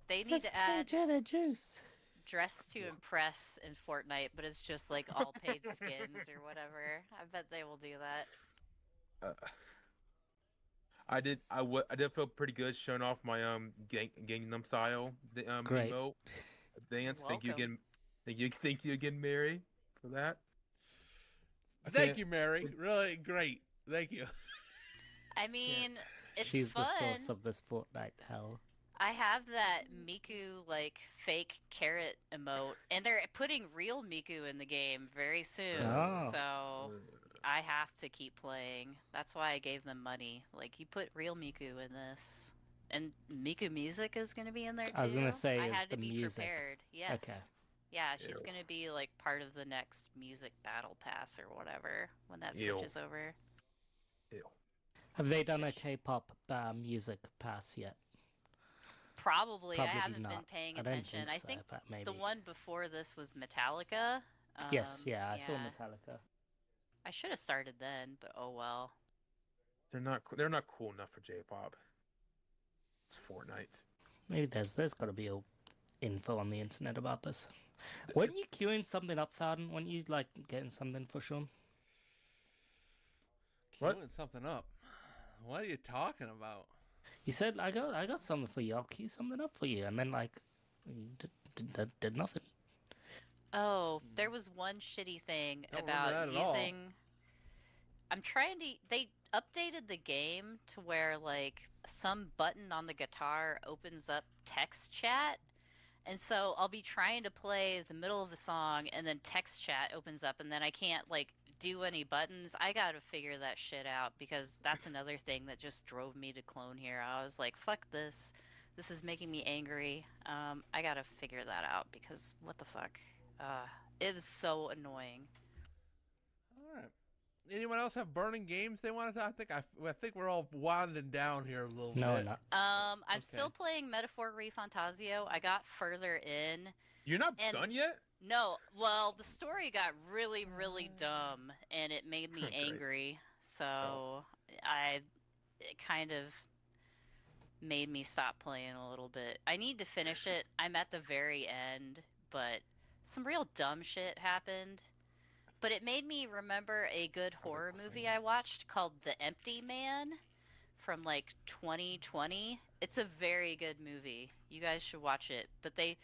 They need Let's to play add gin and juice. dress to impress in Fortnite, but it's just like all paid skins or whatever. I bet they will do that. I did feel pretty good showing off my Gangnam Style Great. emote dance. Thank you Welcome. again. Thank you again, Mary, for that. I Thank can't- you, Mary. Really great. Thank you. I mean, it's She's fun. the source of this Fortnite hell. I have that Miku like fake carrot emote, and they're putting real Miku in the game very soon. Oh. So I have to keep playing. That's why I gave them money. Like, you put real Miku in this, and Miku music is gonna be in there too. I was gonna say, I is had to the be music- prepared. Yes. Okay. Yeah, she's Ew. gonna be like part of the next music battle pass or whatever when that Ew. switches over. Ew. Have they done a Shush. K-pop music pass yet? Probably. I Probably haven't not. been paying I don't attention. think I so, think but maybe. the one before this was Metallica. Yes, yeah, I saw yeah. Metallica. I should have started then, but oh well. They're not cool enough for J-pop. It's Fortnite. Maybe there's got to be a info on the internet about this. Weren't you queuing something up, Thouden? Weren't you like getting something for Sean? What? Queuing something up. What are you talking about? You said I got something for you. I'll queue something up for you, and then like you did nothing. Oh, there was one shitty thing Don't remember about that at all. using. I'm trying to. They updated the game to where like some button on the guitar opens up text chat. And so I'll be trying to play the middle of a song and then text chat opens up and then I can't like do any buttons. I gotta figure that shit out because that's another thing that just drove me to clone here. I was like, fuck this. This is making me angry. I gotta figure that out because what the fuck? It was so annoying. All right. Anyone else have burning games they want to? I think we're all winding down here a little No, bit. not. I'm Okay. still playing Metaphor Refantasio. I got further in. You're not And- done yet? No, well, the story got really, really dumb, and it made me Great. angry. So it kind of made me stop playing a little bit. I need to finish it. I'm at the very end, but some real dumb shit happened. But it made me remember a good horror movie I watched called The Empty Man from like 2020. It's a very good movie. You guys should watch it. But they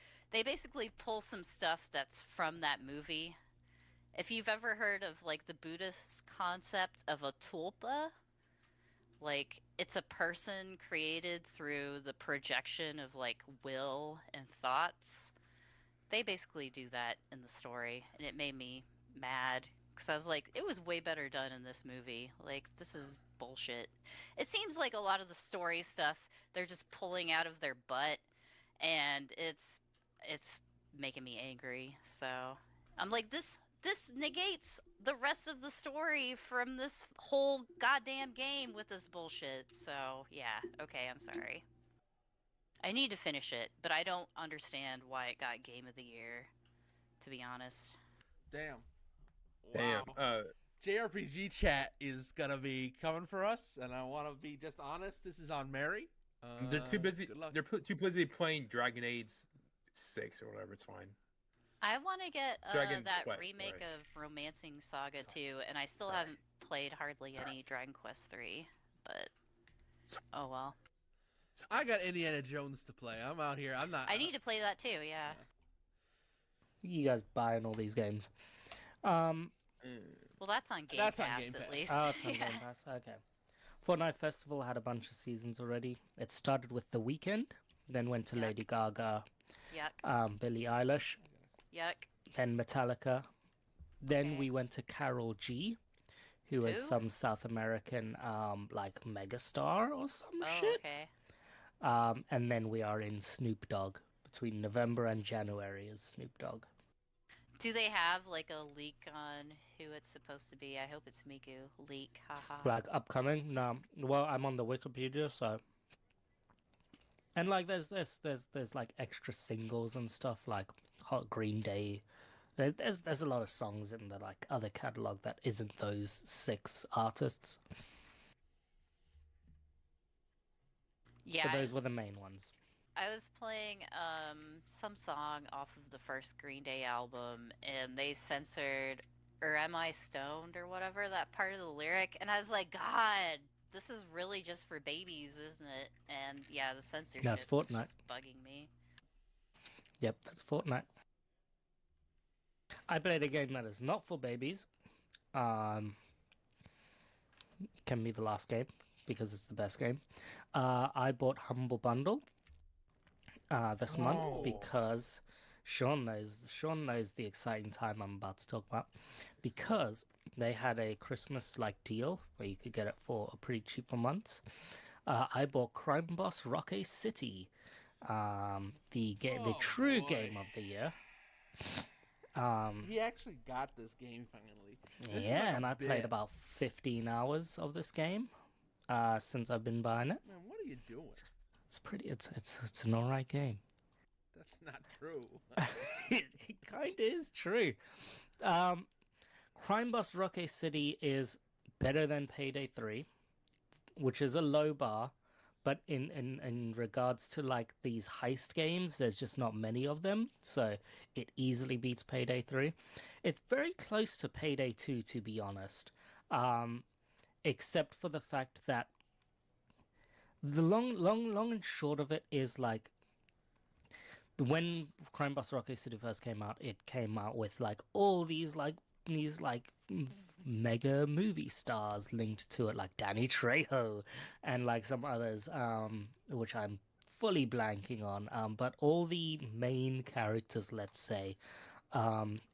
basically pull some stuff that's from that movie. If you've ever heard of like the Buddhist concept of a tulpa, like it's a person created through the projection of like will and thoughts. They basically do that in the story, and it made me mad because I was like, it was way better done in this movie. Like, this is bullshit. It seems like a lot of the story stuff they're just pulling out of their butt, and it's making me angry. So I'm like, this negates the rest of the story from this whole goddamn game with this bullshit. So yeah, okay, I'm sorry. I need to finish it, but I don't understand why it got Game of the Year, to be honest. Damn. Damn. Wow. JRPG chat is gonna be coming for us, and I want to be just honest. This is on Mary. They're too busy. Good luck. They're too busy playing Dragon Age 6 or whatever. It's fine. I want to get Dragon that Quest, remake right. of Romancing Saga Sorry. 2, and I still Sorry. haven't played hardly any Dragon Quest 3, but oh well. I got Indiana Jones to play. I'm out here. I'm not. I need to play that too, yeah. You guys buying all these games. Um, Well, that's on Game That's on Pass Game Pass. at least. oh, it's on Yeah. Game Pass. Okay. Fortnite Festival had a bunch of seasons already. It started with The Weeknd, then went to Yuck. Lady Gaga, Yuck. Billie Eilish, Yuck. then Metallica. Then Okay. we went to Carol G, who is Who? some South American like megastar or some Oh, shit. okay. And then we are in Snoop Dogg. Between November and January is Snoop Dogg. Do they have like a leak on who it's supposed to be? I hope it's Miku. Leak, haha. Like upcoming? No. Well, I'm on the Wikipedia, so. And like, there's like extra singles and stuff like Hot Green Day. There's a lot of songs in the like other catalog that isn't those 6 artists. Yeah, But those were the main ones. I was playing some song off of the first Green Day album, and they censored or Am I Stoned or whatever, that part of the lyric, and I was like, God, this is really just for babies, isn't it? And yeah, the censorship That's was Fortnite. just bugging me. Yep, that's Fortnite. I played a game that is not for babies. Can be the last game because it's the best game. I bought Humble Bundle this month Oh. because Sean knows the exciting time I'm about to talk about, because they had a Christmas like deal where you could get it for a pretty cheap for months. I bought Crime Boss Rocket City, the Oh, true boy. game of the year. He actually got this game finally. This is Yeah, like a and I played bit. about 15 hours of this game since I've been buying it. Man, what are you doing? It's pretty. It's an alright game. That's not true. It kind of is true. Crime Boss Rocket City is better than Payday 3, which is a low bar, but in regards to like these heist games, there's just not many of them, so it easily beats Payday 3. It's very close to Payday 2, to be honest, except for the fact that the long and short of it is like, when Crime Boss Rocket City first came out, it came out with like all these mega movie stars linked to it, like Danny Trejo and like some others, which I'm fully blanking on. But all the main characters, let's say,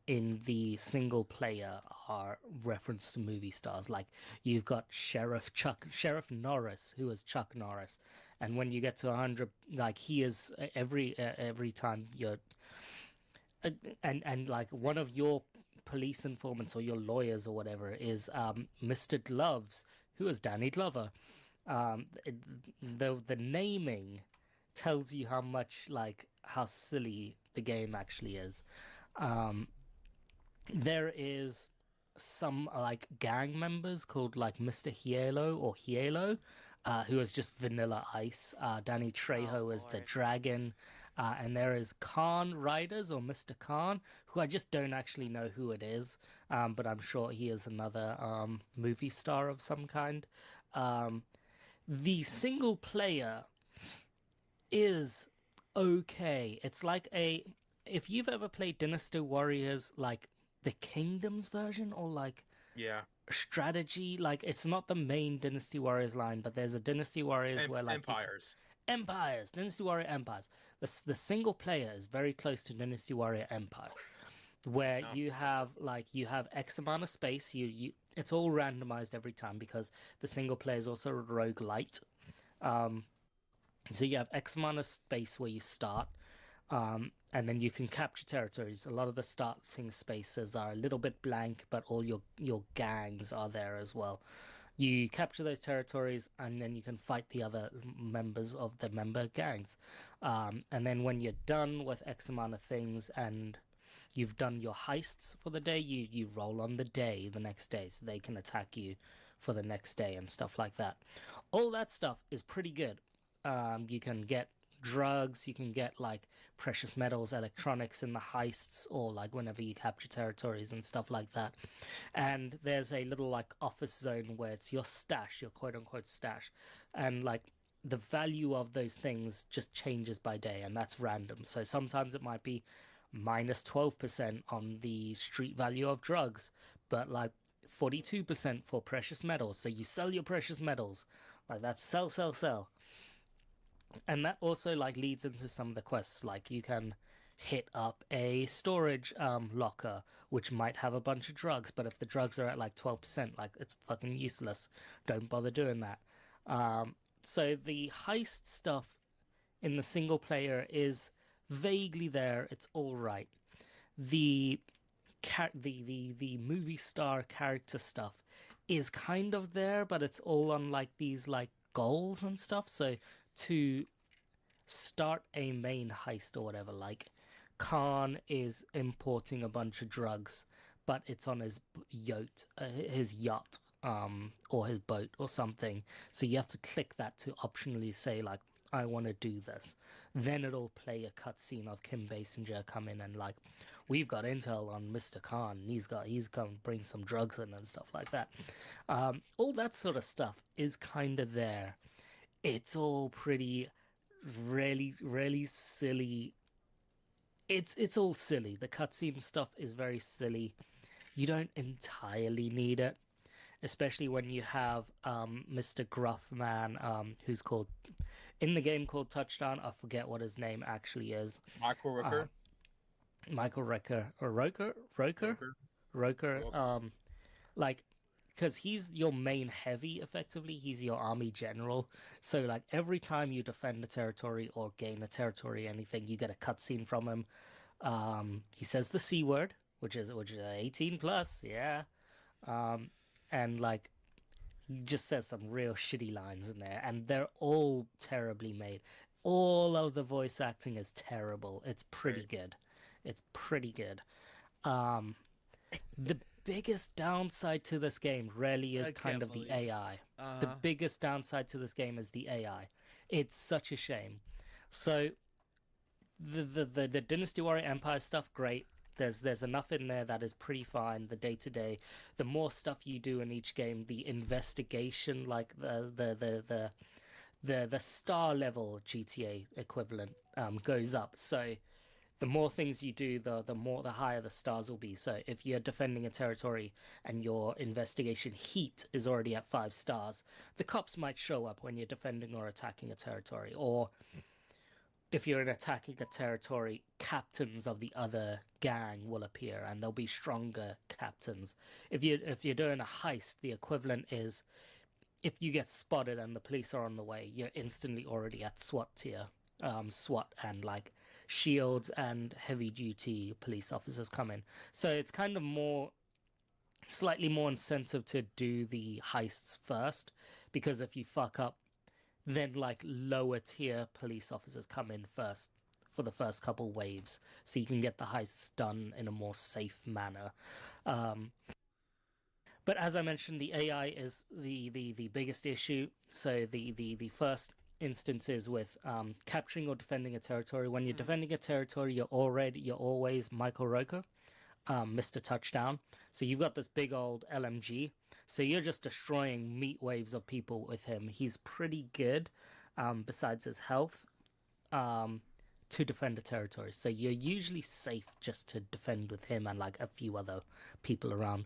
in the single player are referenced to movie stars. Like you've got Sheriff Norris, who is Chuck Norris, and when you get to 100, like he is every time you're, and like one of your police informants or your lawyers or whatever is Mr. Gloves, who is Danny Glover. The naming tells you how much, like, how silly the game actually is. There is some like gang members called like Mr. Hielo or Hielo, who is just Vanilla Ice. Danny Trejo is the Lord. dragon. And there is Khan Riders or Mr. Khan, who I just don't actually know who it is, but I'm sure he is another movie star of some kind. The single player is okay. It's like if you've ever played Dynasty Warriors, like the Kingdoms version, or like Yeah. strategy, like it's not the main Dynasty Warriors line, but there's a Dynasty Warriors where like Empires. Dynasty Warrior Empires. The single player is very close to Dynasty Warrior Empires, where No. you have X amount of space. You it's all randomized every time because the single player is also roguelite. So you have X amount of space where you start, and then you can capture territories. A lot of the starting spaces are a little bit blank, but all your gangs are there as well. You capture those territories, and then you can fight the other members of the member gangs. And then when you're done with X amount of things and you've done your heists for the day, you roll on the day the next day, so they can attack you for the next day and stuff like that. All that stuff is pretty good. You can get drugs, you can get like precious metals, electronics in the heists, or like whenever you capture territories and stuff like that. And there's a little like office zone where it's your stash, your quote unquote stash, and like the value of those things just changes by day, and that's random. So sometimes it might be minus 12% on the street value of drugs, but like 42% for precious metals. So you sell your precious metals, like that's sell, sell, sell. And that also like leads into some of the quests. Like you can hit up a storage locker which might have a bunch of drugs, but if the drugs are at like 12%, like it's fucking useless. Don't bother doing that. So the heist stuff in the single player is vaguely there. It's all right. The the movie star character stuff is kind of there, but it's all on like these like goals and stuff. So to start a main heist or whatever, like Khan is importing a bunch of drugs, but it's on his yacht, or his boat or something. So you have to click that to optionally say like, I want to do this. Then it'll play a cutscene of Kim Basinger come in and like, we've got intel on Mr. Khan. He's going to bring some drugs in and stuff like that. All that sort of stuff is kind of there. It's all pretty, really, really silly. It's all silly. The cutscene stuff is very silly. You don't entirely need it, especially when you have Mr. Gruffman, who's called in the game called Touchdown. I forget what his name actually is. Michael Rooker. Michael Roker. Like, because he's your main heavy. Effectively, he's your army general. So like every time you defend a territory or gain a territory, anything, you get a cutscene from him. He says the C word, which is 18 plus, yeah. And like he just says some real shitty lines in there, and they're all terribly made. All of the voice acting is terrible. It's pretty good. It's pretty good. The biggest downside to this game really is kind of the AI. The biggest downside to this game is the AI. It's such a shame. So the Dynasty Warrior Empire stuff, great. There's enough in there that is pretty fine. The day-to-day, the more stuff you do in each game, the investigation, like the star level GTA equivalent, goes up. So the more things you do, the higher the stars will be. So if you're defending a territory and your investigation heat is already at 5 stars, the cops might show up when you're defending or attacking a territory. Or if you're attacking a territory, captains of the other gang will appear, and there'll be stronger captains. If you're doing a heist, the equivalent is if you get spotted and the police are on the way, you're instantly already at SWAT tier. SWAT and like shields and heavy duty police officers come in. So it's kind of slightly more incentive to do the heists first, because if you fuck up, then like lower tier police officers come in first for the first couple waves, so you can get the heists done in a more safe manner. But as I mentioned, the AI is the biggest issue. So the first instances with capturing or defending a territory. When you're defending a territory, you're always Michael Roker, Mr. Touchdown. So you've got this big old LMG. So you're just destroying meat waves of people with him. He's pretty good, besides his health, to defend a territory. So you're usually safe just to defend with him and like a few other people around.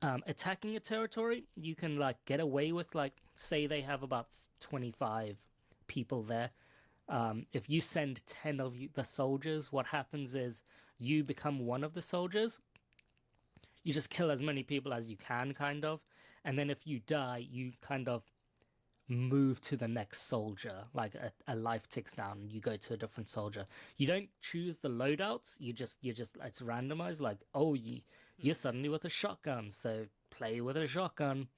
Attacking a territory, you can like get away with, like, say they have about 25 people there. If you send 10 of the soldiers, what happens is you become one of the soldiers. You just kill as many people as you can, kind of. And then if you die, you kind of move to the next soldier. Like a life ticks down and you go to a different soldier. You don't choose the loadouts. You just it's randomized. Like, oh, you're suddenly with a shotgun, so play with a shotgun.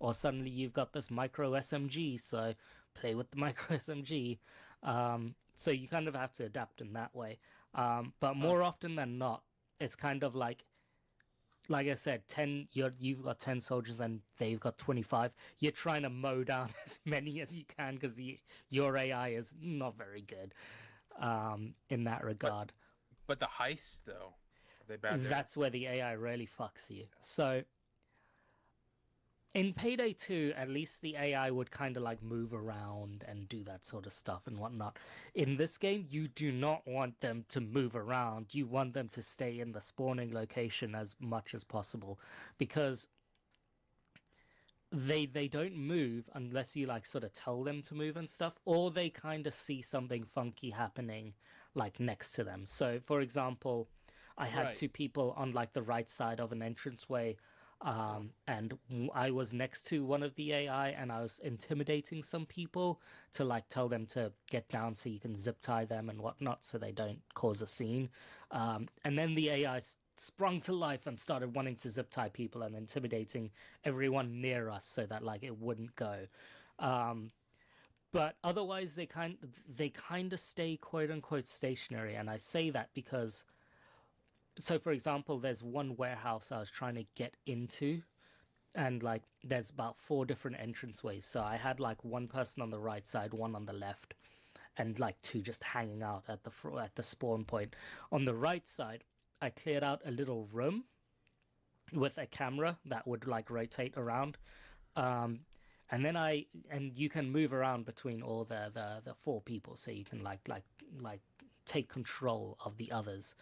Or suddenly you've got this micro SMG, so play with the micro SMG. So you kind of have to adapt in that way. But more often than not, it's kind of like like I said, you've got 10 soldiers and they've got 25. You're trying to mow down as many as you can because your AI is not very good in that regard. But the heists though, are they bad there? That's where the AI really fucks you. So in Payday 2, at least the AI would kind of like move around and do that sort of stuff and whatnot. In this game, you do not want them to move around. You want them to stay in the spawning location as much as possible because they don't move unless you like sort of tell them to move and stuff, or they kind of see something funky happening like next to them. So, for example, I had Right. two people on like the right side of an entranceway. And I was next to one of the AI and I was intimidating some people to like tell them to get down so you can zip tie them and whatnot so they don't cause a scene. And then the AI sprung to life and started wanting to zip tie people and intimidating everyone near us so that like it wouldn't go. But otherwise they kind of stay quote unquote stationary, and I say that because so for example there's one warehouse I was trying to get into and like there's about 4 different entranceways, so I had like one person on the right side, one on the left, and like 2 just hanging out at the spawn point. On the right side I cleared out a little room with a camera that would like rotate around, and then and you can move around between all the 4 people, so you can like take control of the others.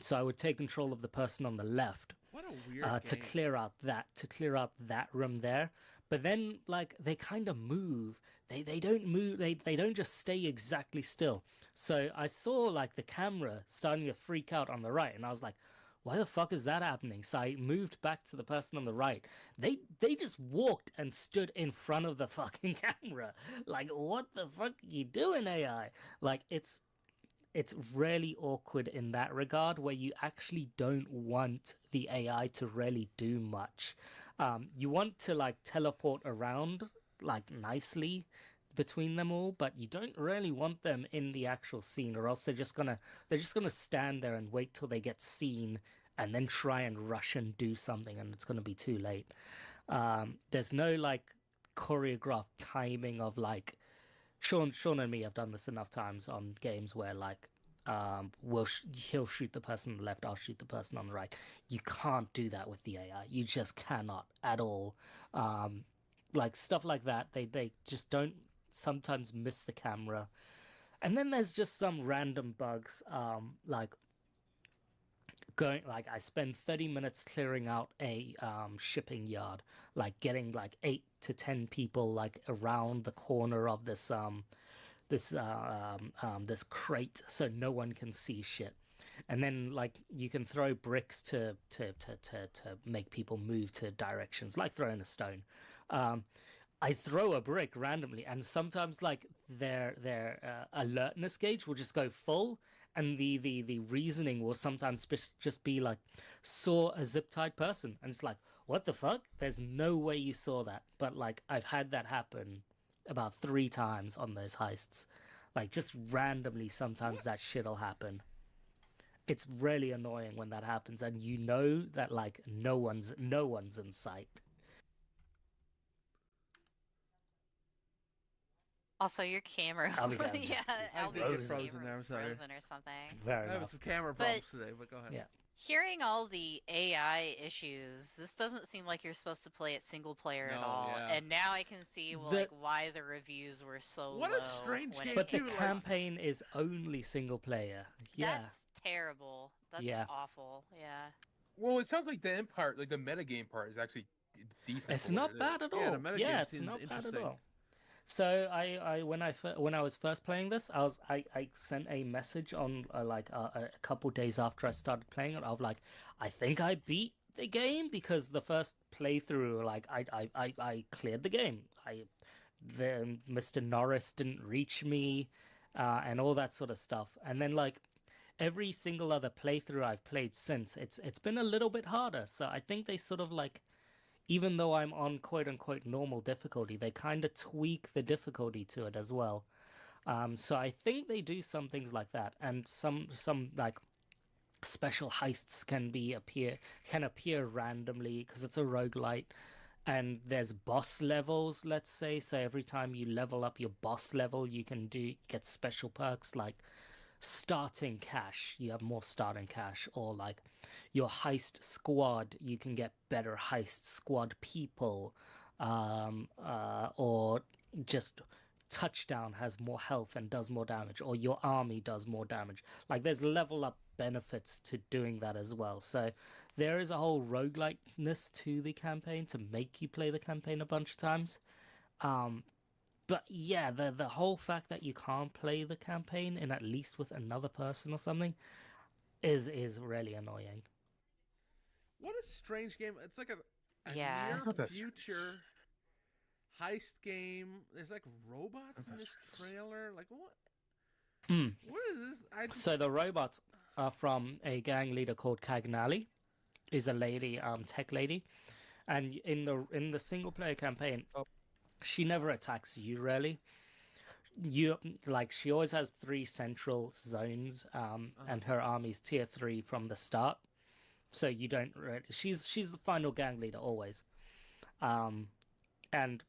So I would take control of the person on the left What a weird to game. clear out that room there. But then like they kind of move. They don't move. They don't just stay exactly still. So I saw like the camera starting to freak out on the right, and I was like, why the fuck is that happening? So I moved back to the person on the right. They just walked and stood in front of the fucking camera. Like, what the fuck are you doing, AI? Like, it's really awkward in that regard where you actually don't want the AI to really do much. You want to like teleport around like nicely between them all, but you don't really want them in the actual scene, or else they're just gonna stand there and wait till they get seen and then try and rush and do something, and it's gonna be too late. There's no like choreographed timing of like Sean and me have done this enough times on games where like he'll shoot the person on the left, I'll shoot the person on the right. You can't do that with the AI. You just cannot at all. Like stuff like that, they just don't sometimes miss the camera. And then there's just some random bugs, like going like I spend 30 minutes clearing out a shipping yard, like getting like 8 to 10 people like around the corner of this crate so no one can see shit. And then like you can throw bricks to make people move to directions, like throwing a stone. I throw a brick randomly, and sometimes like their alertness gauge will just go full, and the reasoning will sometimes just be like, saw a zip tied person, and it's like, what the fuck? There's no way you saw that. But like I've had that happen about 3 times on those heists, like just randomly. Sometimes that shit'll happen. It's really annoying when that happens, and you know that like no one's in sight. Also, your camera. I'll be having Yeah, I think it Albie's frozen camera there, I'm was sorry. frozen or something. Fair I'm having enough. some camera But- problems today, but go ahead. Yeah. Hearing all the AI issues, this doesn't seem like you're supposed to play it single player at No, all. yeah. And now I can see The- why the reviews were so What a low strange when game, it But the came too, out. like- campaign is only single player. Yeah. That's terrible. That's Yeah. awful. Yeah. Well, it sounds like the end part, like the metagame part, is actually decent. It's for what not it is. bad at all. Yeah, the metagame Yeah, it's seems not bad at interesting. all. So when I was first playing this, I sent a message on a couple days after I started playing it. I was like, I think I beat the game, because the first playthrough, like I cleared the game. The Mr. Norris didn't reach me, and all that sort of stuff. And then like every single other playthrough I've played since, it's been a little bit harder. So I think they sort of like, even though I'm on quote unquote normal difficulty, they kind of tweak the difficulty to it as well. So I think they do some things like that, and some like special heists can appear randomly because it's a roguelite, and there's boss levels, let's say. So every time you level up your boss level, you can get special perks like starting cash. You have more starting cash, or like your heist squad, you can get better heist squad people, or just touchdown has more health and does more damage, or your army does more damage. Like there's level up benefits to doing that as well. So there is a whole roguelikeness to the campaign to make you play the campaign a bunch of times. Um, but yeah, the whole fact that you can't play the campaign in at least with another person or something is really annoying. What a strange game! It's like a Yeah. near It's not that future heist game. There's like robots in this trailer. Like what? Mm. What is this? So the robots are from a gang leader called Cagnali, is a lady, tech lady, and in the single player campaign, she never attacks you really. You like she always has 3 central zones, and her army's tier 3 from the start. So you don't really, she's the final gang leader always, and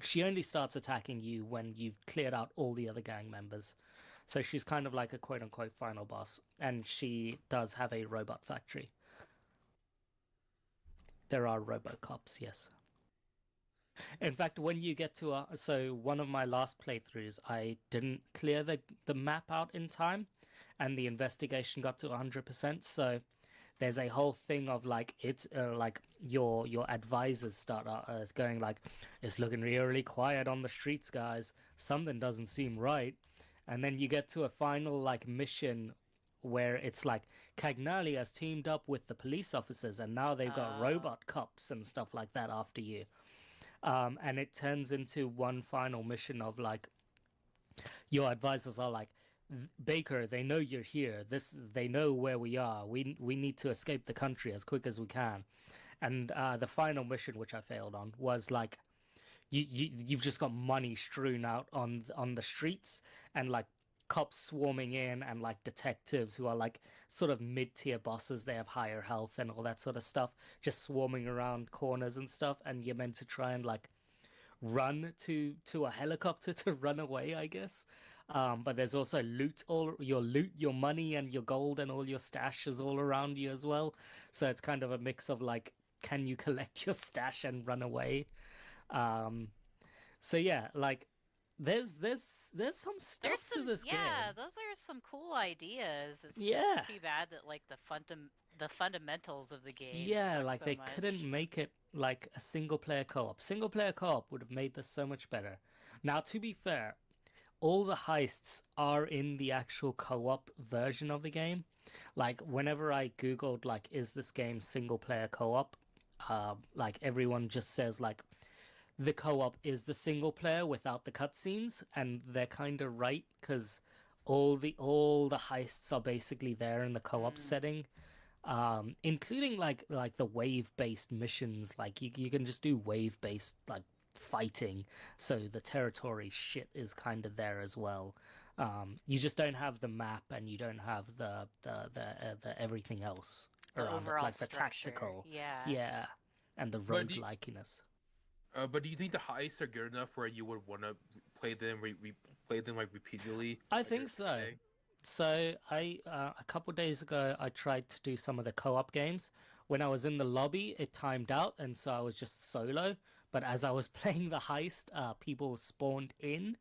she only starts attacking you when you've cleared out all the other gang members. So she's kind of like a quote unquote final boss, and she does have a robot factory. There are robocops, yes. In fact, when you get to so one of my last playthroughs, I didn't clear the map out in time, and the investigation got to 100%. So there's a whole thing of like it's like your advisors start going like, it's looking really quiet on the streets, guys. Something doesn't seem right. And then you get to a final like mission where it's like Cagnali has teamed up with the police officers, and now they've got robot cops and stuff like that after you. And it turns into one final mission of like your advisors are like, Baker, they know you're here. They know where we are. We need to escape the country as quick as we can. And the final mission, which I failed on, was like you've just got money strewn out on the streets, and like cops swarming in, and like detectives who are like sort of mid-tier bosses. They have higher health and all that sort of stuff, just swarming around corners and stuff. And you're meant to try and like run to a helicopter to run away, I guess. But there's also your money and your gold and all your stashes all around you as well. So it's kind of a mix of like, can you collect your stash and run away? So yeah, like there's some stuff There's some, to this game. yeah, those are some cool ideas. It's Yeah. just too bad that like the fundamentals of the game Yeah, suck like so they much. couldn't make it like a single player co-op. Single player co-op would have made this so much better. Now, to be fair, all the heists are in the actual co-op version of the game. Like whenever I googled like, is this game single player co-op, like everyone just says like the co-op is the single player without the cutscenes, and they're kind of right because all the heists are basically there in the co-op setting, including like the wave-based missions. Like you can just do wave-based like fighting, so the territory shit is kind of there as well. You just don't have the map, and you don't have the everything else The around it, overall like the structure, tactical, yeah. and the But do you- roguelikeness. But do you think the heists are good enough where you would want to play them, play them like repeatedly? I like think every so. day? So I a couple days ago I tried to do some of the co-op games. When I was in the lobby, it timed out, and so I was just solo. But as I was playing the heist, people spawned in,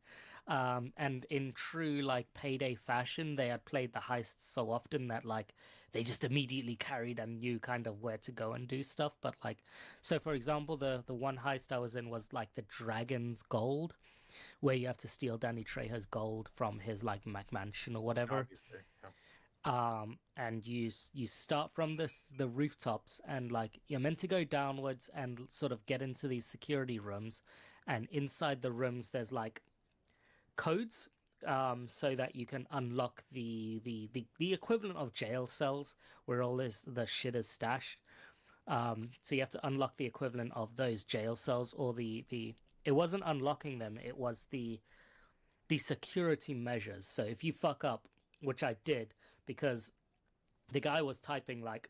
and in true like Payday fashion, they had played the heist so often that like they just immediately carried and knew kind of where to go and do stuff. But like, so for example, the one heist I was in was like the Dragon's Gold, where you have to steal Danny Trejo's gold from his like McMansion or whatever. Obviously, yeah. And you start from the rooftops, and like you're meant to go downwards and sort of get into these security rooms, and inside the rooms there's like codes, so that you can unlock the equivalent of jail cells where all the shit is stashed. So you have to unlock the equivalent of those jail cells, or the it wasn't unlocking them, it was the security measures. So if you fuck up, which I did, because the guy was typing like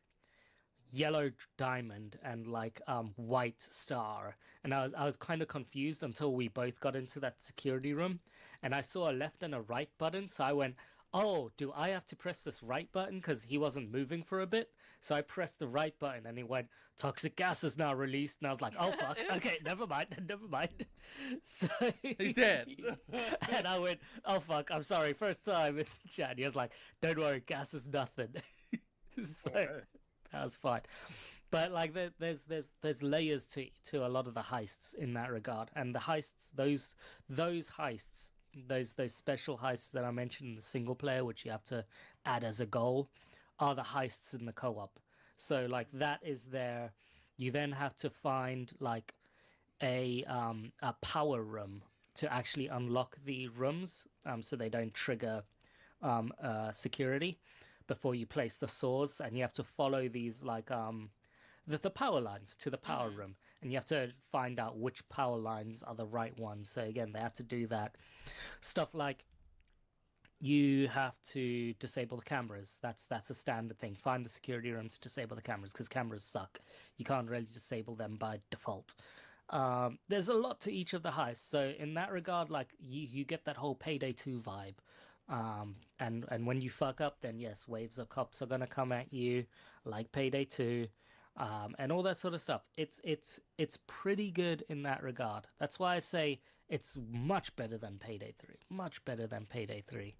yellow diamond and like white star, and I was kind of confused until we both got into that security room, and I saw a left and a right button, so I went, oh, do I have to press this right button because he wasn't moving for a bit? So I pressed the right button and he went, toxic gas is now released, and I was like, oh fuck, okay, Oops. never mind, never mind. So He's dead. and I went, oh fuck, I'm sorry, first time in the chat. He was like, don't worry, gas is nothing. So Okay. that was fine. But like there's layers to a lot of the heists in that regard, and the heists, those heists, those special heists that I mentioned in the single player, which you have to add as a goal, are the heists in the co-op. So like that is there. You then have to find like a power room to actually unlock the rooms, so they don't trigger security before you place the saws, and you have to follow these like the power lines to the power Mhm. room, and you have to find out which power lines are the right ones. So again, they have to do that stuff like you have to disable the cameras. That's a standard thing. Find the security room to disable the cameras because cameras suck. You can't really disable them by default. There's a lot to each of the heists, so in that regard, like you get that whole Payday 2 vibe. And when you fuck up, then yes, waves of cops are gonna come at you, like Payday 2, and all that sort of stuff. It's pretty good in that regard. That's why I say it's much better than Payday 3. Much better than Payday 3.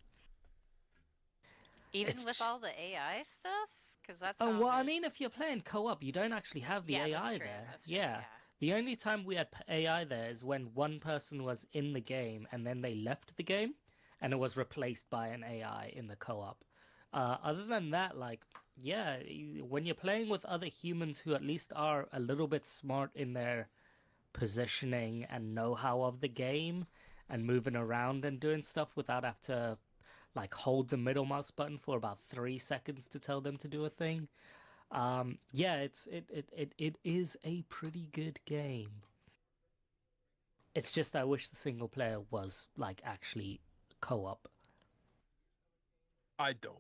Even It's with all the AI stuff, because that Oh, well, I sounded. mean, if you're playing co-op, you don't actually have the Yeah, that's AI true. there. That's true. Yeah. Yeah. The only time we had AI there is when one person was in the game and then they left the game and it was replaced by an AI in the co-op. Other than that, like, yeah, when you're playing with other humans who at least are a little bit smart in their positioning and know-how of the game and moving around and doing stuff without have to like hold the middle mouse button for about 3 seconds to tell them to do a thing. Yeah, it is a pretty good game. It's just I wish the single player was like actually co-op, I don't.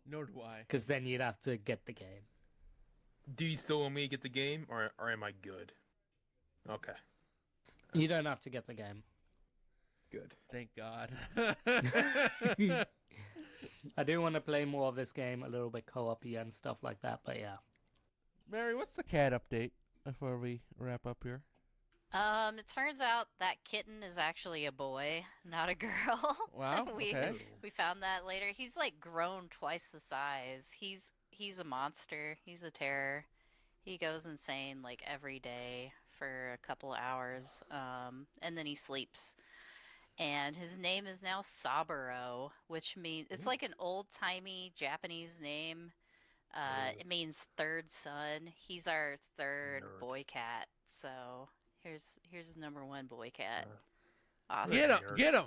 Nor do I. because then you'd have to get the game. Do you still want me to get the game, or am I good? Okay, You don't have to get the game. good. Thank God. I do want to play more of this game, a little bit co-op-y and stuff like that, but yeah. Mary, what's the cat update before we wrap up here? It turns out that kitten is actually a boy, not a girl. Wow, we okay. we found that later. He's like grown twice the size. He's a monster. He's a terror. He goes insane like every day for a couple hours. And then he sleeps. And his name is now Saburo, which means it's like an old-timey Japanese name. Nerd. It means third son. He's our third Nerd. boy cat. So here's number one boy cat. Uh, Awesome. Get him! Nerd. Get him!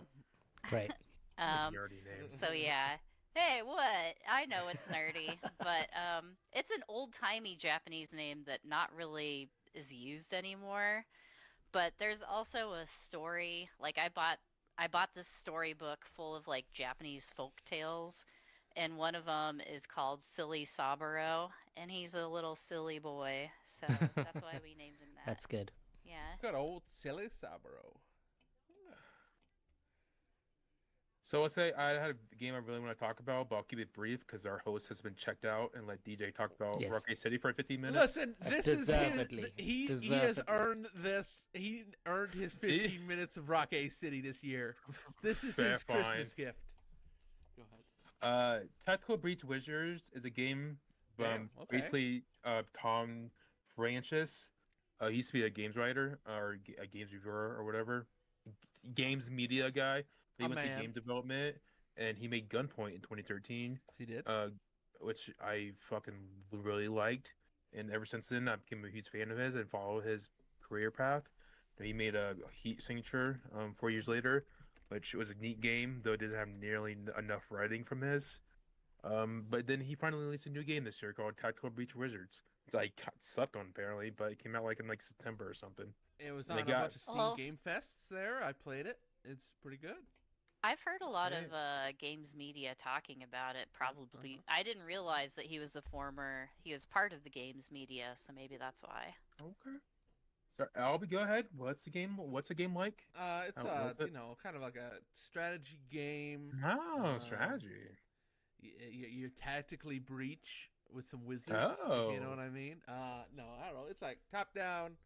Great. Nerdy name. So yeah. Hey, what? I know it's nerdy, but it's an old-timey Japanese name that not really is used anymore. But there's also a story. Like I bought this storybook full of like Japanese folk tales, and one of them is called Silly Saburo, and he's a little silly boy. So that's why we named him that. That's good. Yeah. Good old silly Saburo. So let's say I had a game I really want to talk about, but I'll keep it brief because our host has been checked out and let DJ talk about Yes. Rocky City for 15 minutes. Listen, this is his. Deservedly. He has Deservedly. earned this. He earned his 15 minutes of Rock A City this year. This is Fair, his fine. Christmas gift. Go ahead. Tactical Breach Wizards is a game Damn, okay. basically Tom Francis. He used to be a games writer or a games reviewer or whatever. Games media guy. He A went to man. game development and he made Gunpoint in 2013. Yes, he did. Which I fucking really liked. And ever since then, I became a huge fan of his and followed his career path. He made a Heat Signature 4 years later, which was a neat game, though it didn't have nearly enough writing from his. But then he finally released a new game this year called Tactical Breach Wizards. It's like slept on apparently, but it came out like in like September or something. It was they on a got- bunch of Steam Well- Game Fests there. I played it. It's pretty good. I've heard a lot of Right. games media talking about it. Probably, Uh-huh. I didn't realize that he was part of the games media, so maybe that's why. Okay. So Albie, go ahead. What's the game? What's the game like? It's What's it? kind of like a strategy game. Oh, Um, strategy. you tactically breach with some wizards, if you know Oh, what I mean. No, I don't know. It's like top down.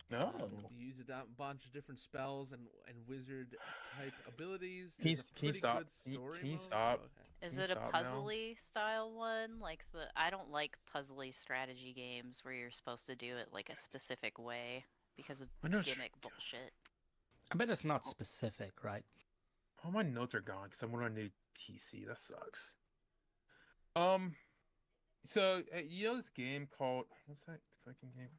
no. You use bunch of different spells and wizard type abilities. Can you There's a can you pretty stop? good story Can you mode. stop? Go ahead. Is Can you it a stop now? puzzly style one? Like I don't like puzzly strategy games where you're supposed to do it like a specific way because of I know. gimmick bullshit. I bet it's not specific, right? All my notes are gone because I'm on a new PC. That sucks. Um. So you know this game called what's that fucking game?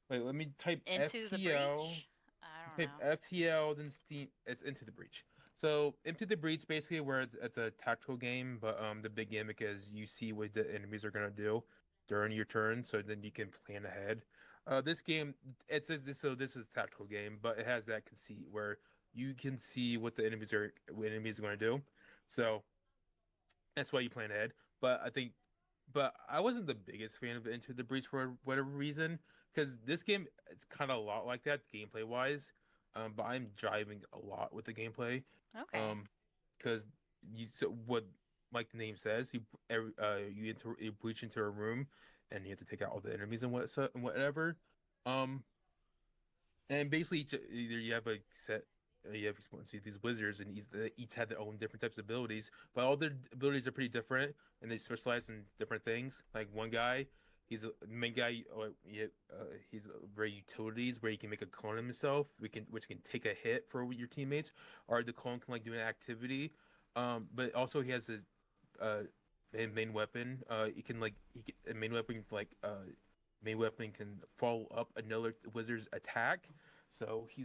Wait, let me type Into the FTL. Breach? I don't Type know. FTL, then Steam. It's Into the Breach. So Into the Breach basically where it's a tactical game, but the big gimmick is you see what the enemies are gonna do during your turn, so then you can plan ahead. This game it says this so this is a tactical game, but it has that conceit where you can see what enemies are gonna do. So that's why you plan ahead. But I think but I wasn't the biggest fan of Into the Breach for whatever reason, because this game it's kind of a lot like that gameplay wise. But I'm driving a lot with the gameplay, Okay. because you so what like the name says, you breach into a room, and you have to take out all the enemies and and whatever. Um, and basically either you have a set. You have see these wizards, and they each have their own different types of abilities, but all their abilities are pretty different, and they specialize in different things. Like one guy, he's a main guy. He's very utilities where he can make a clone of himself. Which can take a hit for your teammates, or the clone can like do an activity. But also he has his uh main weapon. A main weapon main weapon can follow up another wizard's attack. So he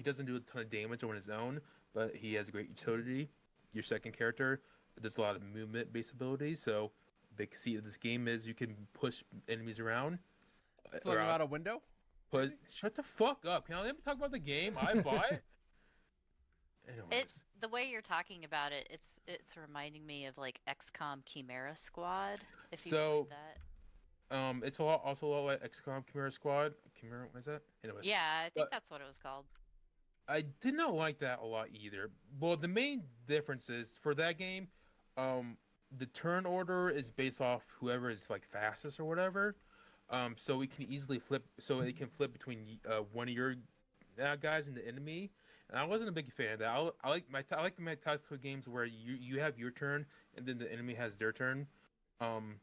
doesn't do a ton of damage on his own, but he has a great utility. Your second character does a lot of movement based abilities. So the key of this game is you can push enemies Flung him around. out a window, Push. maybe. Shut the fuck up. Can I let me talk about the game? I bought it. It Anyways, the way you're talking about it, it's reminding me of like XCOM Chimera Squad, if you played so that. it's a lot like XCOM Chimera Squad. Chimera, what is that? Anyways, Yeah, I think but that's what it was called. I did not like that a lot either. Well, the main difference is for that game, um, the turn order is based off whoever is like fastest or whatever. So we can easily flip. So it can flip between one of your guys and the enemy. And I wasn't a big fan of that. I like my tactical games where you have your turn and then the enemy has their turn. Um,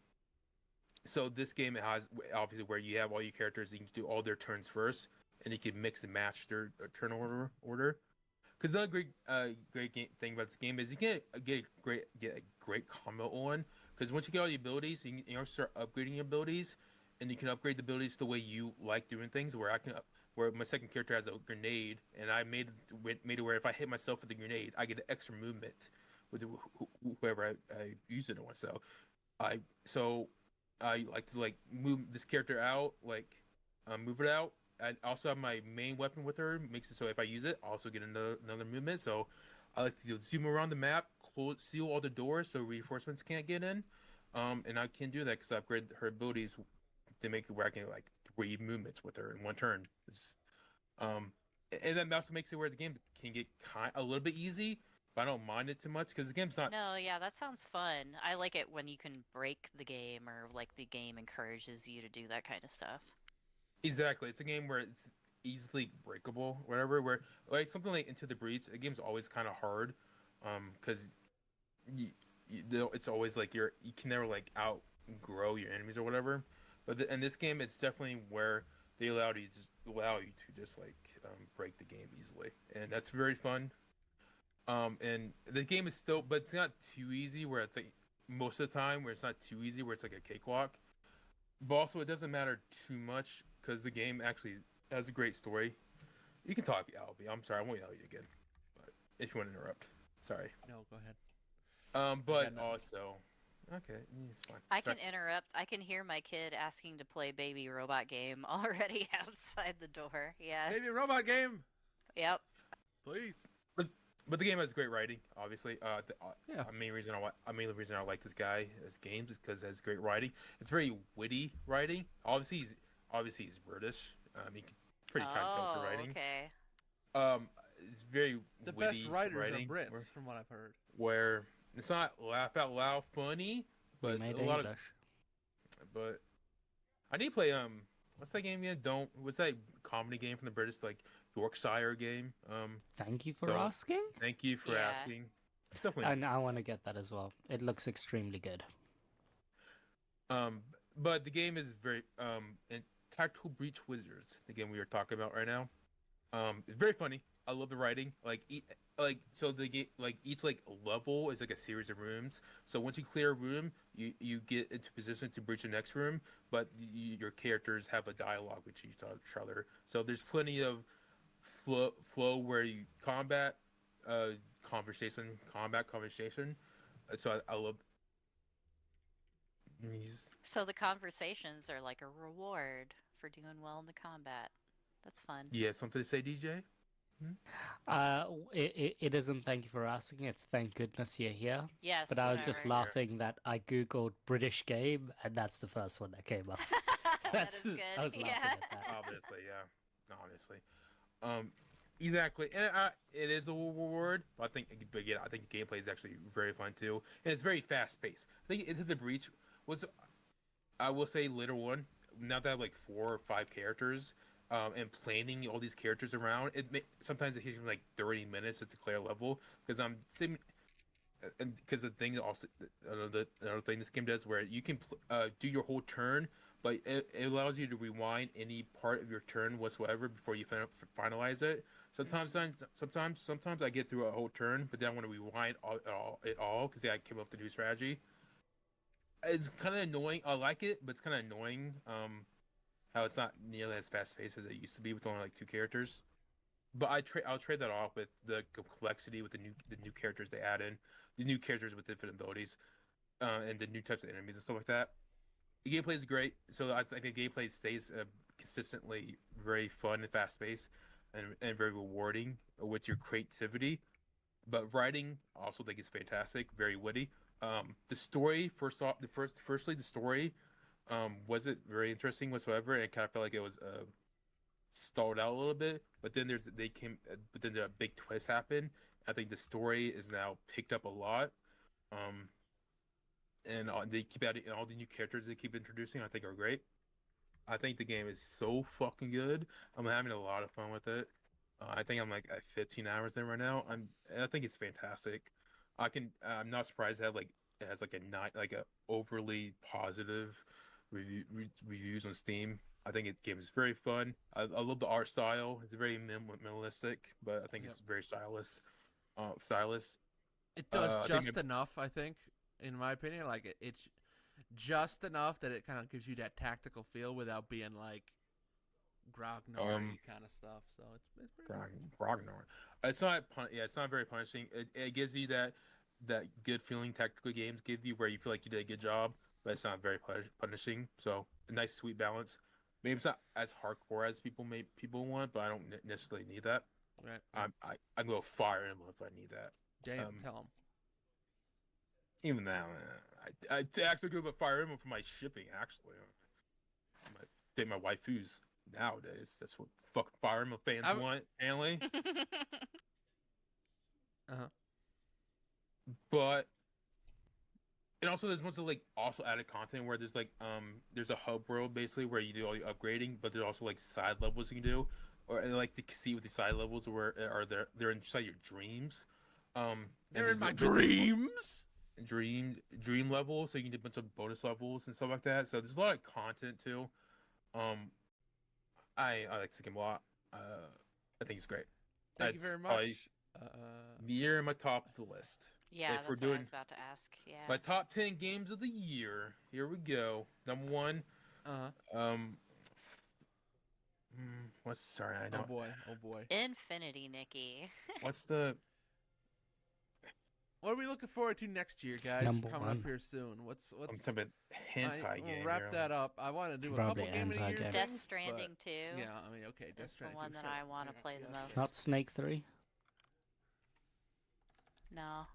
so this game it has obviously where you have all your characters, you can do all their turns first, and you can mix and match their turn order. Because another thing about this game is you can get a great combo on. Because once you get all the abilities, you can start upgrading your abilities, and you can upgrade the abilities the way you like doing things. Where my second character has a grenade, and I made it where if I hit myself with the grenade, I get extra movement with whoever I use it on. So I like to like move this character out, move it out. I also have my main weapon with her, makes it so if I use it, I also get another movement. So I like to zoom around the map, seal all the doors so reinforcements can't get in. And I can do that because I upgrade her abilities to make it where I can like 3 movements with her in one turn. Um, and that also makes it where the game can get a little bit easy, but I don't mind it too much because the game's not No, yeah, that sounds fun. I like it when you can break the game or like the game encourages you to do that kind of stuff. exactly. It's a game where it's easily breakable, whatever. Where like something like Into the Breach, a game's always kind of hard, because it's always like you can never like outgrow your enemies or whatever. But in this game, it's definitely where they allow you to just like break the game easily, and that's very fun. And the game is still, but it's not too easy. Where I think most of the time, where it's not too easy, where it's like a cakewalk. But also, it doesn't matter too much because the game actually has a great story. You can talk, Albie. I'm sorry, I won't yell at you again. But if you want to interrupt, sorry. No, go ahead. I But got nothing. also, okay, it's fine. I Sorry. can interrupt. I can hear my kid asking to play Baby Robot Game already outside the door. Yeah. Baby robot game, Yep. please. But But the game has great writing, obviously. Yeah. A main reason I like this guy as games is because it has great writing. It's very witty writing. Obviously he's British. He can pretty kind of filter Oh, writing. okay. It's very The witty best writers writing, are Brits, from what I've heard. where it's not laugh out loud funny, but We it's made a lot of. English. But I need to play what's that game again? What's that comedy game from the British, like Yorkshire game? Thank you for Don't- asking. Thank you for Yeah. asking. It's definitely And I want to get that as well. It looks extremely good. But the game is very and Tactical Breach Wizards, the game we are talking about right now. It's very funny. I love the writing. So the game, like each like level is like a series of rooms. So once you clear a room, you get into position to breach the next room. But your characters have a dialogue with each other. So there's plenty of flow where you combat, conversation. So I love these. So the conversations are like a reward for doing well in the combat. That's fun. Yeah, something to say, DJ? It isn't thank you for asking. It's thank goodness you're here. Yes, But I was right, just right. laughing that I googled British game and that's the first one that came up. That is good. I was laughing Yeah. at that. Obviously, yeah. Obviously. Exactly. And it is a reward, but again, I think the gameplay is actually very fun too, and it's very fast paced. I think Into the Breach was, I will say, later one. Now that I have like 4 or 5 characters, and planning all these characters around, sometimes it takes me like 30 minutes to clear a level because and because the thing also another thing this game does where you can do your whole turn, but it allows you to rewind any part of your turn whatsoever before you finalize it. Sometimes I get through a whole turn, but then I want to rewind it all because I came up with a new strategy. It's kind of annoying. I like it, but it's kind of annoying. How it's not nearly as fast paced as it used to be with only like 2 characters. But I'll trade that off with the complexity with the new characters they add in, these new characters with different abilities, and the new types of enemies and stuff like that. The gameplay is great, so I think the gameplay stays consistently very fun and fast paced, and very rewarding with your creativity. But writing also think is fantastic, very witty. The story firstly the story wasn't very interesting whatsoever, and it kind of felt like it was stalled out a little bit. But then a big twist happened. I think the story is now picked up a lot, and they keep adding all the new characters they keep introducing. I think are great. I think the game is so fucking good. I'm having a lot of fun with it. I think I'm like at 15 hours in right now. I think it's fantastic. I'm not surprised it has like a overly positive reviews on Steam. I think the game is very fun. I love the art style. It's very minimalistic, but I think it's very stylish. It does I just think enough, I think, in my opinion. Like it's just enough that it kind of gives you that tactical feel without being like Grognard kind of stuff. So it's pretty cool. Grognard. It's not very punishing. It gives you that good feeling tactical games give you where you feel like you did a good job, but it's not very punishing. So a nice sweet balance. Maybe it's not as hardcore as people want, but I don't necessarily need that. Right. I go Fire Emblem if I need that. Damn, tell him. Even now, I actually go with Fire Emblem for my shipping. Actually, date my waifus nowadays. That's what fucking Fire Emblem fans want, Hanley. But and also there's bunch of like also added content where there's a hub world basically where you do all your upgrading, but there's also like side levels you can do, and I like to see what the side levels they're inside your dreams. They're in my dreams. Dream level, so you can do a bunch of bonus levels and stuff like that. So there's a lot of content too. I like this game a lot. I think it's great. Thank you very much. Near my top of the list. Yeah, that's what I was about to ask. Yeah. My top 10 games of the year. Here we go. Number 1. Sorry, I don't. Oh boy. Infinity, Nikki. What's the? What are we looking forward to next year, guys? Number Coming 1. up here soon. What's? I'm talking about hentai game. We'll wrap that up. I want to do a Probably couple game of the hentai year game. Death things, Stranding but- 2. Yeah, I mean, okay, Death That's the Stranding. one that I want to play the most. Not Snake 3. no.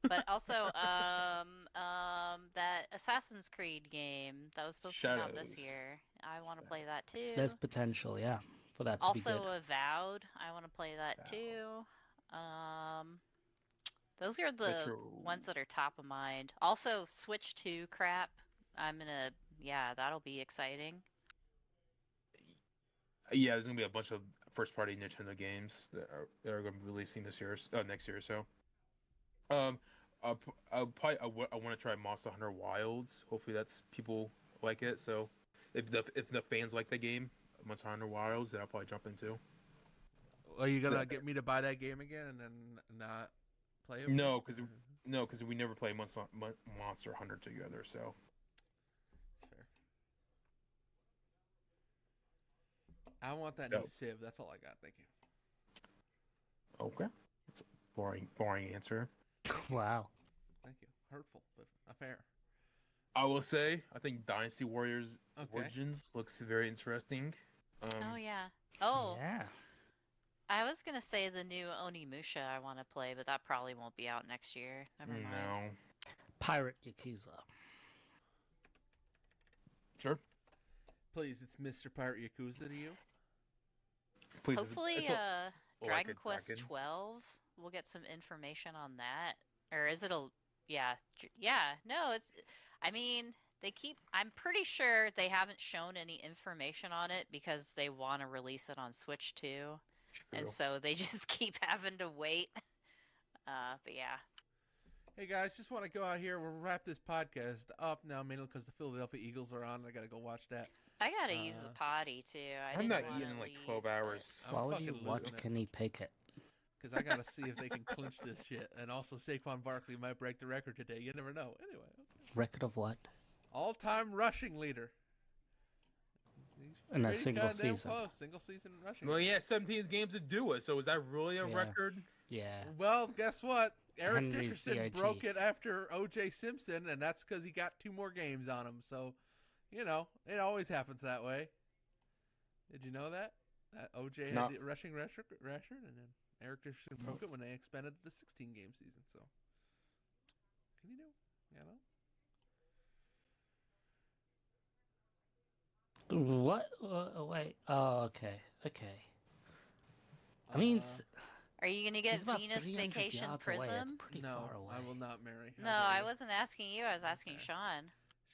But also, that Assassin's Creed game that was supposed to come out this Shadows. year. I want to play that too. There's potential, yeah, for that to be Also, good. Avowed. I want to play that too. Those are the Metro. ones that are top of mind. Also, Switch 2 crap. Yeah, that'll be exciting. Yeah, there's gonna be a bunch of first-party Nintendo games that are gonna be releasing this year, next year or so. I want to try Monster Hunter Wilds. Hopefully, that's people like it. So, if the fans like the game, Monster Hunter Wilds, then I'll probably jump into. Are you gonna So- get me to buy that game again and then not play it? No, because we never play Monster Hunter together. So It's fair. I want that No. new Civ. That's all I got. Thank you. okay, it's a boring answer. Wow. Thank you. Hurtful, but not fair. I will say I think Dynasty Warriors Okay. Origins looks very interesting. Oh yeah. Oh, Yeah. I was gonna say the new Onimusha I want to play, but that probably won't be out next year. Never mind. No, Pirate Yakuza. sure. Please, it's Mr. Pirate Yakuza to you. Please. Hopefully, it's a- like Dragon a Quest dragon. 12. We'll get some information on that, or is it a? Yeah, No, it's. I mean, I'm pretty sure they haven't shown any information on it because they want to release it on Switch too, and True. so they just keep having to wait. But yeah. Hey guys, just want to go out here. We'll wrap this podcast up now, mainly because the Philadelphia Eagles are on. I gotta go watch that. I gotta use the potty too. I'm didn't not wanna eating in like leave, 12 but- hours. I'm Why would fucking you watch losing it. Kenny Pickett? Because I gotta see if they can clinch this shit. And also, Saquon Barkley might break the record today. You never know. Anyway, Record of what? all-time rushing leader. He's In a pretty single goddamn season. Close. Single season rushing. Well, yeah, 17 games to do it. So is that really a Yeah. record? Yeah. Well, guess what? Eric Henry's Dickerson CIG. broke it after O.J. Simpson, and that's because he got 2 more games on him. So, it always happens that way. Did you know that? That O.J. No. had the rushing record, and then Eric Dickerson broke it when they expanded the 16-game season. So, can you do? What? Wait. Oh, okay. Okay. I mean, Are you gonna he's get about Venus 300 Vacation yards away. It's Prism? pretty no, far away. I will not marry. No, I wasn't asking you. I was asking Okay. Sean.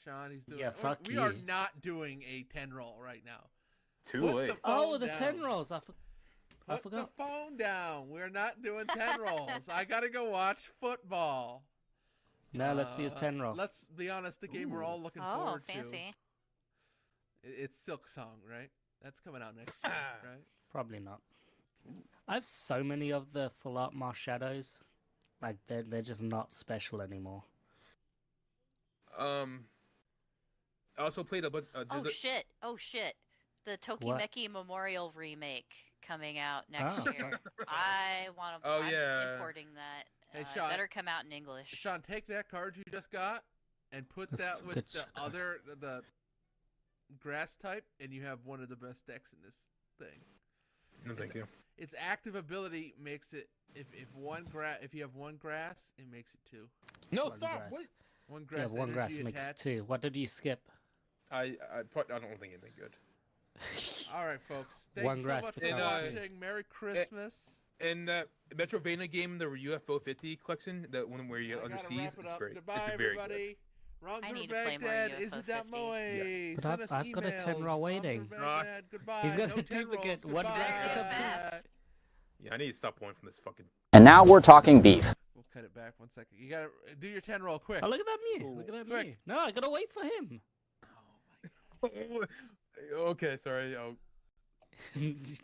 Sean, he's doing. Yeah, fuck we are you. not doing a 10 roll right now. Too Put late. the Oh, phone the down. 10 rolls. I Put forgot. the phone down. We're not doing 10 rolls. I gotta go watch football. Now let's see his 10 roll. Let's be honest. The game we're all looking Oh, forward fancy. to. It's Silk Song, right? That's coming out next year, right? Probably not. I have so many of the full art Mars Shadows. Like, they're just not special anymore. I also played a bunch. Oh shit! The Tokimeki Memorial remake coming out next Oh, year. I want to. Oh, I'm yeah. importing that. Hey, Sean. Better come out in English. Sean, take that card you just got and put That's that with good the card. the grass type, and you have one of the best decks in this thing. No, thank you. Its active ability makes it if you have one grass, it makes it 2. No, One stop. grass. What? One Yeah, grass. one grass energy makes it attached. 2. What did you skip? I don't think anything good. All right, folks. One Thank you so grass much for becomes two. watching. Merry Christmas. And that Metrovania game, the UFO 50 collection, that one where you I gotta underseas, wrap it it's up. very, Goodbye, it's very good. everybody. Ron I to need to play more Baghdad. UFO Is it that 50. Moe? But Send us I've got a 10 emails. roll Ron waiting. to Baghdad. Goodbye. He's got no a 10 rolls. duplicate. One Goodbye. grass becomes fast. Yeah, I need to stop going from this fucking. And now we're talking beef. We'll cut it back 1 second. You gotta do your 10 roll quick. Oh, look at that Mew. Look at that Quick. Mew. No, I gotta wait for him. Okay, sorry. Oh,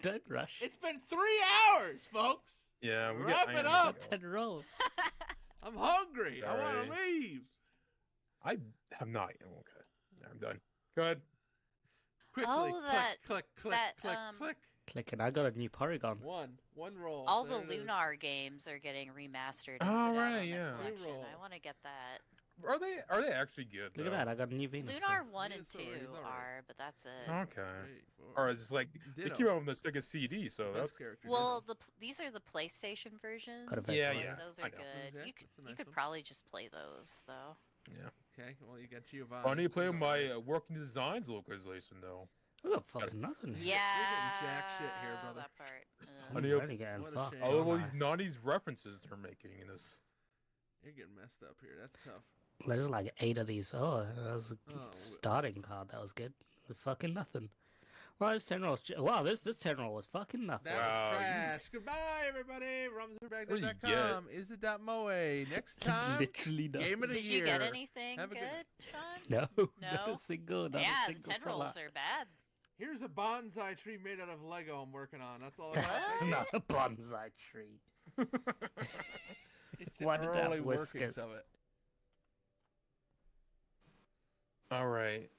Don't rush. It's been 3 hours, folks. yeah, we Wrap I it am up. gonna go. 10 rolls. I'm hungry. I want Sorry. to leave. I have not. Okay, yeah, I'm done. Go ahead. Quickly, Oh, that- click, click, that, click, click. Clicking. I got a new Porygon. One roll. All the There it is. Lunar games are getting remastered. and Oh, put out right, on the yeah. collection. Reroll. I want to get that. Are they actually good? Look at though? that, I got a new Venus. Lunar thing. 1 Yeah, and it's 2 alright, it's alright. are, but that's it. Okay. 3, 4. Or it's like they Ditto. keep on the stick a CD, so Best that's character. Well, these are the PlayStation versions. Got a bit Yeah, like, yeah, those I are know. good. Okay, You that's a you nice could one. probably just play those though. yeah. Okay, well, you got Giovanni. I need to play so with you my got- working designs localization though. I got fucking nothing. Yeah, jack shit here, brother. that part. I I'm need a- really getting What a fucked. shame. I love all aren't these 90s references they're making in this. You're getting messed up here. That's tough. There's like 8 of these. Oh, that was a Oh, starting card. That was good. Fucking nothing. Well, this 10 roll was wow. This 10 roll was fucking nothing. That Wow, was you- trash. Goodbye, everybody. What do you Rumsfordbaghdad.com. Is it that moe? Next time, Literally nothing. game of the Did year. you get anything Have a good, good Sean? No, not No? a single. Not Yeah, a the single 10 fella. rolls are bad. Here's a bonsai tree made out of Lego I'm working on. That's all I got. That's not a bonsai tree. It's the Why did that early whiskers? workings of it. All right.